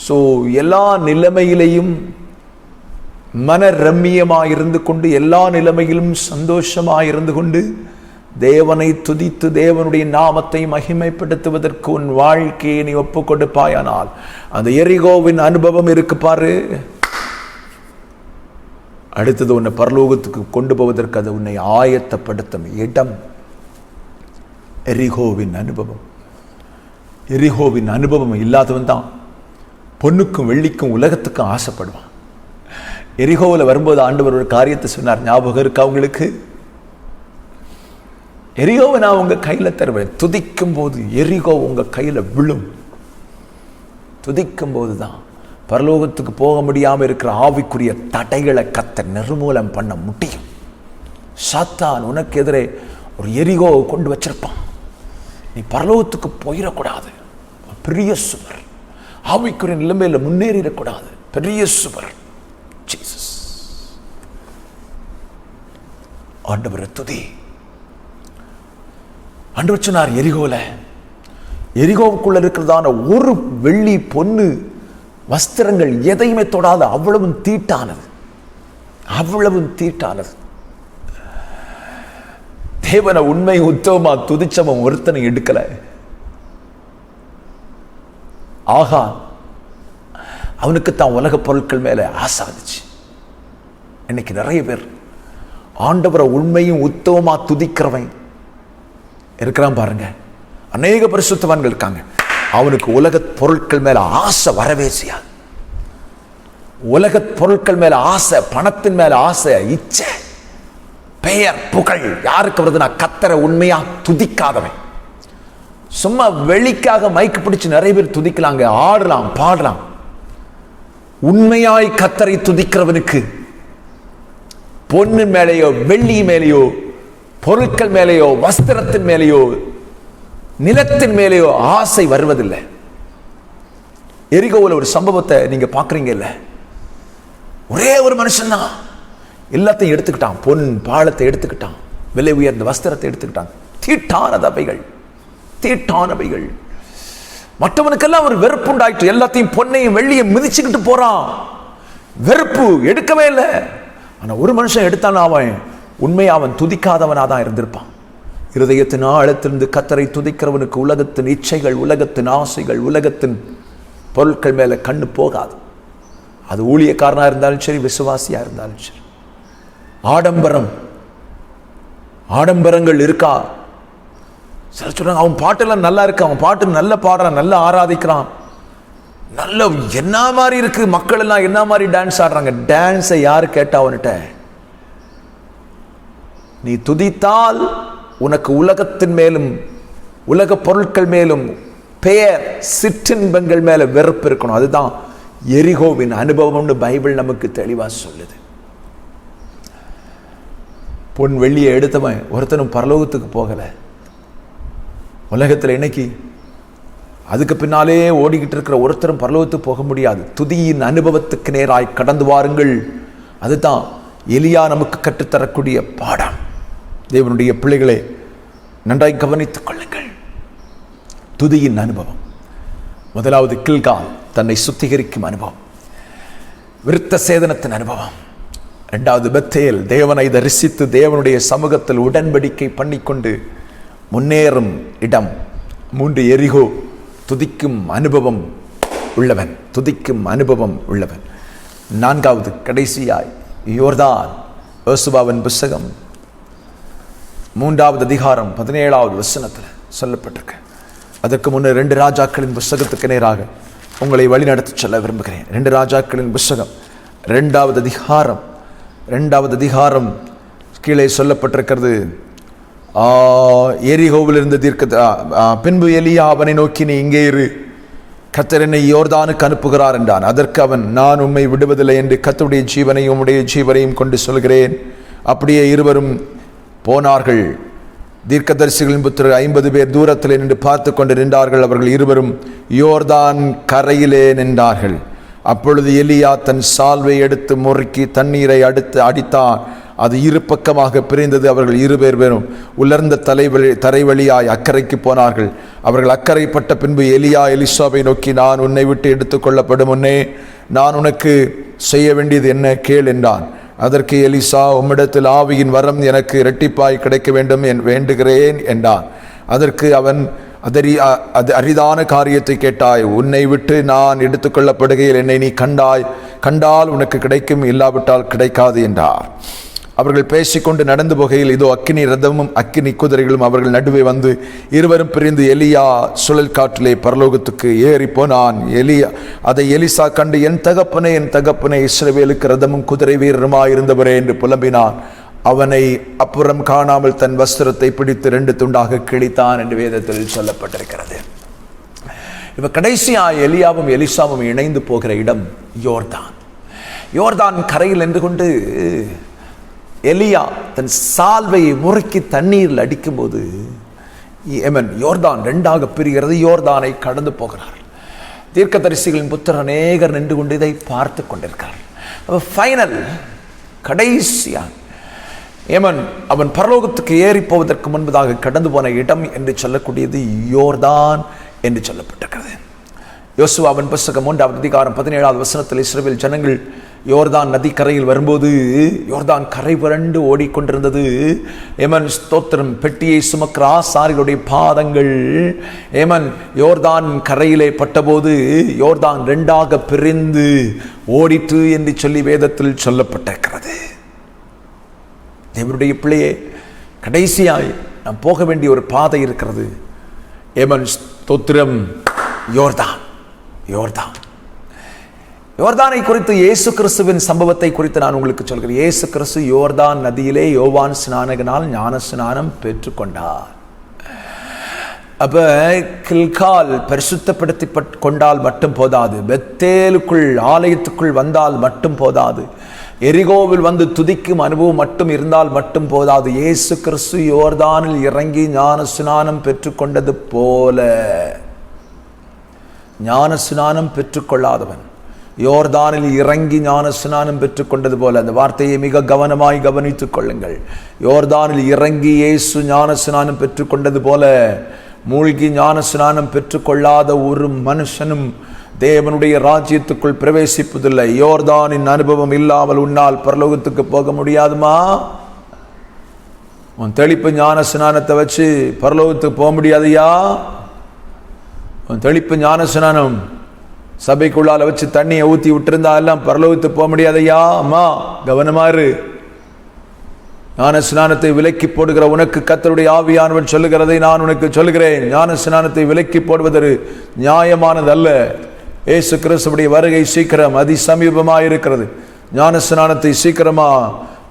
ஸோ எல்லா நிலைமையிலையும் மன ரம்மியமாக இருந்து கொண்டு, எல்லா நிலைமையிலும் சந்தோஷமாக இருந்து கொண்டு தேவனை துதித்து தேவனுடைய நாமத்தை மகிமைப்படுத்துவதற்கு உன் வாழ்க்கையை நீ ஒப்பு கொடுப்பாயானால் அந்த எரிகோவின் அனுபவம் இருக்கு பாரு. அடுத்தது உன்னை பரலோகத்துக்கு கொண்டு போவதற்கு அது உன்னை ஆயத்தப்படுத்தும் இடம் எரிகோவின் அனுபவம். எரிகோவின் அனுபவம் இல்லாதவன் தான் பொண்ணுக்கும் வெள்ளிக்கும் உலகத்துக்கும் ஆசைப்படுவான். எரிகோவில் வரும்போது ஆண்டவர் ஒரு காரியத்தை சொன்னார், ஞாபகம் இருக்கு அவங்களுக்கு? எரிகோவை நான் உங்க கையில தருவேன். துதிக்கும் போது எரிகோ உங்க கையில விழும். துதிக்கும் போதுதான் பரலோகத்துக்கு போக முடியாம இருக்கிற ஆவிக்குரிய தடைகளை கர்த்தர் நிர்மூலம் பண்ண முடியும். சாத்தான் உனக்கு எதிரே ஒரு எரிகோவை கொண்டு வச்சிருப்பான். நீ பரலோகத்துக்கு போயிடக்கூடாது. பெரிய சுவர், ஆவிக்குரிய நிலைமையில முன்னேறிடக்கூடாது. பெரிய சுவர் ஜீசஸ். ஆண்டவரை துதி. ஆண்டவர் சொன்னார், எரிகோவுக்குள்ள இருக்கிறதான ஒரு வெள்ளி பொன்னு வஸ்திரங்கள் எதையுமே தொடாத அவ்வளவும் தீட்டானது, அவ்வளவும் தீட்டானது. தேவனை உண்மை உத்தவமா துதிச்சவன் ஒருத்தனை எடுக்கல. ஆகா, அவனுக்கு தான் உலக பொருட்கள் மேல ஆசை வந்துச்சு. இன்னைக்கு நிறைய பேர் ஆண்டவரை உண்மையும் உத்தவமா துதிக்கிறவன் இருக்கிறான் பாருங்க. அநேக பரிசுத்தவான்கள் இருக்காங்க. அவனுக்கு உலக பொருட்கள் மேல ஆசை வரவே செய்யாது. உலக பொருட்கள் மேல ஆசை, பணத்தின் மேல ஆசை, இச்சை, பெயர், புகழ் யாருக்கு வருதுன்னா கர்த்தரை உண்மையா துதிக்காதவன். சும்மா வெளிக்காக மைக்கு பிடிச்சு நிறைய பேர் துதிக்கலாங்க, ஆடலாம், பாடலாம். உண்மையாய் கர்த்தரை துதிக்கிறவனுக்கு பொண்ணு மேலேயோ வெள்ளி மேலேயோ பொருட்கள் மேலேயோ வஸ்திரத்தின் மேலேயோ நிலத்தின் மேலேயோ ஆசை வருவதில்லை. எரிகோவில் ஒரு சம்பவத்தை நீங்க பாக்குறீங்க இல்ல? ஒரே ஒரு மனுஷன் தான் எல்லாத்தையும் எடுத்துக்கிட்டான். பொன் பாலத்தை எடுத்துக்கிட்டான், விலை உயர்ந்த வஸ்திரத்தை எடுத்துக்கிட்டான். தீட்டானவைகள், தீட்டானவைகள். மற்றவனுக்கெல்லாம் ஒரு வெறுப்பு உண்டாயிட்டு. எல்லாத்தையும் பொன்னையும் வெள்ளியும் மிதிச்சுக்கிட்டு போறான். வெறுப்பு எடுக்கவே இல்லை. ஆனா ஒரு மனுஷன் எடுத்தான், அவன் உண்மையை அவன் துதிக்காதவனா தான் இருந்திருப்பான். இருதயத்தின் ஆழத்திலிருந்து கர்த்தரை துதிக்கிறவனுக்கு உலகத்தின் இச்சைகள், உலகத்தின் ஆசைகள், உலகத்தின் பொருட்கள் மேலே கண்ணு போகாது. அது ஊழியக்காரனாக இருந்தாலும் சரி, விசுவாசியாக இருந்தாலும் சரி. ஆடம்பரங்கள் இருக்கா? சில சொல்றாங்க அவன் பாட்டெல்லாம் நல்லா இருக்கு, அவன் பாட்டு நல்ல பாடுறான், நல்லா ஆராதிக்கிறான், நல்ல என்ன மாதிரி இருக்கு, மக்கள் எல்லாம் என்ன மாதிரி டான்ஸ் ஆடுறாங்க. டான்ஸை யாரு கேட்டா அவன்கிட்ட? நீ துதித்தால் உனக்கு உலகத்தின் மேலும் உலக பொருட்கள் மேலும் பெயர் சிற்றின்பங்கள் மேல வெறுப்பு இருக்கணும். அதுதான் எரிகோவின் அனுபவம்னு பைபிள் நமக்கு தெளிவா சொல்லுது. பொன் வெள்ளியை எடுத்தவன் ஒருத்தனும் பரலோகத்துக்கு போகல. உலகத்தில் இன்னைக்கு அதுக்கு பின்னாலே ஓடிக்கிட்டு இருக்கிற ஒருத்தரும் பரலோகத்துக்கு போக முடியாது. துதியின் அனுபவத்துக்கு நேராய் கடந்து வாருங்கள். அதுதான் எலியா நமக்கு கற்றுத்தரக்கூடிய பாடம். தேவனுடைய பிள்ளைகளே, நன்றாய் கவனித்துக் கொள்ளுங்கள். துதியின் அனுபவம். முதலாவது கில்கால், தன்னை சுத்திகரிக்கும் அனுபவம், விருத்த சேதனத்தின் அனுபவம். இரண்டாவது பெத்தேல், தேவனை தரிசித்து தேவனுடைய சமூகத்தில் உடன்படிக்கை பண்ணிக்கொண்டு முன்னேறும் இடம். மூன்று, எரிகோ, துதிக்கும் அனுபவம் உள்ளவன், துதிக்கும் அனுபவம் உள்ளவன். நான்காவது கடைசியாய் யோர்தான், யோசுவாவின் புஸ்தகம் 3வது அதிகாரம் 17வது வசனத்தில் சொல்லப்பட்டிருக்கு. அதற்கு முன்னர் 2 ராஜாக்களின் புஸ்தகத்துக்கு நேராக உங்களை வழிநடத்தி செல்ல விரும்புகிறேன். 2 ராஜாக்களின் புஸ்தகம் 2வது அதிகாரம் கீழே சொல்லப்பட்டிருக்கிறது. எரிகோவில் இருந்து பின்பு எலியா அவனை நோக்கி, நீ இங்கே இரு, கர்த்தர் என்னை யோர்தானுக்கு அனுப்புகிறார் என்றான். அதற்கு அவன், நான் உம்மை விடுவதில்லை என்று கர்த்தருடைய ஜீவனையும் உம்முடைய ஜீவனையும் கொண்டு சொல்கிறேன். அப்படியே இருவரும் போனார்கள். தீர்க்கதரிசிகளின் புத்திரர் 50 பேர் தூரத்தில் நின்று பார்த்து கொண்டு நின்றார்கள். அவர்கள் இருவரும் யோர்தான் கரையிலே நின்றார்கள். அப்பொழுது எலியா தன் சால்வை எடுத்து முறுக்கி தண்ணீரை அடித்தான். அது இரு பக்கமாக பிரிந்தது. அவர்கள் 2 பேரும் உலர்ந்த தரைவழியாய் அக்கறைக்கு போனார்கள். அவர்கள் அக்கறைப்பட்ட பின்பு எலியா எலிசாவை நோக்கி, நான் உன்னை விட்டு எடுத்துக்கொள்ளப்படும் முன்னே நான் உனக்கு செய்ய வேண்டியது என்ன கேள் என்றான். அதற்கு எலிசா, உம்மிடத்தில் ஆவியின் வரம் எனக்கு இரட்டிப்பாய் கிடைக்க வேண்டும் வேண்டுகிறேன் என்றான். அதற்கு அவன், அது அரிதான காரியத்தை கேட்டாய். உன்னை விட்டு நான் எடுத்துக்கொள்ளப்படுகையில் என்னை நீ கண்டால் உனக்கு கிடைக்கும், இல்லாவிட்டால் கிடைக்காது என்றார். அவர்கள் பேசிக்கொண்டு நடந்து போகையில் இதோ அக்கினி ரதமும் அக்கினி குதிரைகளும் அவர்கள் நடுவே வந்து இருவரும் பிரிந்து எலியா சுழல் காற்றிலே பரலோகத்துக்கு ஏறி போனான். அதை எலிசா கண்டு, என் தகப்பனே, இஸ்ரவேலுக்கு ரதமும் குதிரை வீரருமாயிருந்தவரே என்று புலம்பினான். அவனை அப்புறம் காணாமல் தன் வஸ்திரத்தை பிடித்து 2 துண்டாக கிழித்தான் என்று வேதத்தில் சொல்லப்பட்டிருக்கிறது. இப்ப கடைசியா எலியாவும் எலிசாவும் இணைந்து போகிற இடம் யோர்தான். யோர்தான் கரையில் நின்று கொண்டு எலியா தன் சால்வையை முறுக்கி தண்ணீரில் அடிக்கும் போது யோர்தான் 2ஆக பிரிகிறது. யோர்தானை கடந்து போகிறார். தீர்க்கதரிசிகளின் புத்திரர் அநேகர் நின்று கொண்டு இதை பார்த்து கொண்டிருக்கிறார். ஃபைனல், கடைசியா அவன் பரலோகத்துக்கு ஏறி போவதற்கு முன்பதாக கடந்து போன இடம் என்று சொல்லக்கூடியது யோர்தான் என்று சொல்லப்பட்டிருக்கிறது. யோசுவாவின் புஸ்தகம் 3வது அதிகாரம் 17வது வசனத்தில் இஸ்ரவேல் ஜனங்கள் யோர்தான் நதிக்கரையில் வரும்போது யோர்தான் கரை புரண்டு ஓடிக்கொண்டிருந்தது. ஸ்தோத்திரம், பெட்டியை சுமக்கிற ஆசாரிகளுடைய பாதங்கள் யோர்தான் கரையிலே பட்டபோது யோர்தான் 2ஆக பிரிந்து ஓடிற்று என்று சொல்லி வேதத்தில் சொல்லப்பட்டிருக்கிறது. தேவனுடைய பிள்ளையே, கடைசியாய் நாம் போக வேண்டிய ஒரு பாதை இருக்கிறது. ஸ்தோத்திரம், யோர்தானை குறித்து இயேசு கிறிஸ்துவின் சம்பவத்தை குறித்து நான் உங்களுக்கு சொல்கிறேன். இயேசு கிறிஸ்து யோர்தான் நதியிலே யோவான் ஸ்நானகனால் ஞான ஸ்நானம் பெற்றுக்கொண்டார். அப்ப கில்கால் பரிசுத்தப்படுத்தி கொண்டால் மட்டும் போதாது, பெத்தேலுக்குள் ஆலயத்துக்குள் வந்தால் மட்டும் போதாது, எரிகோவில் வந்து துதிக்கும் அனுபவம் மட்டும் இருந்தால் மட்டும் போதாது. இயேசு கிறிஸ்து யோர்தானில் இறங்கி ஞான ஸ்நானம் பெற்றுக்கொண்டது போல ஞான ஸ்நானம் பெற்றுக்கொள்ளாதவன் யோர்தானில் இறங்கி ஞான ஸ்நானம் பெற்றுக்கொண்டது போல, அந்த வார்த்தையை மிக கவனமாய் கவனித்துக் கொள்ளுங்கள். யோர்தானில் இறங்கி இயேசு ஞான ஸ்நானம் பெற்றுக்கொண்டது போல மூழ்கி ஞான ஸ்நானம் பெற்றுக்கொள்ளாத ஒரு மனுஷனும் தேவனுடைய ராஜ்யத்துக்குள் பிரவேசிப்பதில்லை. யோர்தானின் அனுபவம் இல்லாமல் உன்னால் பரலோகத்துக்கு போக முடியாதுமா? உன் தெளிப்பு ஞான ஸ்நானத்தை வச்சு பரலோகத்துக்கு போக முடியாதையா? உன் தெளிப்பு ஞான ஸ்நானம் சபைக்குள்ளால வச்சு தண்ணியை ஊற்றி விட்டுருந்தா எல்லாம் பரலோகத்துக்கு போக முடியாதையா. அம்மா கவனமாறு. ஞான ஸ்நானத்தை விலக்கி போடுகிற உனக்கு கர்த்தருடைய ஆவியானவர் சொல்லுகிறதை நான் உனக்கு சொல்லுகிறேன். ஞான ஸ்நானத்தை விலக்கி போடுவது நியாயமானதல்ல. இயேசு கிறிஸ்துவுடைய வருகை சீக்கிரம் அதிசமீபமாயிருக்கிறது. ஞான ஸ்நானத்தை சீக்கிரமா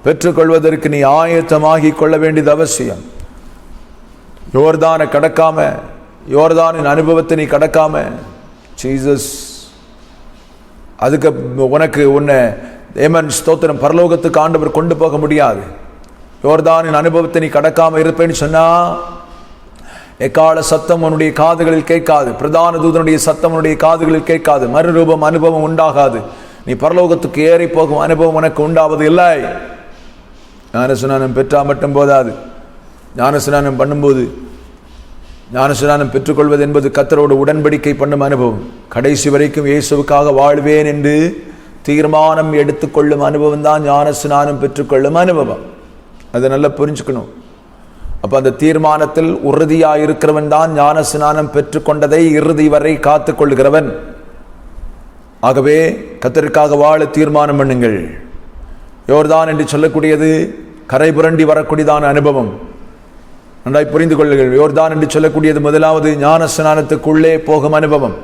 பெற்றுக்கொள்வதற்கு நீ ஆயத்தமாகி கொள்ள வேண்டியது அவசியம். யோர்தானை கடக்காம, யோர்தானின் அனுபவத்தை நீ கடக்காம, ஜீசஸ் அதுக்கு உனக்கு உன்னை ஏமன் ஸ்தோத்திரம் பரலோகத்துக்கு ஆண்டவர் கொண்டு போக முடியாது. யோர்தானின் அனுபவத்தை நீ கடக்காம இருப்பேன்னு சொன்னா எக்கால சத்தம் உன்னுடைய காதுகளில் கேட்காது. பிரதான தூதனுடைய சத்தம் உன்னுடைய காதுகளில் கேட்காது. மறுரூபம் அனுபவம் உண்டாகாது. நீ பரலோகத்துக்கு ஏறி போகும் அனுபவம் உனக்கு உண்டாவது இல்லை. ஞானஸ்நானம் பெற்றா மட்டும் போதாது. ஞானஸ்நானம் பண்ணும்போது, ஞானஸ்நானம் பெற்றுக்கொள்வது என்பது கர்த்தரோடு உடன்படிக்கை பண்ணும் அனுபவம். கடைசி வரைக்கும் இயேசுவுக்காக வாழ்வேன் என்று தீர்மானம் எடுத்துக்கொள்ளும் அனுபவம் தான் ஞானஸ்நானம் பெற்றுக்கொள்ளும் அனுபவம். அதை நல்லா புரிஞ்சுக்கணும். அப்ப அந்த தீர்மானத்தில் உறுதியாக இருக்கிறவன் தான் ஞானஸ்நானம் பெற்றுக்கொண்டதை இறுதி வரை காத்து கொள்கிறவன். ஆகவே கர்த்தருக்காக வாழ தீர்மானம் பண்ணுங்கள். யோர்தான் என்று சொல்லக்கூடியது கரை புரண்டி வரக்கூடியதான அனுபவம். நன்றாய் புரிந்து கொள்ளுங்கள். யோர்தான் என்று சொல்லக்கூடியது முதலாவது ஞானஸ்நானத்துக்குள்ளே போகும் அனுபவம்.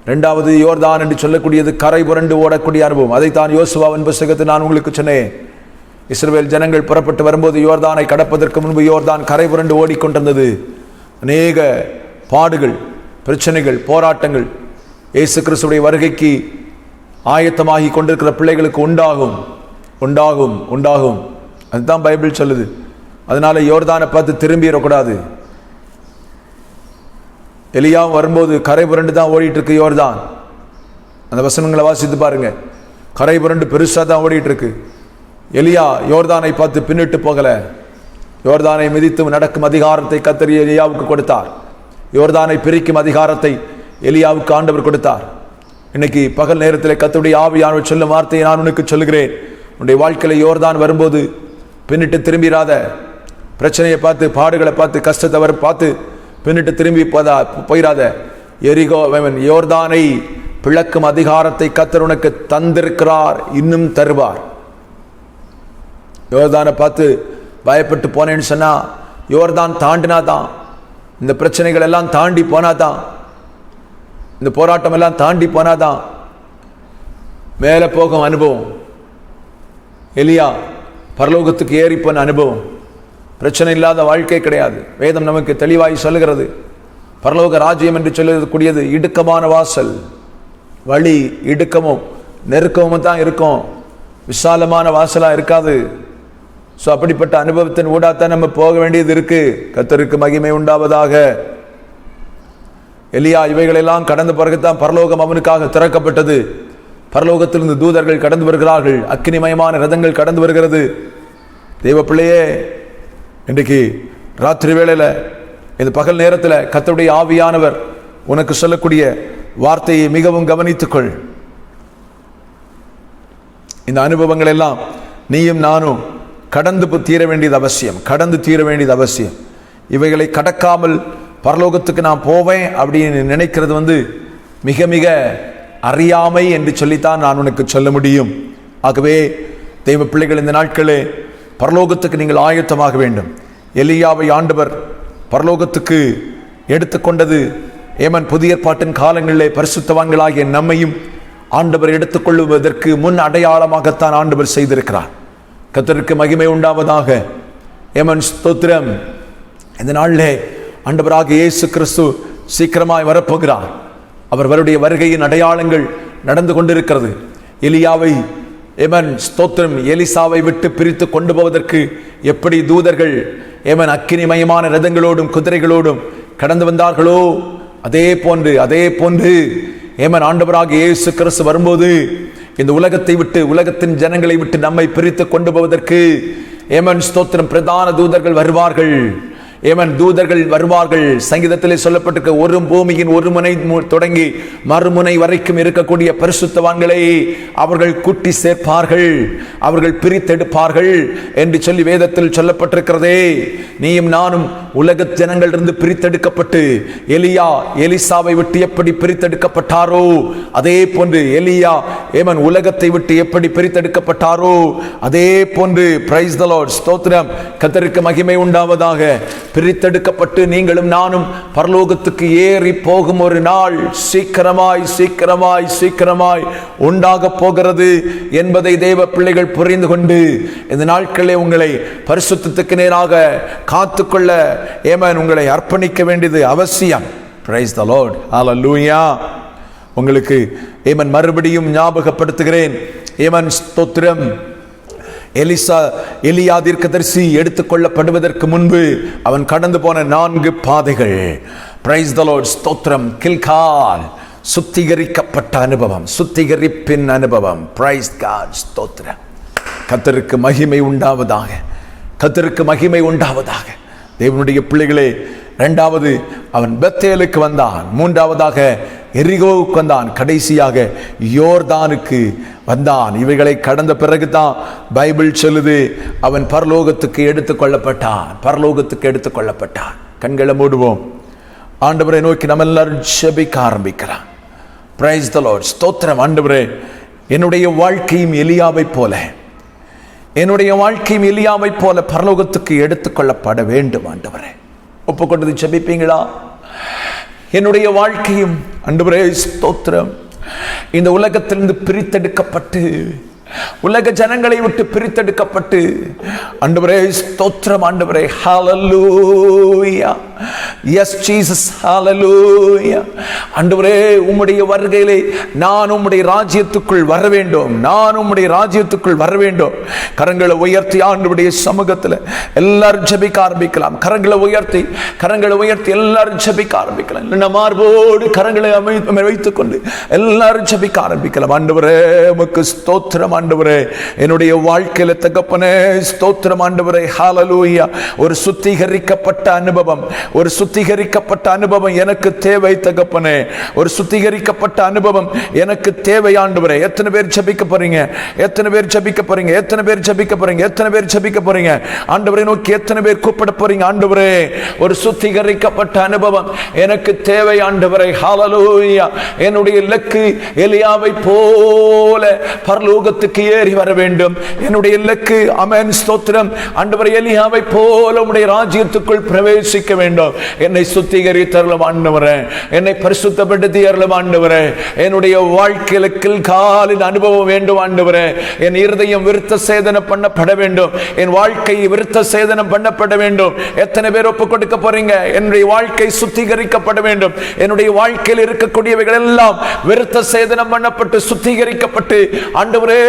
இரண்டாவது யோர்தான் என்று சொல்லக்கூடியது கரை புரண்டு ஓடக்கூடிய அனுபவம். அதைத்தான் யோசுவாவின் புத்தகத்தை நான் உங்களுக்கு சொன்னேன். இஸ்ரவேல் ஜனங்கள் புறப்பட்டு வரும்போது யோர்தானை கடப்பதற்கு முன்பு யோர்தான் கரை புரண்டு ஓடிக்கொண்டிருந்தது. அநேக பாடுகள், பிரச்சனைகள், போராட்டங்கள் இயேசு கிறிஸ்துவுடைய வருகைக்கு ஆயத்தமாகி கொண்டிருக்கிற பிள்ளைகளுக்கு உண்டாகும் உண்டாகும் உண்டாகும். அதுதான் பைபிள் சொல்லுது. அதனால யோர்தானை பார்த்து திரும்பிடக்கூடாது. எலியா வரும்போது கரை புரண்டு தான் ஓடிட்டு இருக்கு யோர்தான். அந்த வசனங்களை வாசித்து பாருங்க. கரை புரண்டு பெருசா தான் ஓடிட்டு இருக்கு. எலியா யோர்தானை பார்த்து பின்னிட்டு போகல. யோர்தானை மிதித்து நடக்கும் அதிகாரத்தை கர்த்தர் எலியாவுக்கு கொடுத்தார். யோர்தானை பிரிக்கும் அதிகாரத்தை எலியாவுக்கு ஆண்டவர் கொடுத்தார். இன்னைக்கு பகல் நேரத்தில் கர்த்தருடைய ஆவியானவர் சொல்லும் வார்த்தையை நான் உனக்கு சொல்லுகிறேன். உன்னுடைய வாழ்க்கையில யோர்தான் வரும்போது பின்னிட்டு திரும்பிடாத. பிரச்சனையை பார்த்து, பாடுகளை பார்த்து, கஷ்டத்தை பார்த்து பின்னிட்டு திரும்பி போயிடாத. எரிகோ யோர்தானை பிளக்கும் அதிகாரத்தை கர்த்தர் உனக்கு தந்திருக்கிறார், இன்னும் தருவார். யோர்தானை பார்த்து பயப்பட்டு போனேன்னு சொன்னா, யோர்தான் தாண்டினாதான், இந்த பிரச்சனைகள் எல்லாம் தாண்டி போனாதான், இந்த போராட்டம் எல்லாம் தாண்டி போனாதான் மேலே போகும் அனுபவம். எலியா பரலோகத்துக்கு ஏறி போன அனுபவம். பிரச்சனை இல்லாத வாழ்க்கை கிடையாது. வேதம் நமக்கு தெளிவாய் சொல்லுகிறது. பரலோக ராஜ்யம் என்று சொல்லக்கூடியது இடுக்கமான வாசல். வழி இடுக்கமும் நெருக்கமும் தான் இருக்கும், விசாலமான வாசலா இருக்காது. ஸோ அப்படிப்பட்ட அனுபவத்தின் ஊடாத்தான் நம்ம போக வேண்டியது இருக்கு. கர்த்தருக்கு மகிமை உண்டாவதாக. எலியா இவைகளெல்லாம் கடந்த பிறகுதான் பரலோகம் அவனுக்காக திறக்கப்பட்டது. பரலோகத்திலிருந்து தூதர்கள் கடந்து வருகிறார்கள். அக்கினிமயமான ரதங்கள் கடந்து வருகிறது. தெய்வ பிள்ளையே, இன்றைக்கு ராத்திரி வேளையில, இந்த பகல் நேரத்தில் கர்த்தருடைய ஆவியானவர் உனக்கு சொல்லக்கூடிய வார்த்தையை மிகவும் கவனித்துக்கொள். இந்த அனுபவங்கள் எல்லாம் நீயும் நானும் கடந்து தீர வேண்டியது அவசியம். கடந்து தீர வேண்டியது அவசியம். இவைகளை கடக்காமல் பரலோகத்துக்கு நான் போவேன் அப்படின்னு நினைக்கிறது மிக மிக அறியாமை என்று சொல்லித்தான் நான் உனக்கு சொல்ல முடியும். ஆகவே தெய்வ பிள்ளைகள், இந்த நாட்களே பரலோகத்துக்கு நீங்கள் ஆயத்தமாக வேண்டும். எலியாவை ஆண்டவர் பரலோகத்துக்கு எடுத்துக்கொண்டது ஏமன் புதிய ஏற்பாட்டின் காலங்களிலே பரிசுத்தவான்களாகிய நம்மையும் ஆண்டவர் எடுத்துக்கொள்வதற்கு முன் அடையாளமாகத்தான் ஆண்டவர் செய்திருக்கிறார். கர்த்தருக்கு மகிமை உண்டாவதாக. ஏமன் ஸ்தோத்திரம். இந்த நாளிலே ஆண்டவராக இயேசு கிறிஸ்து சீக்கிரமாய் வரப்போகிறார். அவர் வருடைய வருகையின் அடையாளங்கள் நடந்து கொண்டிருக்கிறது. எலியாவை ஏமன் ஸ்தோத்திரம் எலிசாவை விட்டு பிரித்து கொண்டு போவதற்கு எப்படி தூதர்கள் ஏமன் அக்கினிமயமான ரதங்களோடும் குதிரைகளோடும் கடந்து வந்தார்களோ, அதே போன்று ஏமன் ஆண்டவராக இயேசு கிறிஸ்து வரும்போது இந்த உலகத்தை விட்டு, உலகத்தின் ஜனங்களை விட்டு நம்மை பிரித்து கொண்டு போவதற்கு ஏமன் ஸ்தோத்திரம் பிரதான தூதர்கள் வருவார்கள். ஏமன் தூதர்கள் வருவார்கள். சங்கீதத்திலே சொல்லப்பட்டிருக்க ஒரு பூமியின் ஒரு முனை தொடங்கி மறுமுனை வரைக்கும் இருக்கக்கூடிய பரிசுத்தவான்களை அவர்கள் கூட்டி சேர்ப்பார்கள், அவர்கள் பிரித்தெடுப்பார்கள் என்று சொல்லி வேதத்தில் சொல்லப்பட்டிருக்கிறதே. நீயும் நானும் உலக ஜனங்களிலிருந்து பிரித்தெடுக்கப்பட்டு எலியா எலிசாவை விட்டு எப்படி பிரித்தெடுக்கப்பட்டாரோ அதே போன்று எலியா ஏமன் உலகத்தை விட்டு எப்படி பிரித்தெடுக்கப்பட்டாரோ அதே போன்று பிரைஸ் தி லார்ட், ஸ்தோத்திரம், கர்த்தருக்கு மகிமை உண்டாவதாக. பிரித்தெடுக்கப்பட்டு நீங்களும் நானும் பரலோகத்துக்கு ஏறி போகும் ஒரு நாள் சீக்கிரமாய் சீக்கிரமாய் சீக்கிரமாய் உண்டாக போகிறது என்பதை தேவ பிள்ளைகள் புரிந்து கொண்டு இந்த நாட்களே உங்களை பரிசுத்தத்துக்கு நேராக காத்துக்கொள்ள ஏமன் உங்களை அர்ப்பணிக்க வேண்டியது அவசியம். பிரைஸ் தி லார்ட், ஹல்லேலூயா. உங்களுக்கு ஏமன் மறுபடியும் ஞாபகப்படுத்துகிறேன். ஏமன் ஸ்தோத்திரம், எலியா தீர்க்கதரிசி எடுத்துக்கொள்ளப்படுவதற்கு முன்பு அவன் கடந்து போன 4 பாதைகள். பிரைஸ் தி லார்ட், ஸ்தோத்திரம். கில்கால், சுத்திகரிக்கப்பட்ட அனுபவம், சுத்திகரிப்பின் அனுபவம். பிரைஸ் காட், ஸ்தோத்திரம். கர்த்தருக்கு மகிமை உண்டாவதாக, கர்த்தருக்கு மகிமை உண்டாவதாக. தேவனுடைய பிள்ளைகளே, 2வது அவன் பெத்தேலுக்கு வந்தான், 3வதாக எரிகோவுக்கு வந்தான், கடைசியாக யோர்தானுக்கு வந்தான். இவைகளை கடந்த பிறகுதான் பைபிள் சொல்லுது அவன் பரலோகத்துக்கு எடுத்துக்கொள்ளப்பட்டான், பரலோகத்துக்கு எடுத்துக்கொள்ளப்பட்டான். கண்களை மூடுவோம். ஆண்டவரை நோக்கி நம்ம எல்லாரும் ஜெபிக்க ஆரம்பிக்கலாம். பிரைஸ் தி லார்ட், ஸ்தோத்திரம். ஆண்டவரே, என்னுடைய வாழ்க்கையும் எலியாவை போல, என்னுடைய வாழ்க்கையும் எலியாவை போல பரலோகத்துக்கு எடுத்துக்கொள்ளப்பட வேண்டும். ஆண்டவரே, ஒப்புக்கொண்டது ஜெபிப்பீங்களா? என்னுடைய வாழ்க்கையும் ஆண்டவரே ஸ்தோத்திரம், இந்த உலகத்திலிருந்து பிரித்தெடுக்கப்பட்டு, உலக ஜனங்களை விட்டு பிரித்தெடுக்கப்பட்டு, ஆண்டவரே ஸ்தோத்திரம், ஆண்டவரே ஹல்லேலூயா, எஸ் ஜீசஸ் ஹல்லேலூயா. ஆண்டவரே, உம்முடைய வருகையிலே நான் உம்முடைய ராஜ்யத்துக்குள் வர வேண்டும், நான் உம்முடைய ராஜ்யத்துக்குள் வர வேண்டும். கரங்களை உயர்த்தி ஆண்டவருடைய சமூகத்தில் எல்லாரும் ஜெபிக்க ஆரம்பிக்கலாம். கரங்களை உயர்த்தி எல்லாரும் ஜெபிக்க ஆரம்பிக்கலாம். இல்லைன்னா மார்போடு கரங்களை வைத்துக் கொண்டு எல்லாரும் ஜெபிக்க ஆரம்பிக்கலாம். ஆண்டவரே உமக்கு ஸ்தோத்திரம். ஆண்டவரே, என்னுடைய வாழ்க்கையில தகப்பனே ஸ்தோத்திரம். ஆண்டவரே ஹல்லேலூயா. ஒரு சுத்திகரிக்கப்பட்ட அனுபவம், ஒரு சுத்திகரிக்கப்பட்ட அனுபவம் எனக்கு தேவை தகப்பனே, ஒரு சுத்திகரிக்கப்பட்ட அனுபவம் எனக்கு தேவை. ஆண்டவரே, எத்தனை பேர் ஜெபிக்க போறீங்க? எத்தனை பேர் ஜெபிக்க போறீங்க? எத்தனை பேர் ஜெபிக்க போறீங்க? எத்தனை பேர் ஜெபிக்க போறீங்க? ஆண்டவரை நோக்கி எத்தனை பேர் கூப்பிட போறீங்க? ஆண்டவரே, ஒரு சுத்திகரிக்கப்பட்ட அனுபவம் எனக்கு தேவை. ஆண்டவரே ஹல்லேலூயா. என்னுடைய இலக்கு எலியாவை போல பரலோகத்துக்கு ஏறி வர வேண்டும். என்னுடைய இலக்கு ஆமென் ஸ்தோத்திரம். ஆண்டவரே, எலியாவை போல உம்முடைய ராஜ்யத்துக்குள் பிரவேசிக்க வேண்டும். என்னை சுத்திகரித்தருளும் ஆண்டவரே, என்னை பரிசுத்தப்படுத்தி அருளும் ஆண்டவரே. என்னுடைய வாழ்க்கையில கில்காலின் அனுபவம் வேண்டும் ஆண்டவரே. என் இருதயம் விருத்த சேதனம் பண்ணப்பட வேண்டும், என் வாழ்க்கை விருத்த சேதனம் பண்ணப்பட வேண்டும். எத்தனை பேர் ஒப்புக் கொடுக்க போறீங்க? என்னுடைய வாழ்க்கை சுத்திகரிக்கப்பட வேண்டும். என்னுடைய வாழ்க்கையில் இருக்கக்கூடியவைகள் எல்லாம் விருத்த சேதனம் பண்ணப்பட்டு சுத்திகரிக்கப்பட்டு ஆண்டவரே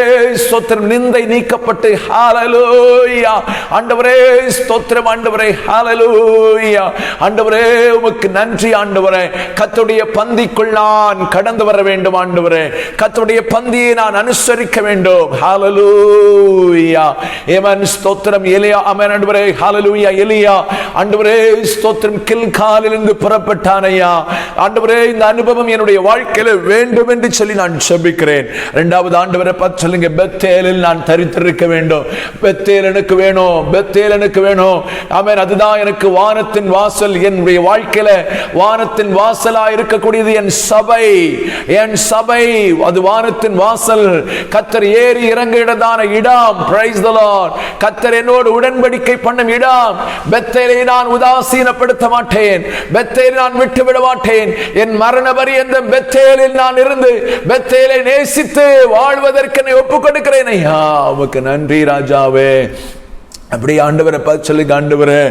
ஸ்தோத்திரம், நிந்தை நீக்கப்பட்டு ஹல்லேலூயா. ஆண்டவரே ஸ்தோத்திரம். ஆண்டவரே ஹல்லேலூயா. ஆண்டவரே உமக்கு நன்றி. ஆண்டவரே, கர்த்தருடைய பந்திக்குள் நான் கடந்து வர வேண்டும். ஆண்டவரே, கர்த்தருடைய பந்தியை நான் அனுசரிக்க வேண்டும். ஹல்லேலூயா. ஆமென் ஸ்தோத்திரம். எலியா ஆமென் ஆண்டவரே ஹல்லேலூயா. எலியா ஆண்டவரே ஸ்தோத்திரம் கில்காலிலிருந்து புறப்பட்டான் ஐயா. ஆண்டவரே, இந்த அனுபவம் என்னுடைய வாழ்க்கையில வேண்டும் என்று சொல்லி நான் ஜெபிக்கிறேன். 2வது ஆண்டவரை பார்த்து சொல்லுங்க, பெத்தேலில் நான் தரித்திருக்க வேண்டும். பெத்தேல் எனக்கு வேணும், பெத்தேல் எனக்கு வேணும். ஆமென். அதுதான் எனக்கு வானத்தின் வாசல். என்னுடைய வாழ்க்கையில வானத்தின் வாசலா இருக்கக்கூடியது என் சபை, என் சபை. அது வானத்தின் வாசல். கர்த்தர் ஏறி இறங்குகிறதான இடம். Praise the Lord. கர்த்தர் என்னோடு உடன்படிக்கை பண்ணும் இடம். பெத்தேலை நான் உதாசீனப்படுத்த மாட்டேன், பெத்தேலை நான் விட்டுவிட மாட்டேன். என் மரண பரியந்தம் பெத்தேலில் நான் இருந்து பெத்தேலை நேசித்து வாழ்வதற்கு ஒப்புக் கொடுக்கிறேன் ஐயா. உமக்கு நன்றி ராஜாவே. அப்படி ஆண்டவரை பார்த்து சொல்லுங்க, ஆண்டவரே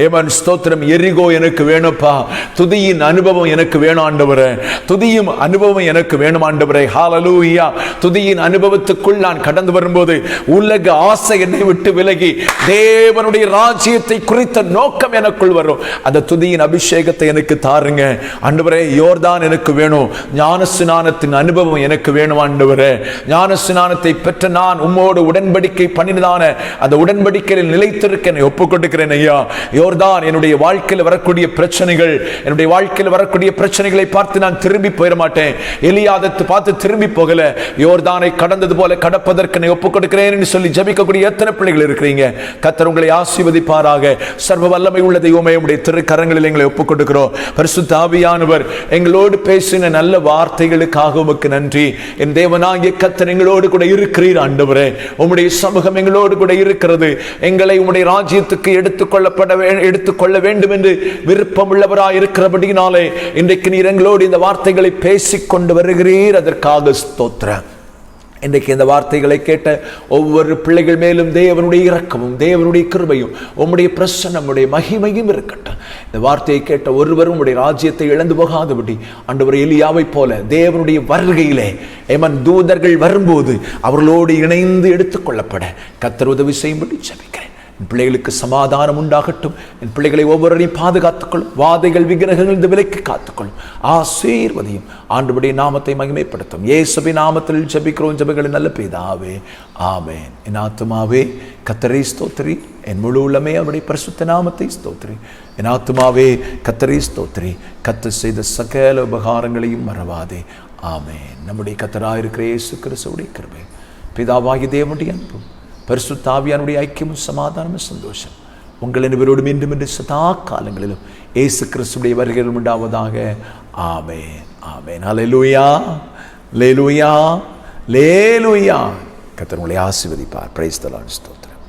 ஏமன் ஸ்தோத்திரம், எரிகோ எனக்கு வேணும்ப்பா. துதியின் அனுபவம் எனக்கு வேணும் ஆண்டவரே, துதியும் அனுபவம் எனக்கு வேணும் ஆண்டவரே. ஹல்லேலூயா. துதியின் அனுபவத்துக்குள் நான் கடந்து வரும்போது உலக ஆசை என்னை விட்டு விலகி தேவனுடைய ராஜ்யத்தை குறித்த நோக்கம் எனக்குள் வரும். அந்த துதியின் அபிஷேகத்தை எனக்கு தாருங்க ஆண்டவரே. யோர்தான் எனக்கு வேணும். ஞானஸ்நானத்தின் அனுபவம் எனக்கு வேணும் ஆண்டவரே. ஞானஸ்நானத்தை பெற்ற நான் உம்மோடு உடன்படிக்கை பண்ணினதான அந்த உடன்படிக்கையில் கிருபையில் நிலைத்திருக்க என்னை ஒப்புக் கொடுக்கிறேன் ஐயா. யோர்தான் என்னுடைய வாழ்க்கையில் வரக்கூடிய பிரச்சனைகள், என்னுடைய வாழ்க்கையில் வரக்கூடிய பிரச்சனைகளை பார்த்து நான் திரும்பி போயிட மாட்டேன். எலியாதத்து பார்த்து திரும்பி போகல, யோர்தானை கடந்தது போல கடப்பதற்கு என்னை ஒப்புக் கொடுக்கிறேன் சொல்லி ஜபிக்கக்கூடிய எத்தனை பிள்ளைகள் இருக்கிறீங்க. கர்த்தர் உங்களை ஆசீர்வதிப்பாராக. சர்வ வல்லமை உள்ள தெய்வமே, உம்முடைய திருக்கரங்களில் எங்களை ஒப்புக் கொடுக்கிறோம். பரிசுத்த ஆவியானவர் எங்களோடு பேசின நல்ல வார்த்தைகளுக்காக உமக்கு நன்றி. என் தேவனாகிய கர்த்தர் எங்களோடு கூட இருக்கிறீர் ஆண்டவரே. உம்முடைய சமூகம் எங்களோடு கூட இருக்கிறது. எங்களை உம்முடைய ராஜ்யத்துக்கு எடுத்துக்கொள்ள வேண்டும் என்று விருப்பம் உள்ளவராய் இருக்கிறபடினாலே இன்றைக்கு நீர் எங்களோடு இந்த வார்த்தைகளை பேசிக்கொண்டு வருகிறீர். அதற்காக ஸ்தோத்திரம். இன்றைக்கு இந்த வார்த்தைகளை கேட்ட ஒவ்வொரு பிள்ளைகள் மேலும் தேவனுடைய இரக்கமும் தேவனுடைய கிருபையும் உம்முடைய பிரசன்னம் உம்முடைய மகிமையும் இருக்கட்டும். இந்த வார்த்தையை கேட்ட ஒருவரும் உம்முடைய ராஜ்யத்தை இழந்து போகாதபடி ஆண்டவர் எலியாவை போல தேவனுடைய வருகையிலே தூதர்கள் வரும்போது அவர்களோடு இணைந்து எடுத்துக்கொள்ளப்பட கர்த்தர் உதவி செய்யும்படி ஜெபிக்கிறேன். என் பிள்ளைகளுக்கு சமாதானம் உண்டாகட்டும். என் பிள்ளைகளை ஒவ்வொருவரையும் பாதுகாத்துக்கொள்ளும். வாதைகள் விக்கிரகங்கள் விலைக்கு காத்துக்கொள்ளும். ஆசீர்வதியும். ஆண்டவருடைய நாமத்தை மகிமைப்படுத்தும். இயேசுவின் நாமத்தில் ஜெபிக்கிறோம் ஜெபங்களின் நல்ல பிதாவே, ஆமென். என் ஆத்துமாவே கர்த்தரை ஸ்தோத்திரி, என் முழு உள்ளமே அவருடைய பரிசுத்த நாமத்தை ஸ்தோத்திரி. என் ஆத்துமாவே கர்த்தரை ஸ்தோத்திரி, கர்த்தர் செய்த சகல உபகாரங்களையும் மறவாதே. ஆமென். நம்முடைய கர்த்தராயிருக்கிற இயேசு கிறிஸ்துவுடைய கிருபை, பிதாவாகிய தேவனுடைய அன்பும் பரிசுத்த ஆவியானுடைய ஐக்கியமும் சமாதானமும் சந்தோஷம் உங்கள் அனைவரோடும் இன்றும் இன்று சதா காலங்களிலும் இயேசு கிறிஸ்துவுடைய வருகையில் உண்டாவதாக. ஆமென், ஆமென். ஹல்லேலூயா, ஹல்லேலூயா, ஹல்லேலூயா. கர்த்தர் உங்களை ஆசீர்வதிப்பார். Praise the Lord. ஸ்தோத்திரம்.